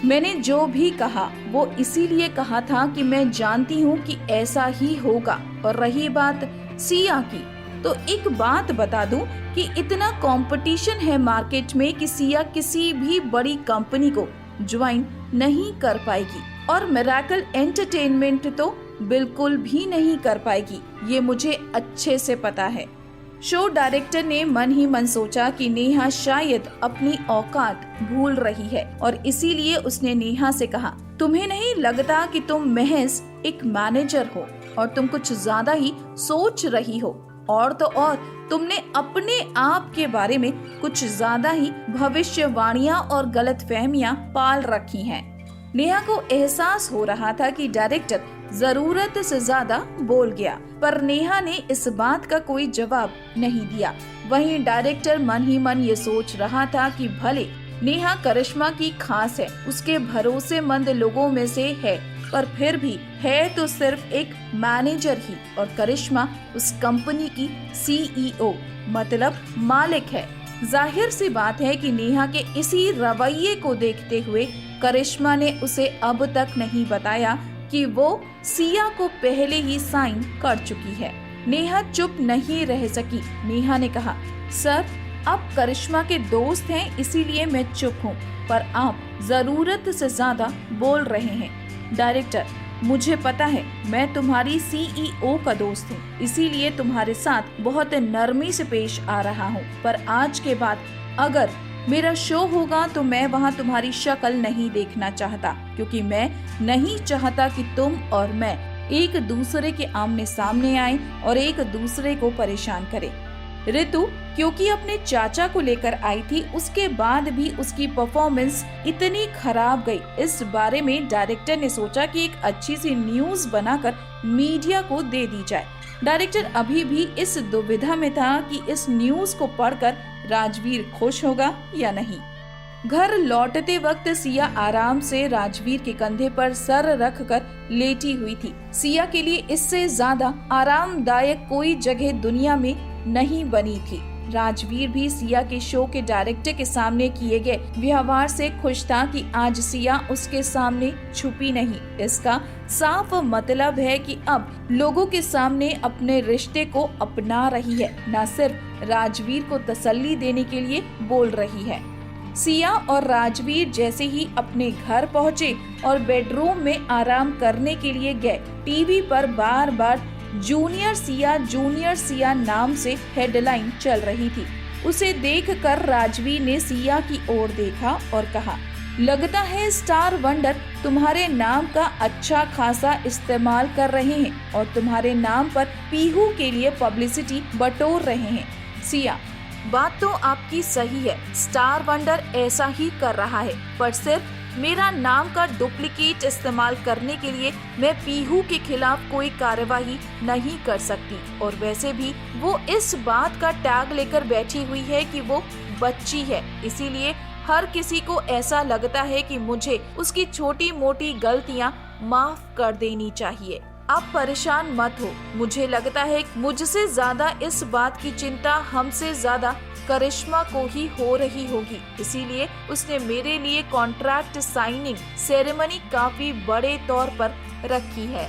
मैंने जो भी कहा वो इसीलिए कहा था कि मैं जानती हूँ कि ऐसा ही होगा। और रही बात सिया की, तो एक बात बता दूं कि इतना कंपटीशन है मार्केट में कि सिया किसी भी बड़ी कंपनी को ज्वाइन नहीं कर पाएगी और मिरेकल एंटरटेनमेंट तो बिल्कुल भी नहीं कर पाएगी। ये मुझे अच्छे से पता है। शो डायरेक्टर ने मन ही मन सोचा कि नेहा शायद अपनी औकात भूल रही है और इसीलिए उसने नेहा से कहा, तुम्हें नहीं लगता कि तुम महज एक मैनेजर हो और तुम कुछ ज्यादा ही सोच रही हो? और तो और तुमने अपने आप के बारे में कुछ ज्यादा ही भविष्यवाणियां और गलतफहमियां पाल रखी हैं। नेहा को एहसास हो रहा था कि डायरेक्टर जरूरत से ज्यादा बोल गया, पर नेहा ने इस बात का कोई जवाब नहीं दिया। वहीं डायरेक्टर मन ही मन ये सोच रहा था कि भले नेहा करिश्मा की खास है, उसके भरोसेमंद लोगों में से है, पर फिर भी है तो सिर्फ एक मैनेजर ही और करिश्मा उस कंपनी की CEO मतलब मालिक है। जाहिर सी बात है कि नेहा के इसी रवैये को देखते हुए करिश्मा ने उसे अब तक नहीं बताया कि वो सिया को पहले ही साइन कर चुकी है। नेहा चुप नहीं रह सकी। नेहा ने कहा, सर, आप करिश्मा के दोस्त हैं इसीलिए मैं चुप हूँ, पर आप जरूरत से ज्यादा बोल रहे हैं। डायरेक्टर, मुझे पता है मैं तुम्हारी CEO का दोस्त हूँ, इसीलिए तुम्हारे साथ बहुत नरमी से पेश आ रहा हूँ, पर आज के बाद अगर मेरा शो होगा तो मैं वहाँ तुम्हारी शक्ल नहीं देखना चाहता, क्योंकि मैं नहीं चाहता कि तुम और मैं एक दूसरे के आमने सामने आए और एक दूसरे को परेशान करें। ऋतु क्योंकि अपने चाचा को लेकर आई थी, उसके बाद भी उसकी परफॉर्मेंस इतनी खराब गई। इस बारे में डायरेक्टर ने सोचा कि एक अच्छी सी न्यूज बनाकर मीडिया को दे दी जाए। डायरेक्टर अभी भी इस दुविधा में था कि इस न्यूज को पढ़कर राजवीर खुश होगा या नहीं। घर लौटते वक्त सिया आराम से राजवीर के कंधे पर सर रखकर लेटी हुई थी। सिया के लिए इससे ज्यादा आरामदायक कोई जगह दुनिया में नहीं बनी थी। राजवीर भी सिया के शो के डायरेक्टर के सामने किए गए व्यवहार से खुश था कि आज सिया उसके सामने छुपी नहीं। इसका साफ मतलब है कि अब लोगों के सामने अपने रिश्ते को अपना रही है, न सिर्फ राजवीर को तसल्ली देने के लिए बोल रही है। सिया और राजवीर जैसे ही अपने घर पहुँचे और बेडरूम में आराम करने के लिए गए, टीवी पर बार बार जूनियर सिया नाम से हेडलाइन चल रही थी। उसे देखकर राजवीर ने सिया की ओर देखा और कहा, लगता है स्टार वंडर तुम्हारे नाम का अच्छा खासा इस्तेमाल कर रहे हैं और तुम्हारे नाम पर पीहू के लिए पब्लिसिटी बटोर रहे हैं। सिया, बात तो आपकी सही है, स्टार वंडर ऐसा ही कर रहा है, पर सिर्फ मेरा नाम का डुप्लीकेट इस्तेमाल करने के लिए मैं पीहू के खिलाफ कोई कार्यवाही नहीं कर सकती। और वैसे भी वो इस बात का टैग लेकर बैठी हुई है कि वो बच्ची है, इसीलिए हर किसी को ऐसा लगता है कि मुझे उसकी छोटी मोटी गलतियां माफ कर देनी चाहिए। आप परेशान मत हो, मुझे लगता है मुझसे ज्यादा इस बात की चिंता हमसे ज्यादा करिश्मा को ही हो रही होगी, इसीलिए उसने मेरे लिए कॉन्ट्रैक्ट साइनिंग सेरेमनी काफी बड़े तौर पर रखी है।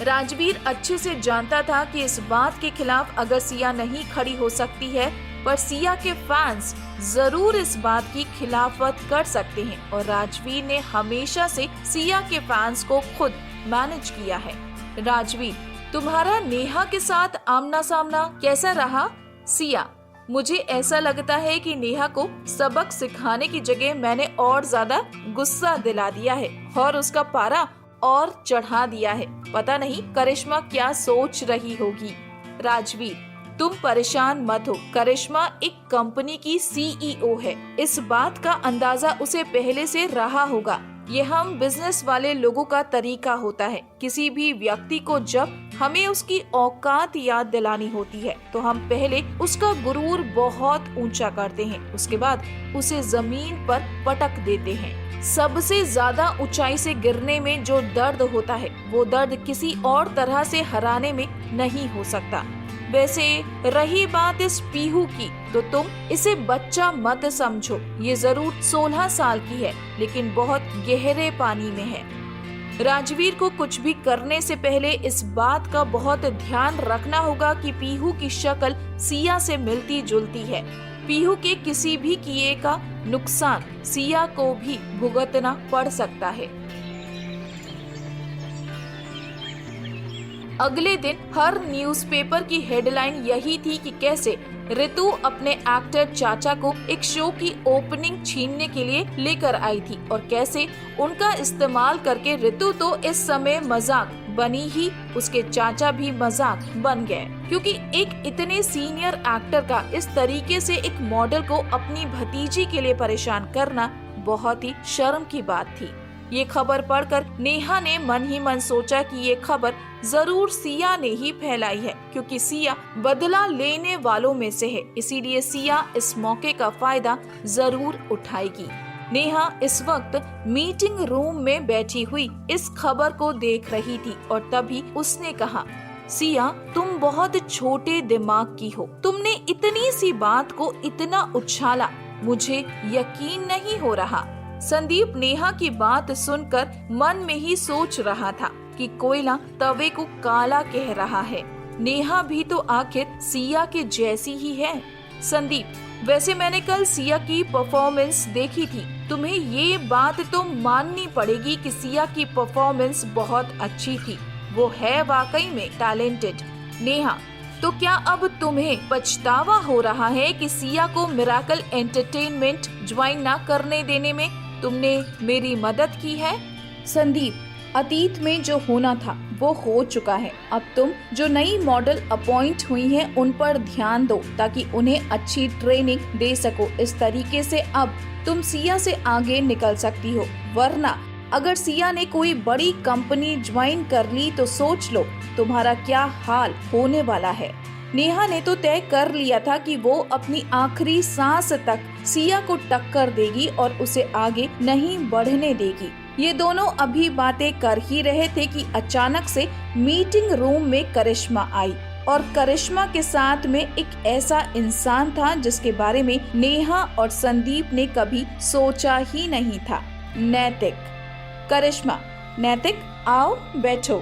राजवीर अच्छे से जानता था कि इस बात के खिलाफ अगर सिया नहीं खड़ी हो सकती है, पर सिया के फैंस जरूर इस बात की खिलाफत कर सकते हैं और राजवीर ने हमेशा से सिया के फैंस को खुद मैनेज किया है। राजवीर, तुम्हारा नेहा के साथ आमना सामना कैसा रहा? सिया, मुझे ऐसा लगता है कि नेहा को सबक सिखाने की जगह मैंने और ज्यादा गुस्सा दिला दिया है और उसका पारा और चढ़ा दिया है। पता नहीं करिश्मा क्या सोच रही होगी। राजवीर, तुम परेशान मत हो, करिश्मा एक कंपनी की सीईओ है, इस बात का अंदाजा उसे पहले से रहा होगा। ये हम बिजनेस वाले लोगों का तरीका होता है। किसी भी व्यक्ति को जब हमें उसकी औकात याद दिलानी होती है तो हम पहले उसका गुरूर बहुत ऊंचा करते हैं, उसके बाद उसे जमीन पर पटक देते हैं। सबसे ज्यादा ऊंचाई से गिरने में जो दर्द होता है वो दर्द किसी और तरह से हराने में नहीं हो सकता। वैसे रही बात इस पीहू की, तो तुम इसे बच्चा मत समझो। ये जरूर 16 साल की है, लेकिन बहुत गहरे पानी में है। राजवीर को कुछ भी करने से पहले इस बात का बहुत ध्यान रखना होगा कि पीहू की शक्ल सिया से मिलती जुलती है। पीहू के किसी भी किए का नुकसान सिया को भी भुगतना पड़ सकता है। अगले दिन हर न्यूज़पेपर की हेडलाइन यही थी कि कैसे ऋतु अपने एक्टर चाचा को एक शो की ओपनिंग छीनने के लिए लेकर आई थी और कैसे उनका इस्तेमाल करके ऋतु तो इस समय मजाक बनी ही, उसके चाचा भी मजाक बन गए, क्योंकि एक इतने सीनियर एक्टर का इस तरीके से एक मॉडल को अपनी भतीजी के लिए परेशान करना बहुत ही शर्म की बात थी। ये खबर पढ़कर नेहा ने मन ही मन सोचा कि ये खबर जरूर सिया ने ही फैलाई है, क्योंकि सिया बदला लेने वालों में से है, इसीलिए सिया इस मौके का फायदा जरूर उठाएगी। नेहा इस वक्त मीटिंग रूम में बैठी हुई इस खबर को देख रही थी और तभी उसने कहा, सिया, तुम बहुत छोटे दिमाग की हो, तुमने इतनी सी बात को इतना उछाला, मुझे यकीन नहीं हो रहा। संदीप नेहा की बात सुनकर मन में ही सोच रहा था कि कोयला तवे को काला कह रहा है। नेहा भी तो आखिर सिया के जैसी ही है। संदीप, वैसे मैंने कल सिया की परफॉर्मेंस देखी थी, तुम्हें ये बात तो माननी पड़ेगी कि सिया की परफॉर्मेंस बहुत अच्छी थी, वो है वाकई में टैलेंटेड। नेहा, तो क्या अब तुम्हें पछतावा हो रहा है कि सिया को मिराकल एंटरटेनमेंट ज्वाइन ना करने देने में तुमने मेरी मदद की है? संदीप, अतीत में जो होना था वो हो चुका है। अब तुम जो नई मॉडल अपॉइंट हुई हैं उन पर ध्यान दो ताकि उन्हें अच्छी ट्रेनिंग दे सको। इस तरीके से अब तुम सिया से आगे निकल सकती हो, वरना अगर सिया ने कोई बड़ी कंपनी ज्वाइन कर ली तो सोच लो तुम्हारा क्या हाल होने वाला है। नेहा ने तो तय कर लिया था कि वो अपनी आखिरी सांस तक सिया को टक्कर देगी और उसे आगे नहीं बढ़ने देगी। ये दोनों अभी बातें कर ही रहे थे कि अचानक से मीटिंग रूम में करिश्मा आई और करिश्मा के साथ में एक ऐसा इंसान था जिसके बारे में नेहा और संदीप ने कभी सोचा ही नहीं था, नैतिक। करिश्मा, नैतिक आओ बैठो।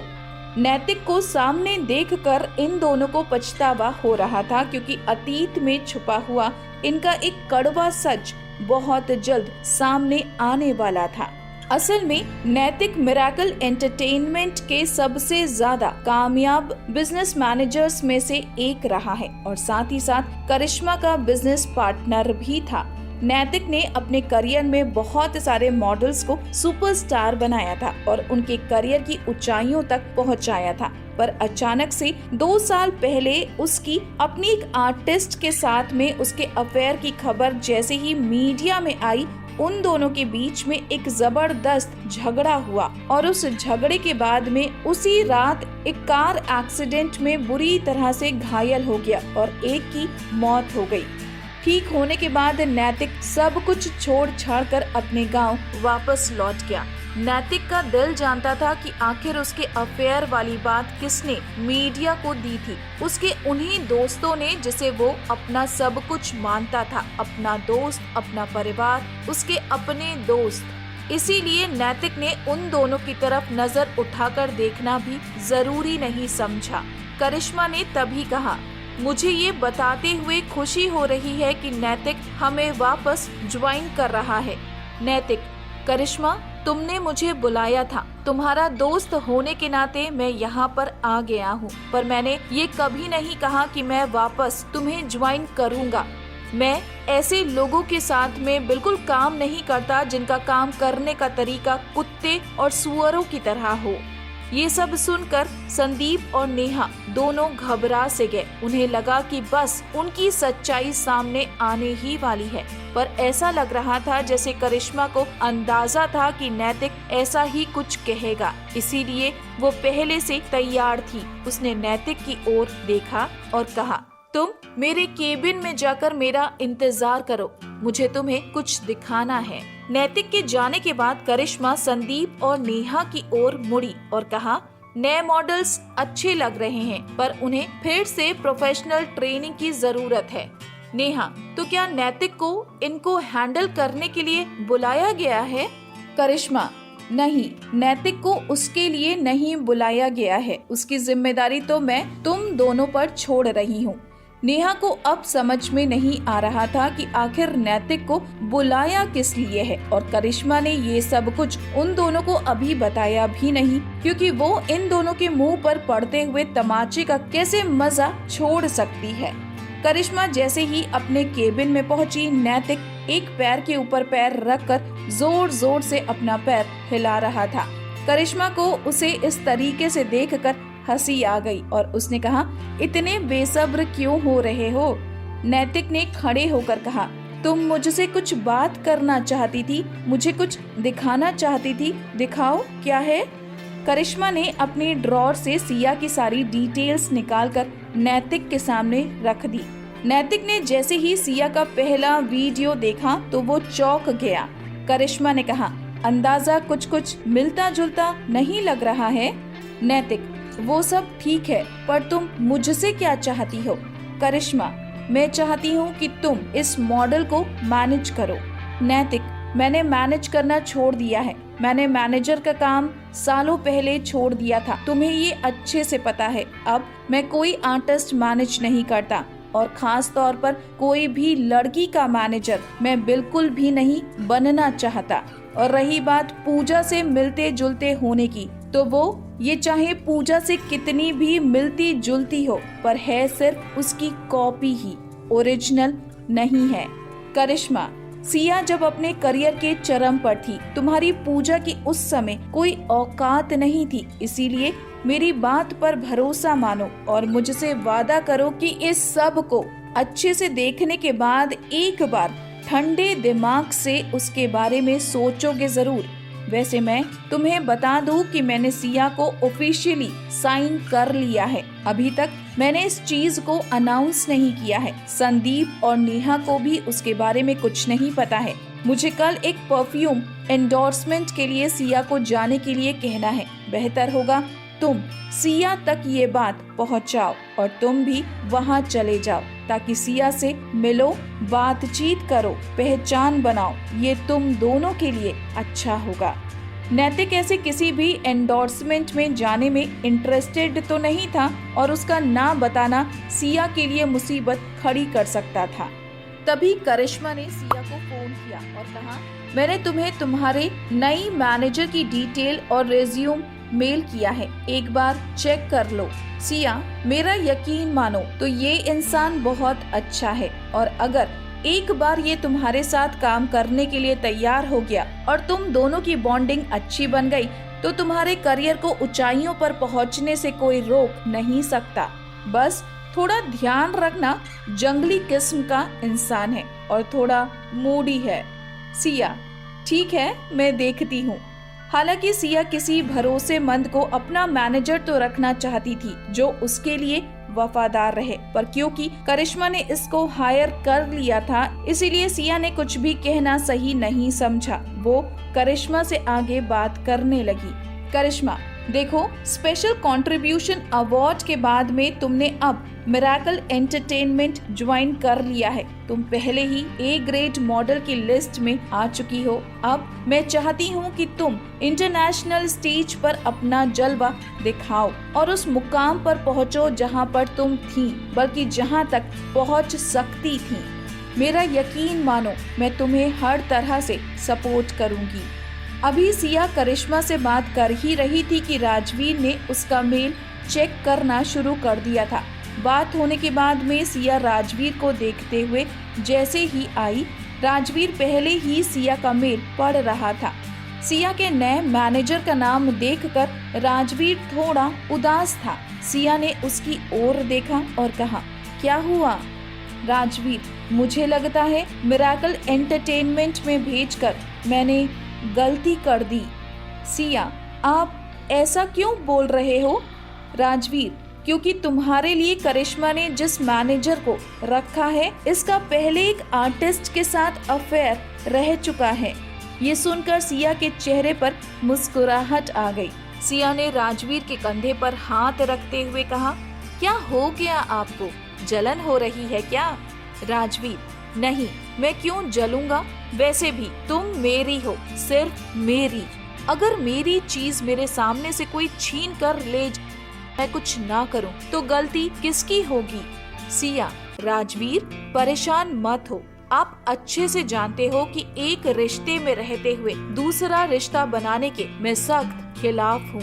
नैतिक को सामने देखकर इन दोनों को पछतावा हो रहा था, क्योंकि अतीत में छुपा हुआ इनका एक कड़वा सच बहुत जल्द सामने आने वाला था। असल में नैतिक मिराकल एंटरटेनमेंट के सबसे ज्यादा कामयाब बिजनेस मैनेजर्स में से एक रहा है और साथ ही साथ करिश्मा का बिजनेस पार्टनर भी था। नैतिक ने अपने करियर में बहुत सारे मॉडल्स को सुपरस्टार बनाया था और उनके करियर की ऊंचाइयों तक पहुंचाया था, पर अचानक से 2 साल पहले उसकी अपनी एक आर्टिस्ट के साथ में उसके अफेयर की खबर जैसे ही मीडिया में आई, उन दोनों के बीच में एक जबरदस्त झगड़ा हुआ और उस झगड़े के बाद में उसी रात एक कार एक्सीडेंट में बुरी तरह से घायल हो गया और एक की मौत हो गई। ठीक होने के बाद नैतिक सब कुछ छोड़ छाड़ कर अपने गांव वापस लौट गया। नैतिक का दिल जानता था कि आखिर उसके अफेयर वाली बात किसने मीडिया को दी थी। उसके उन्हीं दोस्तों ने जिसे वो अपना सब कुछ मानता था, अपना दोस्त, अपना परिवार, उसके अपने दोस्त। इसीलिए नैतिक ने उन दोनों की तरफ नजर उठाकर देखना भी जरूरी नहीं समझा। करिश्मा ने तभी कहा, मुझे ये बताते हुए खुशी हो रही है कि नैतिक हमें वापस ज्वाइन कर रहा है। नैतिक, करिश्मा तुमने मुझे बुलाया था। तुम्हारा दोस्त होने के नाते मैं यहाँ पर आ गया हूँ, पर मैंने ये कभी नहीं कहा कि मैं वापस तुम्हें ज्वाइन करूँगा। मैं ऐसे लोगों के साथ में बिल्कुल काम नहीं करता जिनका काम करने का तरीका कुत्ते और सुअरों की तरह हो। ये सब सुनकर संदीप और नेहा दोनों घबरा से गए। उन्हें लगा कि बस उनकी सच्चाई सामने आने ही वाली है, पर ऐसा लग रहा था जैसे करिश्मा को अंदाजा था कि नैतिक ऐसा ही कुछ कहेगा, इसीलिए वो पहले से तैयार थी। उसने नैतिक की ओर देखा और कहा, तुम मेरे केबिन में जाकर मेरा इंतजार करो, मुझे तुम्हें कुछ दिखाना है। नैतिक के जाने के बाद करिश्मा संदीप और नेहा की ओर मुड़ी और कहा, नए मॉडल्स अच्छे लग रहे हैं, पर उन्हें फिर से प्रोफेशनल ट्रेनिंग की जरूरत है। नेहा, तो क्या नैतिक को इनको हैंडल करने के लिए बुलाया गया है? करिश्मा, नहीं, नैतिक को उसके लिए नहीं बुलाया गया है। उसकी जिम्मेदारी तो मैं तुम दोनों पर छोड़ रही हूँ। नेहा को अब समझ में नहीं आ रहा था कि आखिर नैतिक को बुलाया किस लिए है, और करिश्मा ने ये सब कुछ उन दोनों को अभी बताया भी नहीं, क्योंकि वो इन दोनों के मुंह पर पड़ते हुए तमाचे का कैसे मजा छोड़ सकती है। करिश्मा जैसे ही अपने केबिन में पहुंची, नैतिक एक पैर के ऊपर पैर रखकर जोर जोर से अपना पैर हिला रहा था। करिश्मा को उसे इस तरीके से देखकर हंसी आ गई और उसने कहा, इतने बेसब्र क्यों हो रहे हो? नैतिक ने खड़े होकर कहा, तुम मुझसे कुछ बात करना चाहती थी, मुझे कुछ दिखाना चाहती थी, दिखाओ क्या है? करिश्मा ने अपनी ड्रॉर से सिया की सारी डिटेल्स निकालकर नैतिक के सामने रख दी। नैतिक ने जैसे ही सिया का पहला वीडियो देखा तो वो चौंक गया। करिश्मा ने कहा, अंदाजा कुछ कुछ मिलता जुलता नहीं लग रहा है? नैतिक, वो सब ठीक है, पर तुम मुझसे क्या चाहती हो? करिश्मा, मैं चाहती हूँ कि तुम इस मॉडल को मैनेज करो। नैतिक, मैंने मैनेज करना छोड़ दिया है। मैंने मैनेजर का काम सालों पहले छोड़ दिया था, तुम्हें ये अच्छे से पता है। अब मैं कोई आर्टिस्ट मैनेज नहीं करता, और खास तौर पर कोई भी लड़की का मैनेजर मैं बिल्कुल भी नहीं बनना चाहता। और रही बात पूजा से मिलते जुलते होने की, तो वो ये चाहे पूजा से कितनी भी मिलती जुलती हो, पर है सिर्फ उसकी कॉपी ही, ओरिजिनल नहीं है। करिश्मा, सिया जब अपने करियर के चरम पर थी, तुम्हारी पूजा की उस समय कोई औकात नहीं थी, इसीलिए मेरी बात पर भरोसा मानो और मुझसे वादा करो कि इस सब को अच्छे से देखने के बाद एक बार ठंडे दिमाग से उसके बारे में सोचोगे जरूर। वैसे मैं तुम्हें बता दूं कि मैंने सिया को ऑफिशियली साइन कर लिया है। अभी तक मैंने इस चीज को अनाउंस नहीं किया है। संदीप और नेहा को भी उसके बारे में कुछ नहीं पता है। मुझे कल एक परफ्यूम एंडोर्समेंट के लिए सिया को जाने के लिए कहना है। बेहतर होगा तुम सिया तक ये बात पहुंचाओ और तुम भी वहां चले जाओ, ताकि सिया से मिलो, बातचीत करो, पहचान बनाओ। ये तुम दोनों के लिए अच्छा होगा। नैतिक ऐसे किसी भी एंडोर्समेंट में जाने में इंटरेस्टेड तो नहीं था, और उसका ना बताना सिया के लिए मुसीबत खड़ी कर सकता था। तभी करिश्मा ने सिया को फोन किया और कहा, मैंने तुम्हें तुम्हारे नई मैनेजर की डिटेल और रिज्यूम मेल किया है, एक बार चेक कर लो। सिया, मेरा यकीन मानो तो ये इंसान बहुत अच्छा है, और अगर एक बार ये तुम्हारे साथ काम करने के लिए तैयार हो गया और तुम दोनों की बॉन्डिंग अच्छी बन गई, तो तुम्हारे करियर को ऊंचाइयों पर पहुंचने से कोई रोक नहीं सकता। बस थोड़ा ध्यान रखना, जंगली किस्म का इंसान है और थोड़ा मूडी है। सिया, ठीक है, मैं देखती हूँ। हालांकि सिया किसी भरोसेमंद को अपना मैनेजर तो रखना चाहती थी जो उसके लिए वफादार रहे, पर क्योंकि करिश्मा ने इसको हायर कर लिया था, इसीलिए सिया ने कुछ भी कहना सही नहीं समझा। वो करिश्मा से आगे बात करने लगी। करिश्मा, देखो, स्पेशल कंट्रीब्यूशन अवार्ड के बाद में तुमने अब मिरेकल एंटरटेनमेंट ज्वाइन कर लिया है। तुम पहले ही ए ग्रेड मॉडल की लिस्ट में आ चुकी हो। अब मैं चाहती हूँ कि तुम इंटरनेशनल स्टेज पर अपना जलवा दिखाओ और उस मुकाम पर पहुँचो जहाँ पर तुम थी, बल्कि जहाँ तक पहुँच सकती थी। मेरा यकीन मानो, मैं तुम्हें हर तरह से सपोर्ट करूँगी। अभी सिया करिश्मा से बात कर ही रही थी कि राजवीर ने उसका मेल चेक करना शुरू कर दिया था। बात होने के बाद में सिया राजवीर को देखते हुए जैसे ही आई, राजवीर पहले ही सिया का मेल पढ़ रहा था। सिया के नए मैनेजर का नाम देखकर राजवीर थोड़ा उदास था। सिया ने उसकी ओर देखा और कहा, क्या हुआ? राजवीर, मुझे लगता है मिरेकल एंटरटेनमेंट में भेजकर मैंने गलती कर दी। सिया, आप ऐसा क्यों बोल रहे हो? राजवीर, क्योंकि तुम्हारे लिए करिश्मा ने जिस मैनेजर को रखा है, इसका पहले एक आर्टिस्ट के साथ अफेयर रह चुका है। ये सुनकर सिया के चेहरे पर मुस्कुराहट आ गई। सिया ने राजवीर के कंधे पर हाथ रखते हुए कहा, क्या हो गया आपको? जलन हो रही है क्या? राजवीर, नहीं, मैं क्यों जलूंगा? वैसे भी तुम मेरी हो, सिर्फ मेरी। अगर मेरी चीज मेरे सामने से कोई छीन कर ले मैं कुछ ना करूं तो गलती किसकी होगी? सिया, राजवीर, परेशान मत हो। आप अच्छे से जानते हो कि एक रिश्ते में रहते हुए दूसरा रिश्ता बनाने के मैं सख्त खिलाफ हूँ।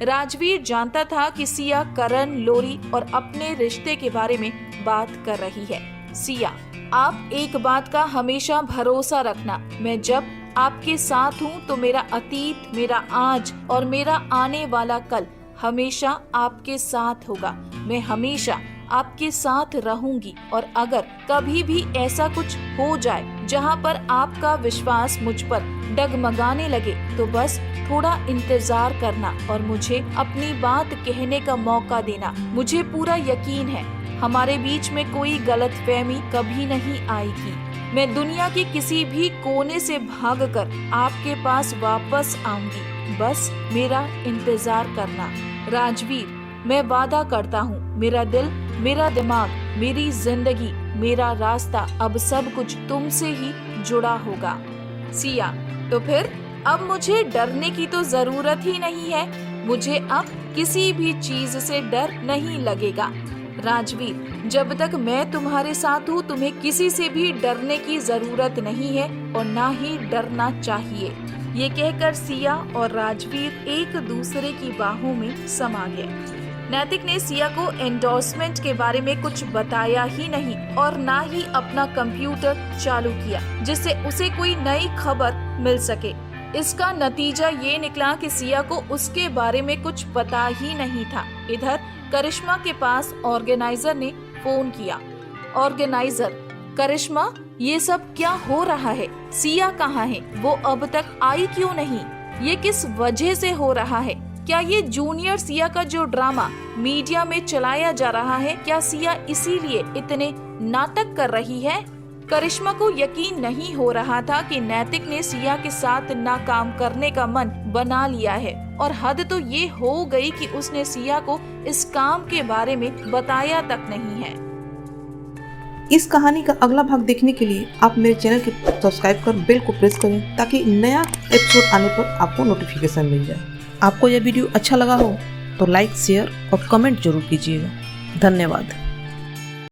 राजवीर जानता था कि सिया करण, लोरी और अपने रिश्ते के बारे में बात कर रही है। सिया, आप एक बात का हमेशा भरोसा रखना, मैं जब आपके साथ हूँ तो मेरा अतीत, मेरा आज और मेरा आने वाला कल हमेशा आपके साथ होगा। मैं हमेशा आपके साथ रहूंगी और अगर कभी भी ऐसा कुछ हो जाए जहाँ पर आपका विश्वास मुझ पर डगमगाने लगे तो बस थोड़ा इंतजार करना और मुझे अपनी बात कहने का मौका देना। मुझे पूरा यकीन है हमारे बीच में कोई गलतफहमी कभी नहीं आएगी। मैं दुनिया के किसी भी कोने से भागकर आपके पास वापस आऊंगी, बस मेरा इंतजार करना। राजवीर, मैं वादा करता हूँ, मेरा दिल, मेरा दिमाग, मेरी जिंदगी, मेरा रास्ता, अब सब कुछ तुमसे ही जुड़ा होगा। सिया, तो फिर अब मुझे डरने की तो जरूरत ही नहीं है। मुझे अब किसी भी चीज से डर नहीं लगेगा। राजवीर, जब तक मैं तुम्हारे साथ हूँ तुम्हें किसी से भी डरने की जरूरत नहीं है और ना ही डरना चाहिए। ये कहकर सिया और राजवीर एक दूसरे की बाहों में समा गए। नैतिक ने सिया को एंडोर्समेंट के बारे में कुछ बताया ही नहीं और ना ही अपना कंप्यूटर चालू किया जिससे उसे कोई नई खबर मिल सके। इसका नतीजा ये निकला कि सिया को उसके बारे में कुछ पता ही नहीं था। इधर करिश्मा के पास ऑर्गेनाइजर ने फोन किया। ऑर्गेनाइजर, करिश्मा, ये सब क्या हो रहा है? सिया कहाँ है? वो अब तक आई क्यों नहीं? ये किस वजह से हो रहा है? क्या ये जूनियर सिया का जो ड्रामा मीडिया में चलाया जा रहा है, क्या सिया इसीलिए इतने नाटक कर रही है? करिश्मा को यकीन नहीं हो रहा था कि नैतिक ने सिया के साथ नाकाम करने का मन बना लिया है और हद तो ये हो गई कि उसने सिया को इस काम के बारे में बताया तक नहीं है। इस कहानी का अगला भाग देखने के लिए आप मेरे चैनल के सब्सक्राइब कर बेल को प्रेस करें ताकि नया एपिसोड आने पर आपको नोटिफिकेशन मिल जाए। आपको यह वीडियो अच्छा लगा हो तो लाइक, शेयर और कमेंट जरूर कीजिएगा। धन्यवाद।